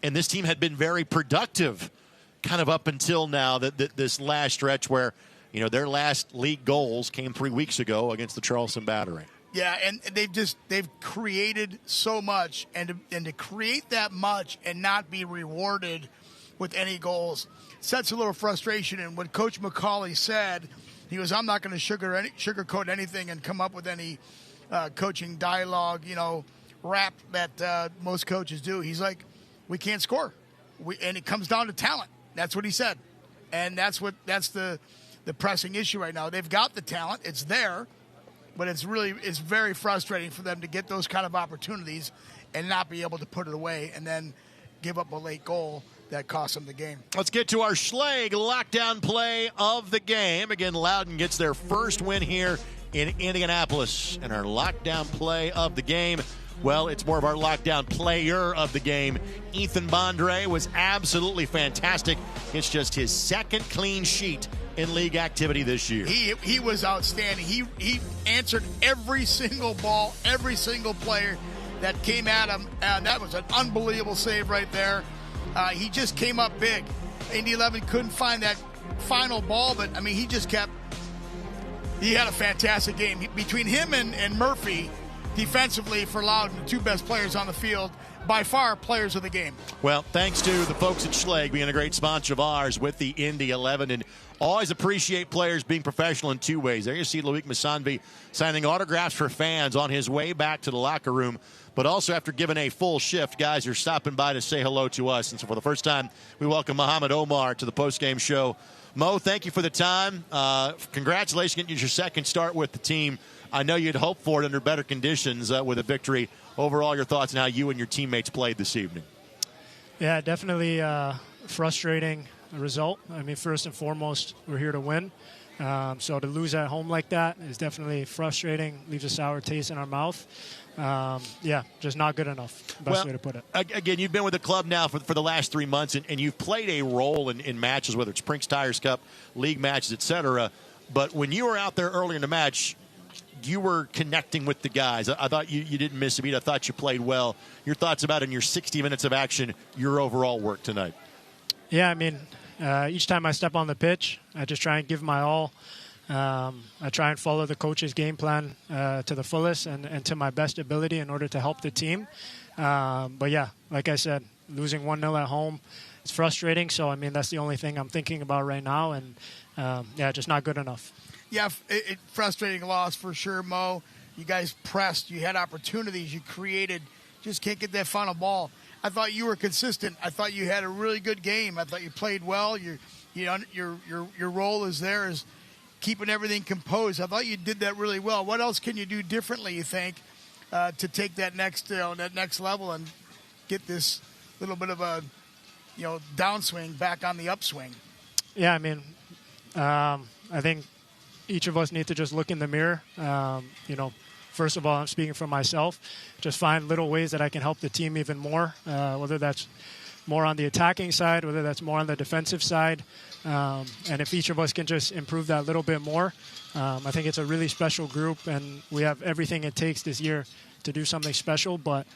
And this team had been very productive kind of up until now, this last stretch where, you know, their last league goals came 3 weeks ago against the Charleston Battery. Yeah, and they've created so much, and to create that much and not be rewarded with any goals sets a little frustration. And what Coach McCauley said, he goes, I'm not going to sugarcoat anything and come up with any coaching dialogue, you know, rap that most coaches do. He's like, we can't score, and it comes down to talent. That's what he said, and that's the pressing issue right now. They've got the talent; it's there. But it's very frustrating for them to get those kind of opportunities and not be able to put it away and then give up a late goal that cost them the game. Let's get to our Schleg lockdown play of the game. Again, Loudoun gets their first win here in Indianapolis. And our lockdown play of the game, well, it's more of our lockdown player of the game. Ethan Bondre was absolutely fantastic. It's just his second clean sheet in league activity this year. He was outstanding. He answered every single ball, every single player that came at him. That was an unbelievable save right there. He just came up big. Indy 11 couldn't find that final ball, but, I mean, he had a fantastic game. Between him and Murphy, defensively for Loudoun, the 2 best players on the field, by far players of the game. Well, thanks to the folks at Schleg being a great sponsor of ours with the Indy 11, and always appreciate players being professional in 2 ways. There you see Loic Massanvi signing autographs for fans on his way back to the locker room, but also after giving a full shift, guys are stopping by to say hello to us. And so for the first time, we welcome Mohamed Omar to the postgame show. Mo, thank you for the time. Congratulations on getting your second start with the team. I know you'd hoped for it under better conditions with a victory. Overall, your thoughts on how you and your teammates played this evening? Yeah, definitely frustrating result. I mean, first and foremost, we're here to win. So to lose at home like that is definitely frustrating, leaves a sour taste in our mouth. Yeah, just not good enough. Best way to put it. Again, you've been with the club now for the last 3 months, and you've played a role in matches, whether it's Prince Tires Cup, league matches, etc. But when you were out there earlier in the match, you were connecting with the guys. I thought you didn't miss a beat. I thought you played well. Your thoughts about in your 60 minutes of action, your overall work tonight? Yeah, I mean, each time I step on the pitch, I just try and give my all. I try and follow the coach's game plan to the fullest and to my best ability in order to help the team. But yeah, like I said, losing 1-0 at home, it's frustrating. So, I mean, that's the only thing I'm thinking about right now. And, yeah, just not good enough. Yeah, frustrating loss for sure, Mo. You guys pressed. You had opportunities. You created. Just can't get that final ball. I thought you were consistent. I thought you had a really good game. I thought you played well. Your role is there is keeping everything composed. I thought you did that really well. What else can you do differently, you think, to take that next level and get this little bit of a downswing back on the upswing? Yeah, I mean, I think each of us need to just look in the mirror, first of all, I'm speaking for myself, just find little ways that I can help the team even more, whether that's more on the attacking side, whether that's more on the defensive side. And if each of us can just improve that little bit more, I think it's a really special group, and we have everything it takes this year to do something special, but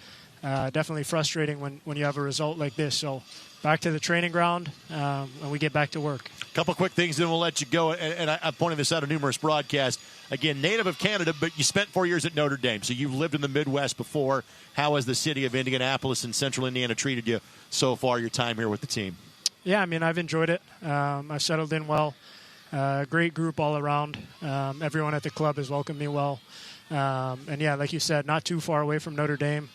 definitely frustrating when you have a result like this. So back to the training ground, and we get back to work. A couple quick things, then we'll let you go. And I've pointed this out on numerous broadcasts. Again, native of Canada, but you spent 4 years at Notre Dame, so you've lived in the Midwest before. How has the city of Indianapolis and Central Indiana treated you so far, your time here with the team? Yeah, I mean, I've enjoyed it. I've settled in well. Great group all around. Everyone at the club has welcomed me well. And, yeah, like you said, not too far away from Notre Dame.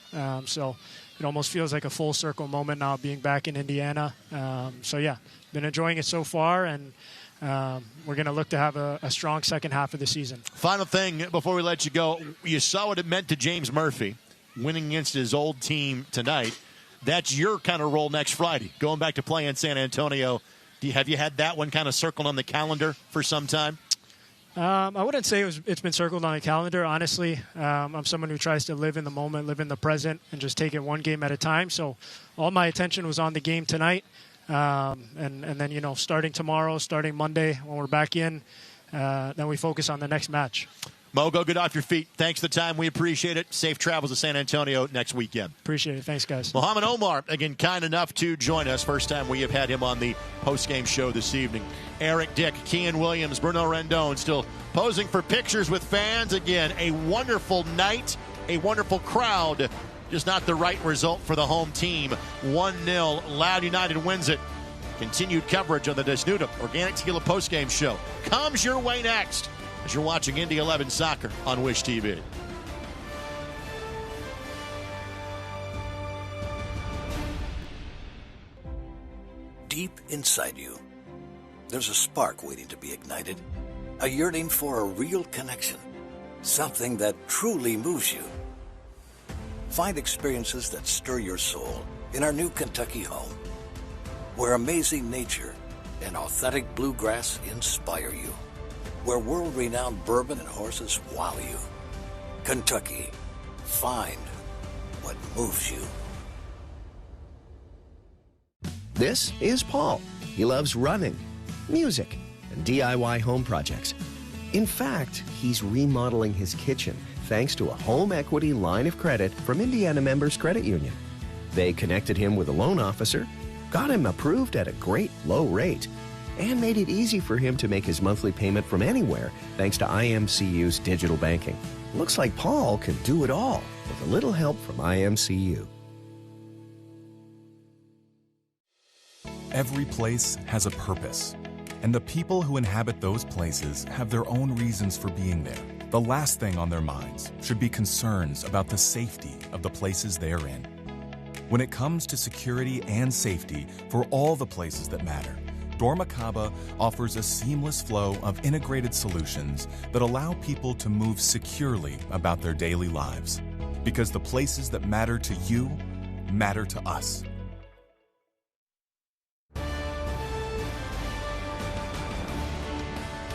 So it almost feels like a full circle moment now being back in Indiana. So, yeah, been enjoying it so far, and we're going to look to have a strong second half of the season. Final thing before we let you go, you saw what it meant to James Murphy winning against his old team tonight. That's your kind of role next Friday, going back to play in San Antonio. Have you had that one kind of circled on the calendar for some time? I wouldn't say it's been circled on the calendar, honestly. I'm someone who tries to live in the moment, live in the present, and just take it one game at a time. So all my attention was on the game tonight. And then, you know, starting tomorrow, starting Monday, when we're back in, then we focus on the next match. Mo, go get off your feet. Thanks for the time. We appreciate it. Safe travels to San Antonio next weekend. Appreciate it. Thanks, guys. Mohamed Omar, again, kind enough to join us. First time we have had him on the post-game show this evening. Eric Dick, Kean Williams, Bruno Rendon still posing for pictures with fans. Again, a wonderful night, a wonderful crowd. Just not the right result for the home team. 1-0. Loudoun United wins it. Continued coverage on the Desnuda Organic Tequila post-game show comes your way next as you're watching Indy 11 Soccer on Wish TV. Deep inside you, there's a spark waiting to be ignited, a yearning for a real connection, something that truly moves you. Find experiences that stir your soul in our new Kentucky home, where amazing nature and authentic bluegrass inspire you, where world-renowned bourbon and horses wow you. Kentucky, find what moves you. This is Paul. He loves running, music, and DIY home projects. In fact, he's remodeling his kitchen thanks to a home equity line of credit from Indiana Members Credit Union. They connected him with a loan officer, got him approved at a great low rate, and made it easy for him to make his monthly payment from anywhere thanks to IMCU's digital banking. Looks like Paul can do it all with a little help from IMCU. Every place has a purpose, and the people who inhabit those places have their own reasons for being there. The last thing on their minds should be concerns about the safety of the places they are in. When it comes to security and safety for all the places that matter, Dormakaba offers a seamless flow of integrated solutions that allow people to move securely about their daily lives. Because the places that matter to you matter to us.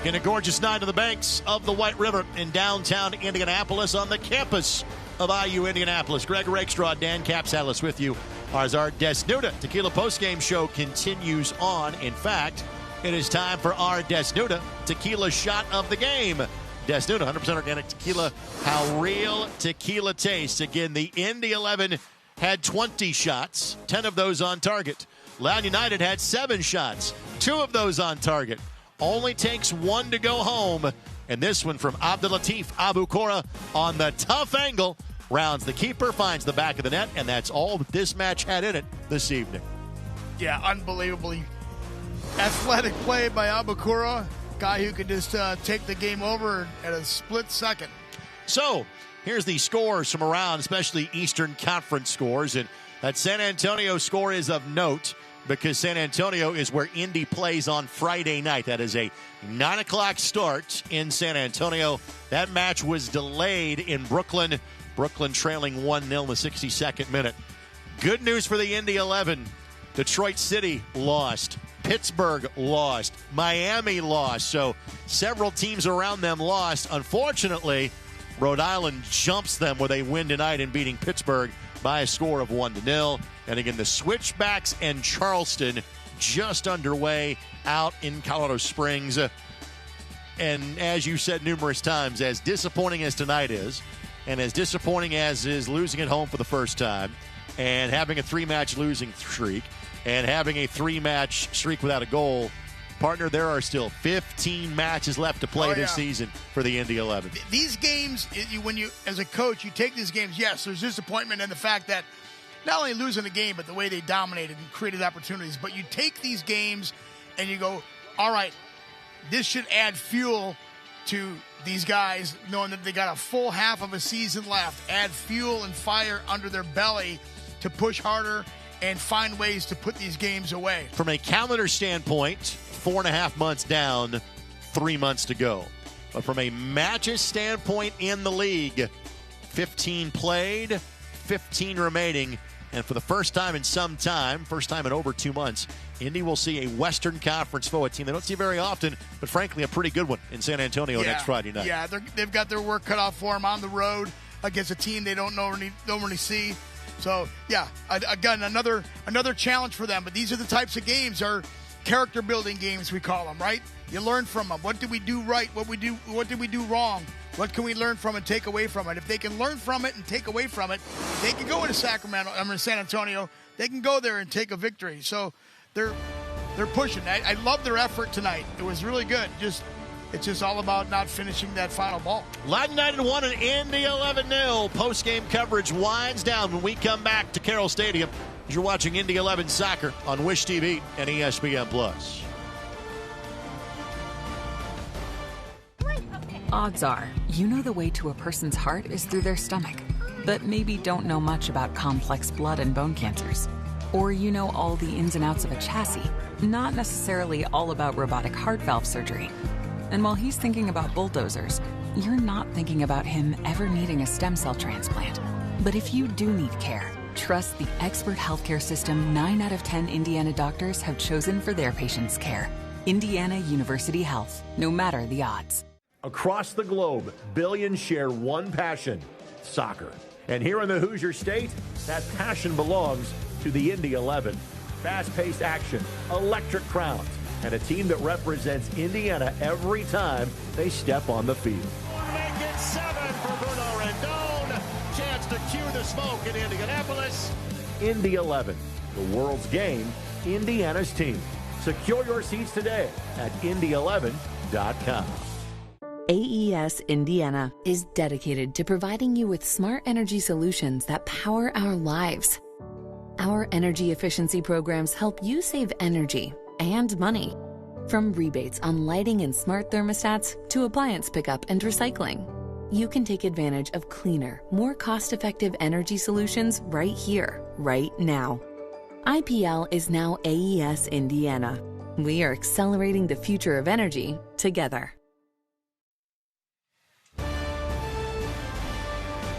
In a gorgeous night on the banks of the White River in downtown Indianapolis on the campus of IU Indianapolis. Greg Rakestraw, Dan Capsalis with you as our Desnuda Tequila postgame show continues on. In fact, it is time for our Desnuda Tequila shot of the game. Desnuda, 100% organic tequila. How real tequila tastes. Again, the Indy 11 had 20 shots, 10 of those on target. Loudoun United had 7 shots, 2 of those on target. Only takes 1 to go home. And this one from Abdulatif Abukora on the tough angle. Rounds the keeper, finds the back of the net, and that's all that this match had in it this evening. Yeah, unbelievably athletic play by Abukora. Guy who could just take the game over at a split second. So, here's the scores from around, especially Eastern Conference scores. And that San Antonio score is of note, because San Antonio is where Indy plays on Friday night. That is a 9 o'clock start in San Antonio. That match was delayed in Brooklyn. Brooklyn trailing 1-0 in the 62nd minute. Good news for the Indy 11. Detroit City lost. Pittsburgh lost. Miami lost. So several teams around them lost. Unfortunately, Rhode Island jumps them with a win tonight in beating Pittsburgh by a score of 1-0. And again, the Switchbacks and Charleston just underway out in Colorado Springs. And as you said numerous times, as disappointing as tonight is, and as disappointing as is losing at home for the first time, and having a 3-match losing streak, and having a 3-match streak without a goal, partner, there are still 15 matches left to play this season for the Indy 11. These games, when you, as a coach, you take these games, yes, there's disappointment in the fact that not only losing the game, but the way they dominated and created opportunities. But you take these games and you go, all right, this should add fuel to these guys, knowing that they got a full half of a season left. Add fuel and fire under their belly to push harder and find ways to put these games away. From a calendar standpoint, 4.5 months down, 3 months to go. But from a matches standpoint in the league, 15 played, 15 remaining. And for the first time in some time, first time in over 2 months, Indy will see a Western Conference foe, a team they don't see very often, but frankly a pretty good one in San Antonio next Friday night. Yeah, they've got their work cut off for them on the road against a team they don't normally see. So, yeah, again, another challenge for them. But these are the types of games, are character-building games, we call them, right? You learn from them. What did we do right? What did we do wrong? What can we learn from and take away from it? If they can learn from it and take away from it, they can go into San Antonio. They can go there and take a victory. So they're pushing. I love their effort tonight. It was really good. It's just all about not finishing that final ball. Loudoun United won an Indy 11-0. Post-game coverage winds down when we come back to Carroll Stadium. You're watching Indy 11 Soccer on Wish TV and ESPN+. Odds are, you know the way to a person's heart is through their stomach, but maybe don't know much about complex blood and bone cancers. Or you know all the ins and outs of a chassis, not necessarily all about robotic heart valve surgery. And while he's thinking about bulldozers, you're not thinking about him ever needing a stem cell transplant. But if you do need care, trust the expert healthcare system 9 out of 10 Indiana doctors have chosen for their patients' care. Indiana University Health, no matter the odds. Across the globe, billions share one passion, soccer. And here in the Hoosier State, that passion belongs to the Indy 11. Fast-paced action, electric crowds, and a team that represents Indiana every time they step on the field. Make it 7 for Bruno Rendon. Chance to cue the smoke in Indianapolis. Indy 11, the world's game, Indiana's team. Secure your seats today at Indy11.com. AES Indiana is dedicated to providing you with smart energy solutions that power our lives. Our energy efficiency programs help you save energy and money. From rebates on lighting and smart thermostats to appliance pickup and recycling, you can take advantage of cleaner, more cost-effective energy solutions right here, right now. IPL is now AES Indiana. We are accelerating the future of energy together.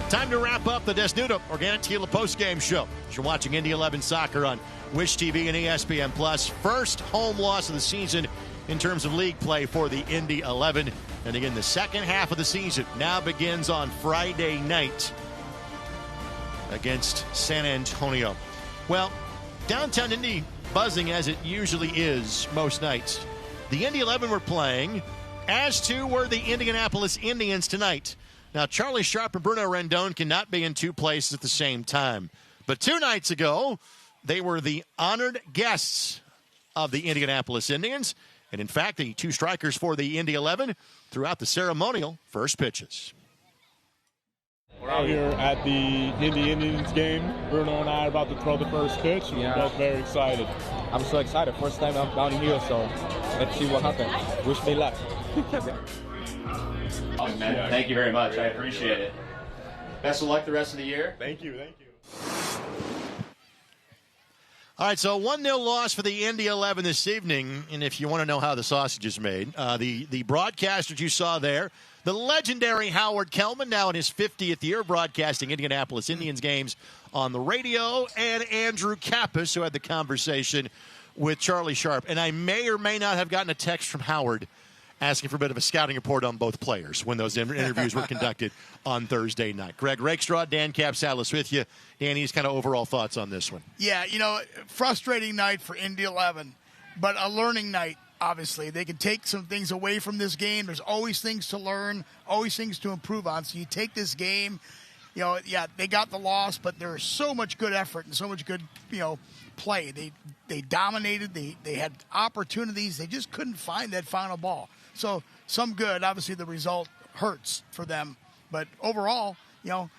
Time to wrap up the Desnuda Organic Tequila postgame show. You're watching Indy 11 Soccer on Wish TV and ESPN+. First home loss of the season in terms of league play for the Indy 11. And again, the second half of the season now begins on Friday night against San Antonio. Well, downtown Indy buzzing as it usually is most nights. The Indy 11 were playing, as too were the Indianapolis Indians tonight. Now, Charlie Sharp and Bruno Rendon cannot be in two places at the same time. But 2 nights ago, they were the honored guests of the Indianapolis Indians. And in fact, the 2 strikers for the Indy 11 threw out the ceremonial first pitches. We're out here at the Indy Indians game. Bruno and I are about to throw the first pitch, and we're both very excited. I'm so excited. First time I'm down here, so let's see what happens. Wish me luck. Thank you very much. I appreciate it. Best of luck the rest of the year. Thank you. Thank you. All right, so 1-0 loss for the Indy 11 this evening. And if you want to know how the sausage is made, the broadcasters you saw there, the legendary Howard Kellman, now in his 50th year broadcasting Indianapolis Indians games on the radio, and Andrew Kappas, who had the conversation with Charlie Sharp. And I may or may not have gotten a text from Howard asking for a bit of a scouting report on both players when those interviews were conducted on Thursday night. Greg Rakestraw, Dan Capsalis with you. Danny's kind of overall thoughts on this one. Yeah, frustrating night for Indy 11, but a learning night, obviously. They can take some things away from this game. There's always things to learn, always things to improve on. So you take this game, they got the loss, but there's so much good effort and so much good, play. They dominated. They had opportunities. They just couldn't find that final ball. So some good. Obviously, the result hurts for them. But overall,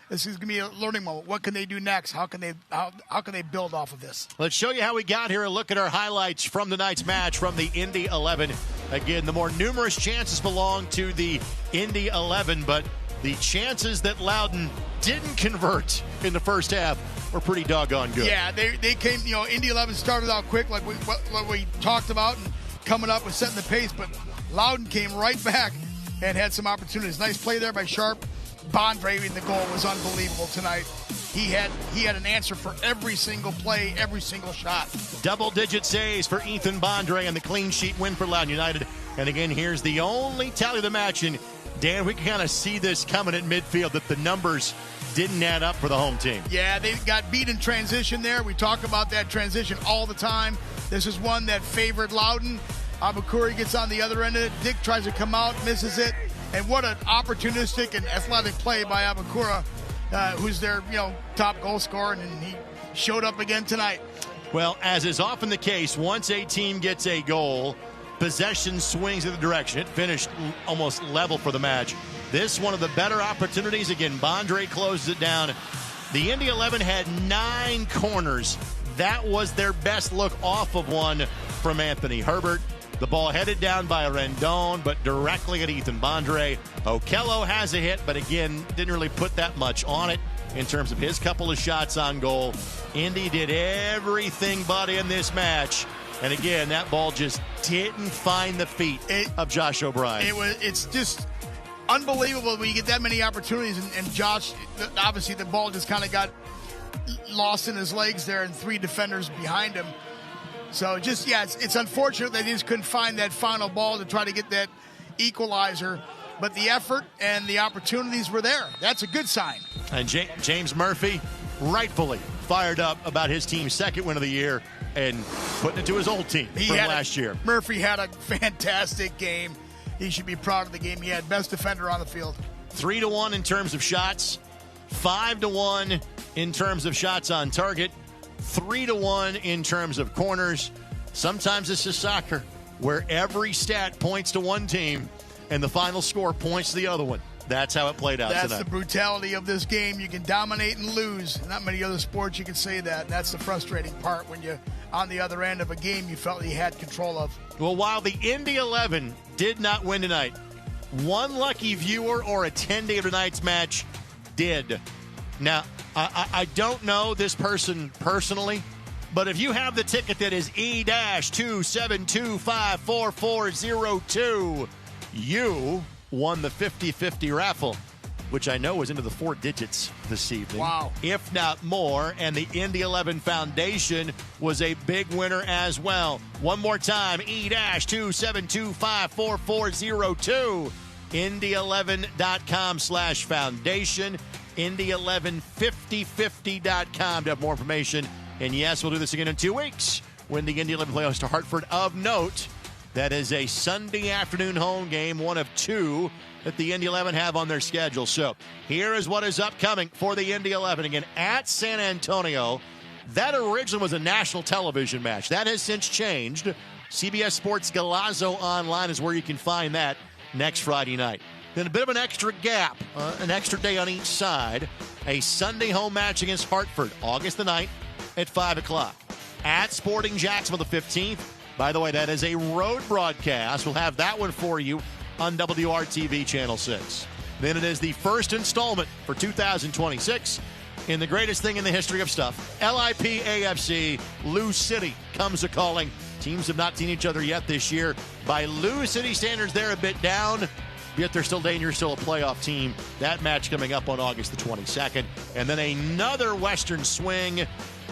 this is going to be a learning moment. What can they do next? How can they build off of this? Let's show you how we got here. A look at our highlights from tonight's match from the Indy 11. Again, the more numerous chances belong to the Indy 11, but the chances that Loudoun didn't convert in the first half were pretty doggone good. Yeah, they came, Indy 11 started out quick like we talked about and coming up with setting the pace, but Loudoun came right back and had some opportunities. Nice play there by Sharp. Bondre in the goal was unbelievable tonight. He had an answer for every single play, every single shot. Double-digit saves for Ethan Bondre and the clean sheet win for Loudoun United. And again, here's the only tally of the match. And Dan, we can kind of see this coming at midfield, that the numbers didn't add up for the home team. Yeah, they got beat in transition there. We talk about that transition all the time. This is one that favored Loudoun. Abukuri gets on the other end of it. Dick tries to come out, misses it. And what an opportunistic and athletic play by Abukura, who's their top goal scorer, and he showed up again tonight. Well, as is often the case, once a team gets a goal, possession swings in the direction. It finished almost level for the match. This one of the better opportunities. Again, Bondre closes it down. The Indy 11 had 9 corners. That was their best look off of one from Anthony Herbert. The ball headed down by Rendon, but directly at Ethan Bondre. Okello has a hit, but again, didn't really put that much on it in terms of his couple of shots on goal. Indy did everything but in this match. And again, that ball just didn't find the feet of Josh O'Brien. It's just unbelievable when you get that many opportunities. And Josh, obviously the ball just kind of got lost in his legs there and 3 defenders behind him. So it's unfortunate they just couldn't find that final ball to try to get that equalizer. But the effort and the opportunities were there. That's a good sign. And James Murphy, rightfully fired up about his team's second win of the year and putting it to his old team from last year. Murphy had a fantastic game. He should be proud of the game he had. Best defender on the field. 3-1 in terms of shots, 5-1 in terms of shots on target, 3-1 in terms of corners. Sometimes this is soccer, where every stat points to one team and the final score points to the other one. That's how it played out tonight. That's the brutality of this game. You can dominate and lose. Not many other sports you can say that. And that's the frustrating part when you're on the other end of a game you felt you had control of. Well, while the Indy 11 did not win tonight, one lucky viewer or attendee of tonight's match did. Now, I don't know this person personally, but if you have the ticket that is E-272544402, you won the 50-50 raffle, which I know is into the 4 digits this evening. Wow. If not more, and the Indy 11 Foundation was a big winner as well. One more time, E-272544402, Indy11.com/foundation, Indy115050.com to have more information. And yes, we'll do this again in 2 weeks when the Indy 11 play host to Hartford. Of note, that is a Sunday afternoon home game, one of 2 that the Indy 11 have on their schedule. So here is what is upcoming for the Indy 11. Again, at San Antonio. That originally was a national television match. That has since changed. CBS Sports Golazo Online is where you can find that next Friday night. Then a bit of an extra gap, an extra day on each side. A Sunday home match against Hartford, August the 9th at 5 o'clock. At Sporting Jacksonville the 15th. By the way, that is a road broadcast. We'll have that one for you on WRTV Channel 6. Then it is the first installment for 2026 in the greatest thing in the history of stuff. LIPAFC, Lou City comes a-calling. Teams have not seen each other yet this year. By Lou City standards, they're a bit down, yet they're still dangerous, still a playoff team. That match coming up on August the 22nd. And then another Western swing,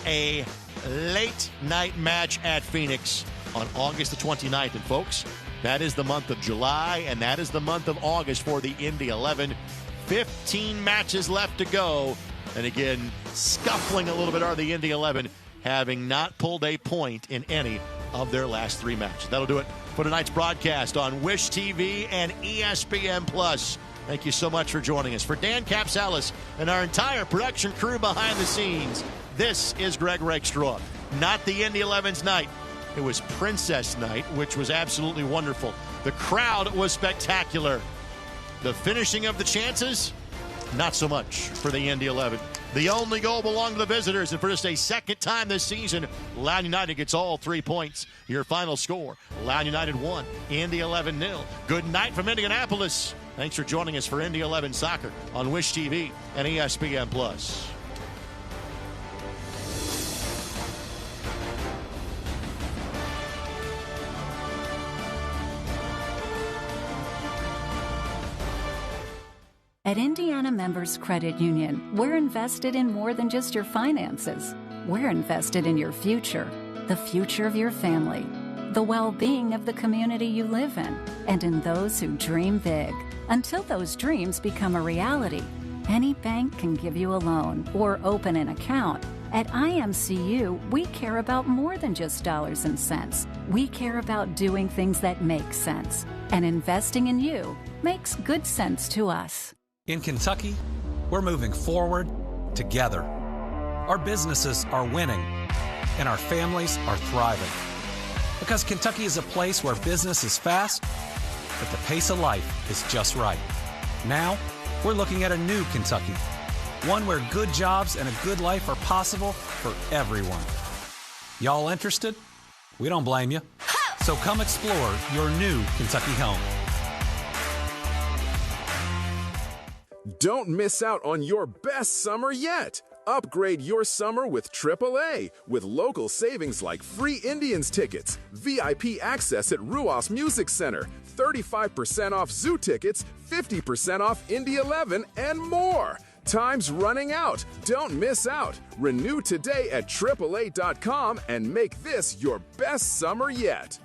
a late night match at Phoenix on August the 29th. And folks, That is the month of July, and that is the month of August for the Indy 11. 15 matches left to go. And again, scuffling a little bit are the Indy 11, having not pulled a point in any of their last 3 matches. That'll do it for tonight's broadcast on Wish TV and ESPN+. Thank you so much for joining us. For Dan Capsalis and our entire production crew behind the scenes, this is Greg Rakestraw. Not the Indy 11's night. It was Princess Night, which was absolutely wonderful. The crowd was spectacular. The finishing of the chances, not so much for the Indy 11. The only goal belonged to the visitors, and for just a second time this season, Loudoun United gets all 3 points. Your final score, Loudoun United 1, Indy 11 0. Good night from Indianapolis. Thanks for joining us for Indy 11 Soccer on Wish TV and ESPN+. At Indiana Members Credit Union, we're invested in more than just your finances. We're invested in your future, the future of your family, the well-being of the community you live in, and in those who dream big. Until those dreams become a reality, any bank can give you a loan or open an account. At IMCU, we care about more than just dollars and cents. We care about doing things that make sense. And investing in you makes good sense to us. In Kentucky, we're moving forward together. Our businesses are winning, and our families are thriving. Because Kentucky is a place where business is fast, but the pace of life is just right. Now, we're looking at a new Kentucky, one where good jobs and a good life are possible for everyone. Y'all interested? We don't blame you. So come explore your new Kentucky home. Don't miss out on your best summer yet. Upgrade your summer with AAA, with local savings like free Indians tickets, VIP access at Ruas Music Center, 35% off zoo tickets, 50% off Indy 11, and more. Time's running out. Don't miss out. Renew today at AAA.com and make this your best summer yet.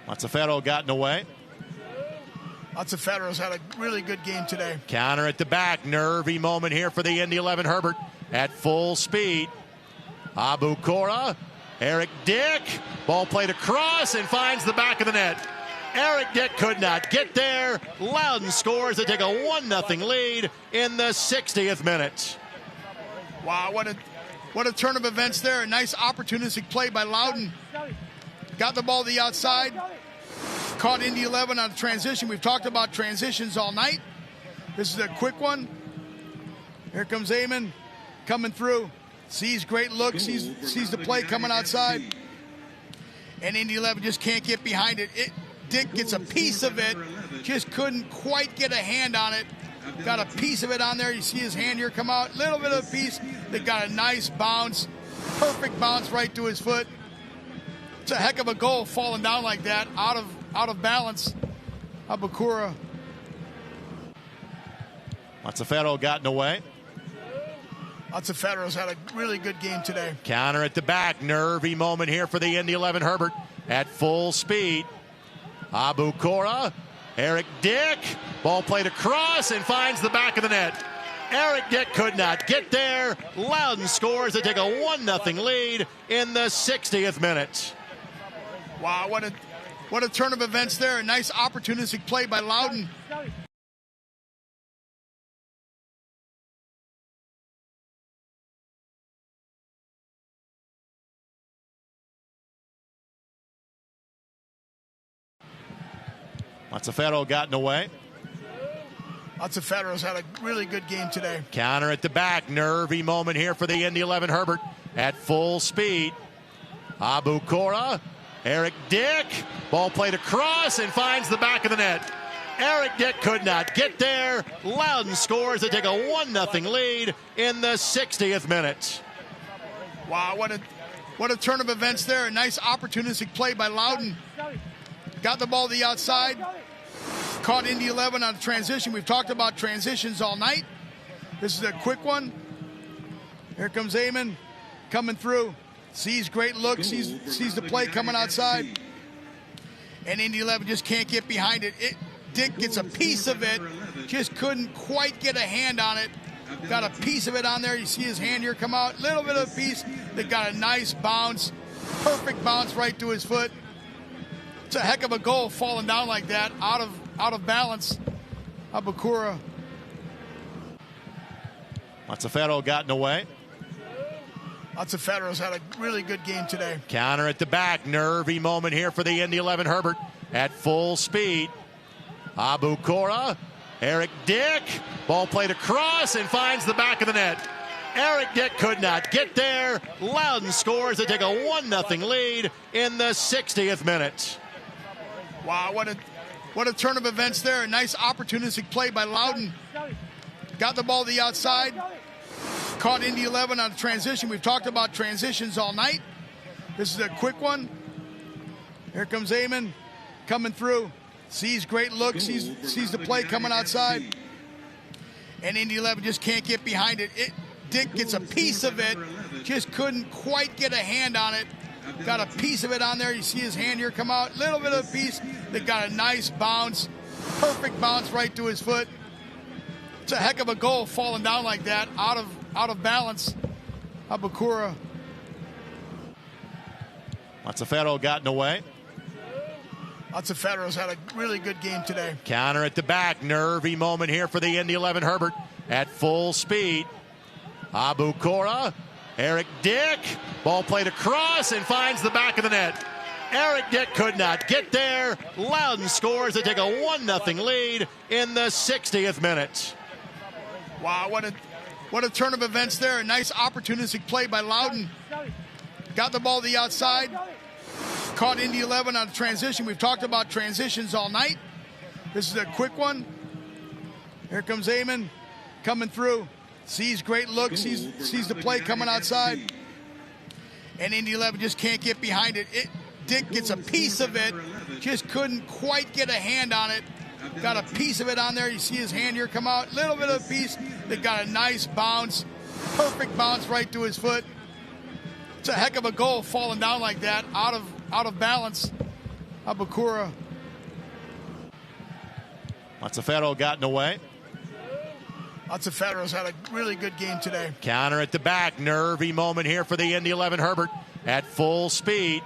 Mazzaferro gotten away. Mazzaferro's had a really good game today. Counter at the back. Nervy moment here for the Indy 11. Herbert at full speed. Abukora. Eric Dick. Ball played across and finds the back of the net. Eric Dick could not get there. Loudoun scores to take a 1-0 lead in the 60th minute. Wow, what a turn of events there. A nice opportunistic play by Loudoun. Got the ball to the outside. Caught Indy 11 on a transition. We've talked about transitions all night. This is a quick one. Here comes Eamon coming through. Sees great look, sees the play coming outside. And Indy 11 just can't get behind it. Dick gets a piece of it. Just couldn't quite get a hand on it. Got a piece of it on there. You see his hand here come out. Little bit of a piece. They got a nice bounce. Perfect bounce right to his foot. It's a heck of a goal falling down like that. Out of balance. Abukura. Mazzaferro gotten away. Mazzaferro's had a really good game today. Counter at the back. Nervy moment here for the Indy 11. Herbert at full speed. Abukora. Eric Dick. Ball played across and finds the back of the net. Eric Dick could not get there. Loudoun scores to take a 1-0 lead in the 60th minute. Wow, what a turn of events there. A nice opportunistic play by Loudoun. Mazzaferro gotten away. Mazzaferro's had a really good game today. Counter at the back. Nervy moment here for the Indy 11. Herbert at full speed. Abukora. Eric Dick. Ball played across and finds the back of the net. Eric Dick could not get there. Loudoun scores to take a 1-0 lead in the 60th minute. Wow, what a turn of events there. A nice opportunistic play by Loudoun. Got the ball to the outside. Caught Indy 11 on a transition. We've talked about transitions all night. This is a quick one. Here comes Eamon coming through. Sees great look, sees the play coming outside. And Indy 11 just can't get behind it. Dick gets a piece of it. Just couldn't quite get a hand on it. Got a piece of it on there. You see his hand here come out. Little bit of a piece. They got a nice bounce. Perfect bounce right to his foot. It's a heck of a goal falling down like that. Out of balance. Abukura. Mazzaferro gotten away. Mazzaferro's had a really good game today. Counter at the back. Nervy moment here for the Indy 11. Herbert at full speed. Abukora. Eric Dick. Ball played across and finds the back of the net. Eric Dick could not get there. Loudoun scores to take a 1-0 lead in the 60th minute. Wow, what a turn of events there. A nice opportunistic play by Loudoun. Got the ball to the outside. Caught Indy 11 on a transition. We've talked about transitions all night. This is a quick one. Here comes Eamon coming through. Sees great look, sees the play coming outside. And Indy 11 just can't get behind it. Dick gets a piece of it. Just couldn't quite get a hand on it. Got a piece of it on there. You see his hand here come out. Little bit of a piece. They got a nice bounce. Perfect bounce right to his foot. It's a heck of a goal falling down like that. Out of balance. Abukura. Mazzaferro gotten away. Mazzaferro's had a really good game today. Counter at the back. Nervy moment here for the Indy 11. Herbert at full speed. Abukora. Eric Dick. Ball played across and finds the back of the net. Eric Dick could not get there. Loudoun scores to take a 1-0 lead in the 60th minute. Wow, what a turn of events there. A nice opportunistic play by Loudoun. Got the ball to the outside. Caught Indy 11 on a transition. We've talked about transitions all night. This is a quick one. Here comes Eamon coming through. Sees great look, sees the play coming outside. And Indy 11 just can't get behind it. Dick gets a piece of it. Just couldn't quite get a hand on it. Got a piece of it on there. You see his hand here come out. Little bit of a piece. They got a nice bounce. Perfect bounce right to his foot. It's a heck of a goal falling down like that. Out of balance. Abukura. Mazzaferro gotten away. Mazzaferro's had a really good game today. Counter at the back. Nervy moment here for the Indy 11. Herbert at full speed.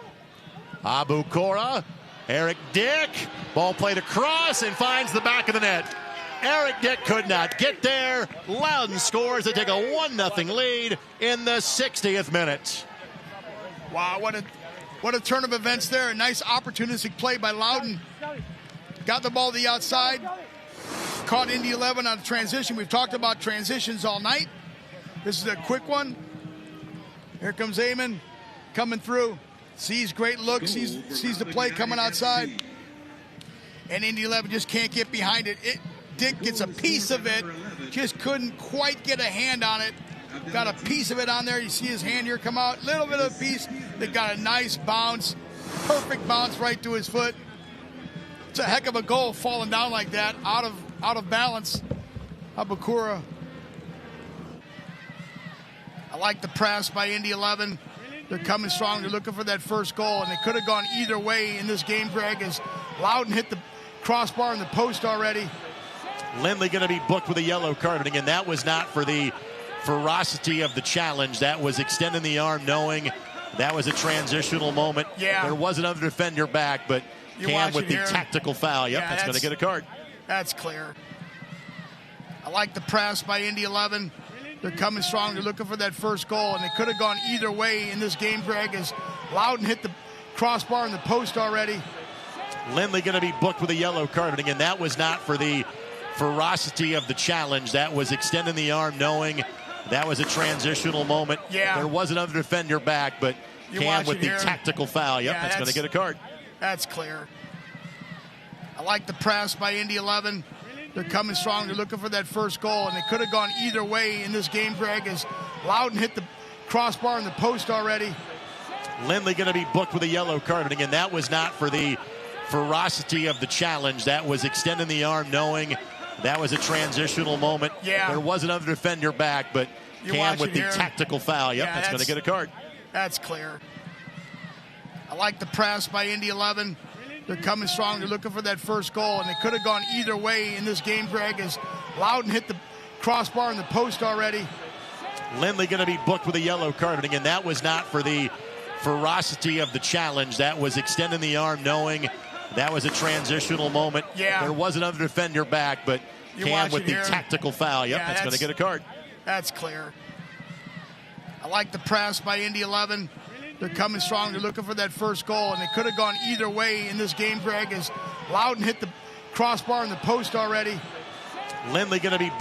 Abukura. Eric Dick. Ball played across and finds the back of the net. Eric Dick could not get there. Loudoun scores to take a 1-0 lead in the 60th minute. Wow, what a turn of events there. A nice opportunistic play by Loudoun. Got the ball to the outside. Caught Indy 11 on transition. We've talked about transitions all night. This is a quick one. Here comes Eamon coming through. Sees great look, sees the play coming outside. And Indy 11 just can't get behind it. Dick gets a piece of it, just couldn't quite get a hand on it. Got a piece of it on there. You see his hand here come out. Little bit of a piece. They got a nice bounce. Perfect bounce right to his foot. It's a heck of a goal falling down like that, out of balance. Abukura. I like the press by Indy 11. They're coming strong. They're looking for that first goal, and it could have gone either way in this game, Greg, as Loudoun hit the crossbar in the post already. Lindley going to be booked with a yellow card, and again, that was not for the ferocity of the challenge. That was extending the arm, knowing that was a transitional moment. Yeah. There was another defender back, but Cam with the tactical foul. Yep, yeah, that's going to get a card. That's clear. I like the press by Indy 11. They're coming strong. They're looking for that first goal, and it could have gone either way in this game, Greg, as Loudoun hit the crossbar in the post already. Lindley going to be booked with a yellow card, and again, that was not for the ferocity of the challenge. That was extending the arm, knowing that was a transitional moment. Yeah. There was another defender back, but Cam with the tactical foul. Yep, that's going to get a card. That's clear. I like the press by Indy 11. They're coming strong. They're looking for that first goal, and it could have gone either way in this game, Greg, as Loudoun hit the crossbar in the post already. Lindley going to be booked with a yellow card, and again, that was not for the ferocity of the challenge. That was extending the arm, knowing that was a transitional moment. Yeah. There was another defender back, but Cam with the tactical foul. Yep, that's going to get a card. That's clear. I like the press by Indy 11. They're coming strong. They're looking for that first goal, and it could have gone either way in this game, Greg, as Loudoun hit the crossbar in the post already. Lindley going to be booked with a yellow card, and again, that was not for the ferocity of the challenge. That was extending the arm, knowing that was a transitional moment. Yeah. There was another defender back, but Cam with the tactical foul. Yep, that's going to get a card. That's clear. I like the press by Indy 11. They're coming strong. They're looking for that first goal, and it could have gone either way in this game, Greg, as Loudoun hit the crossbar in the post already. Lindley going to be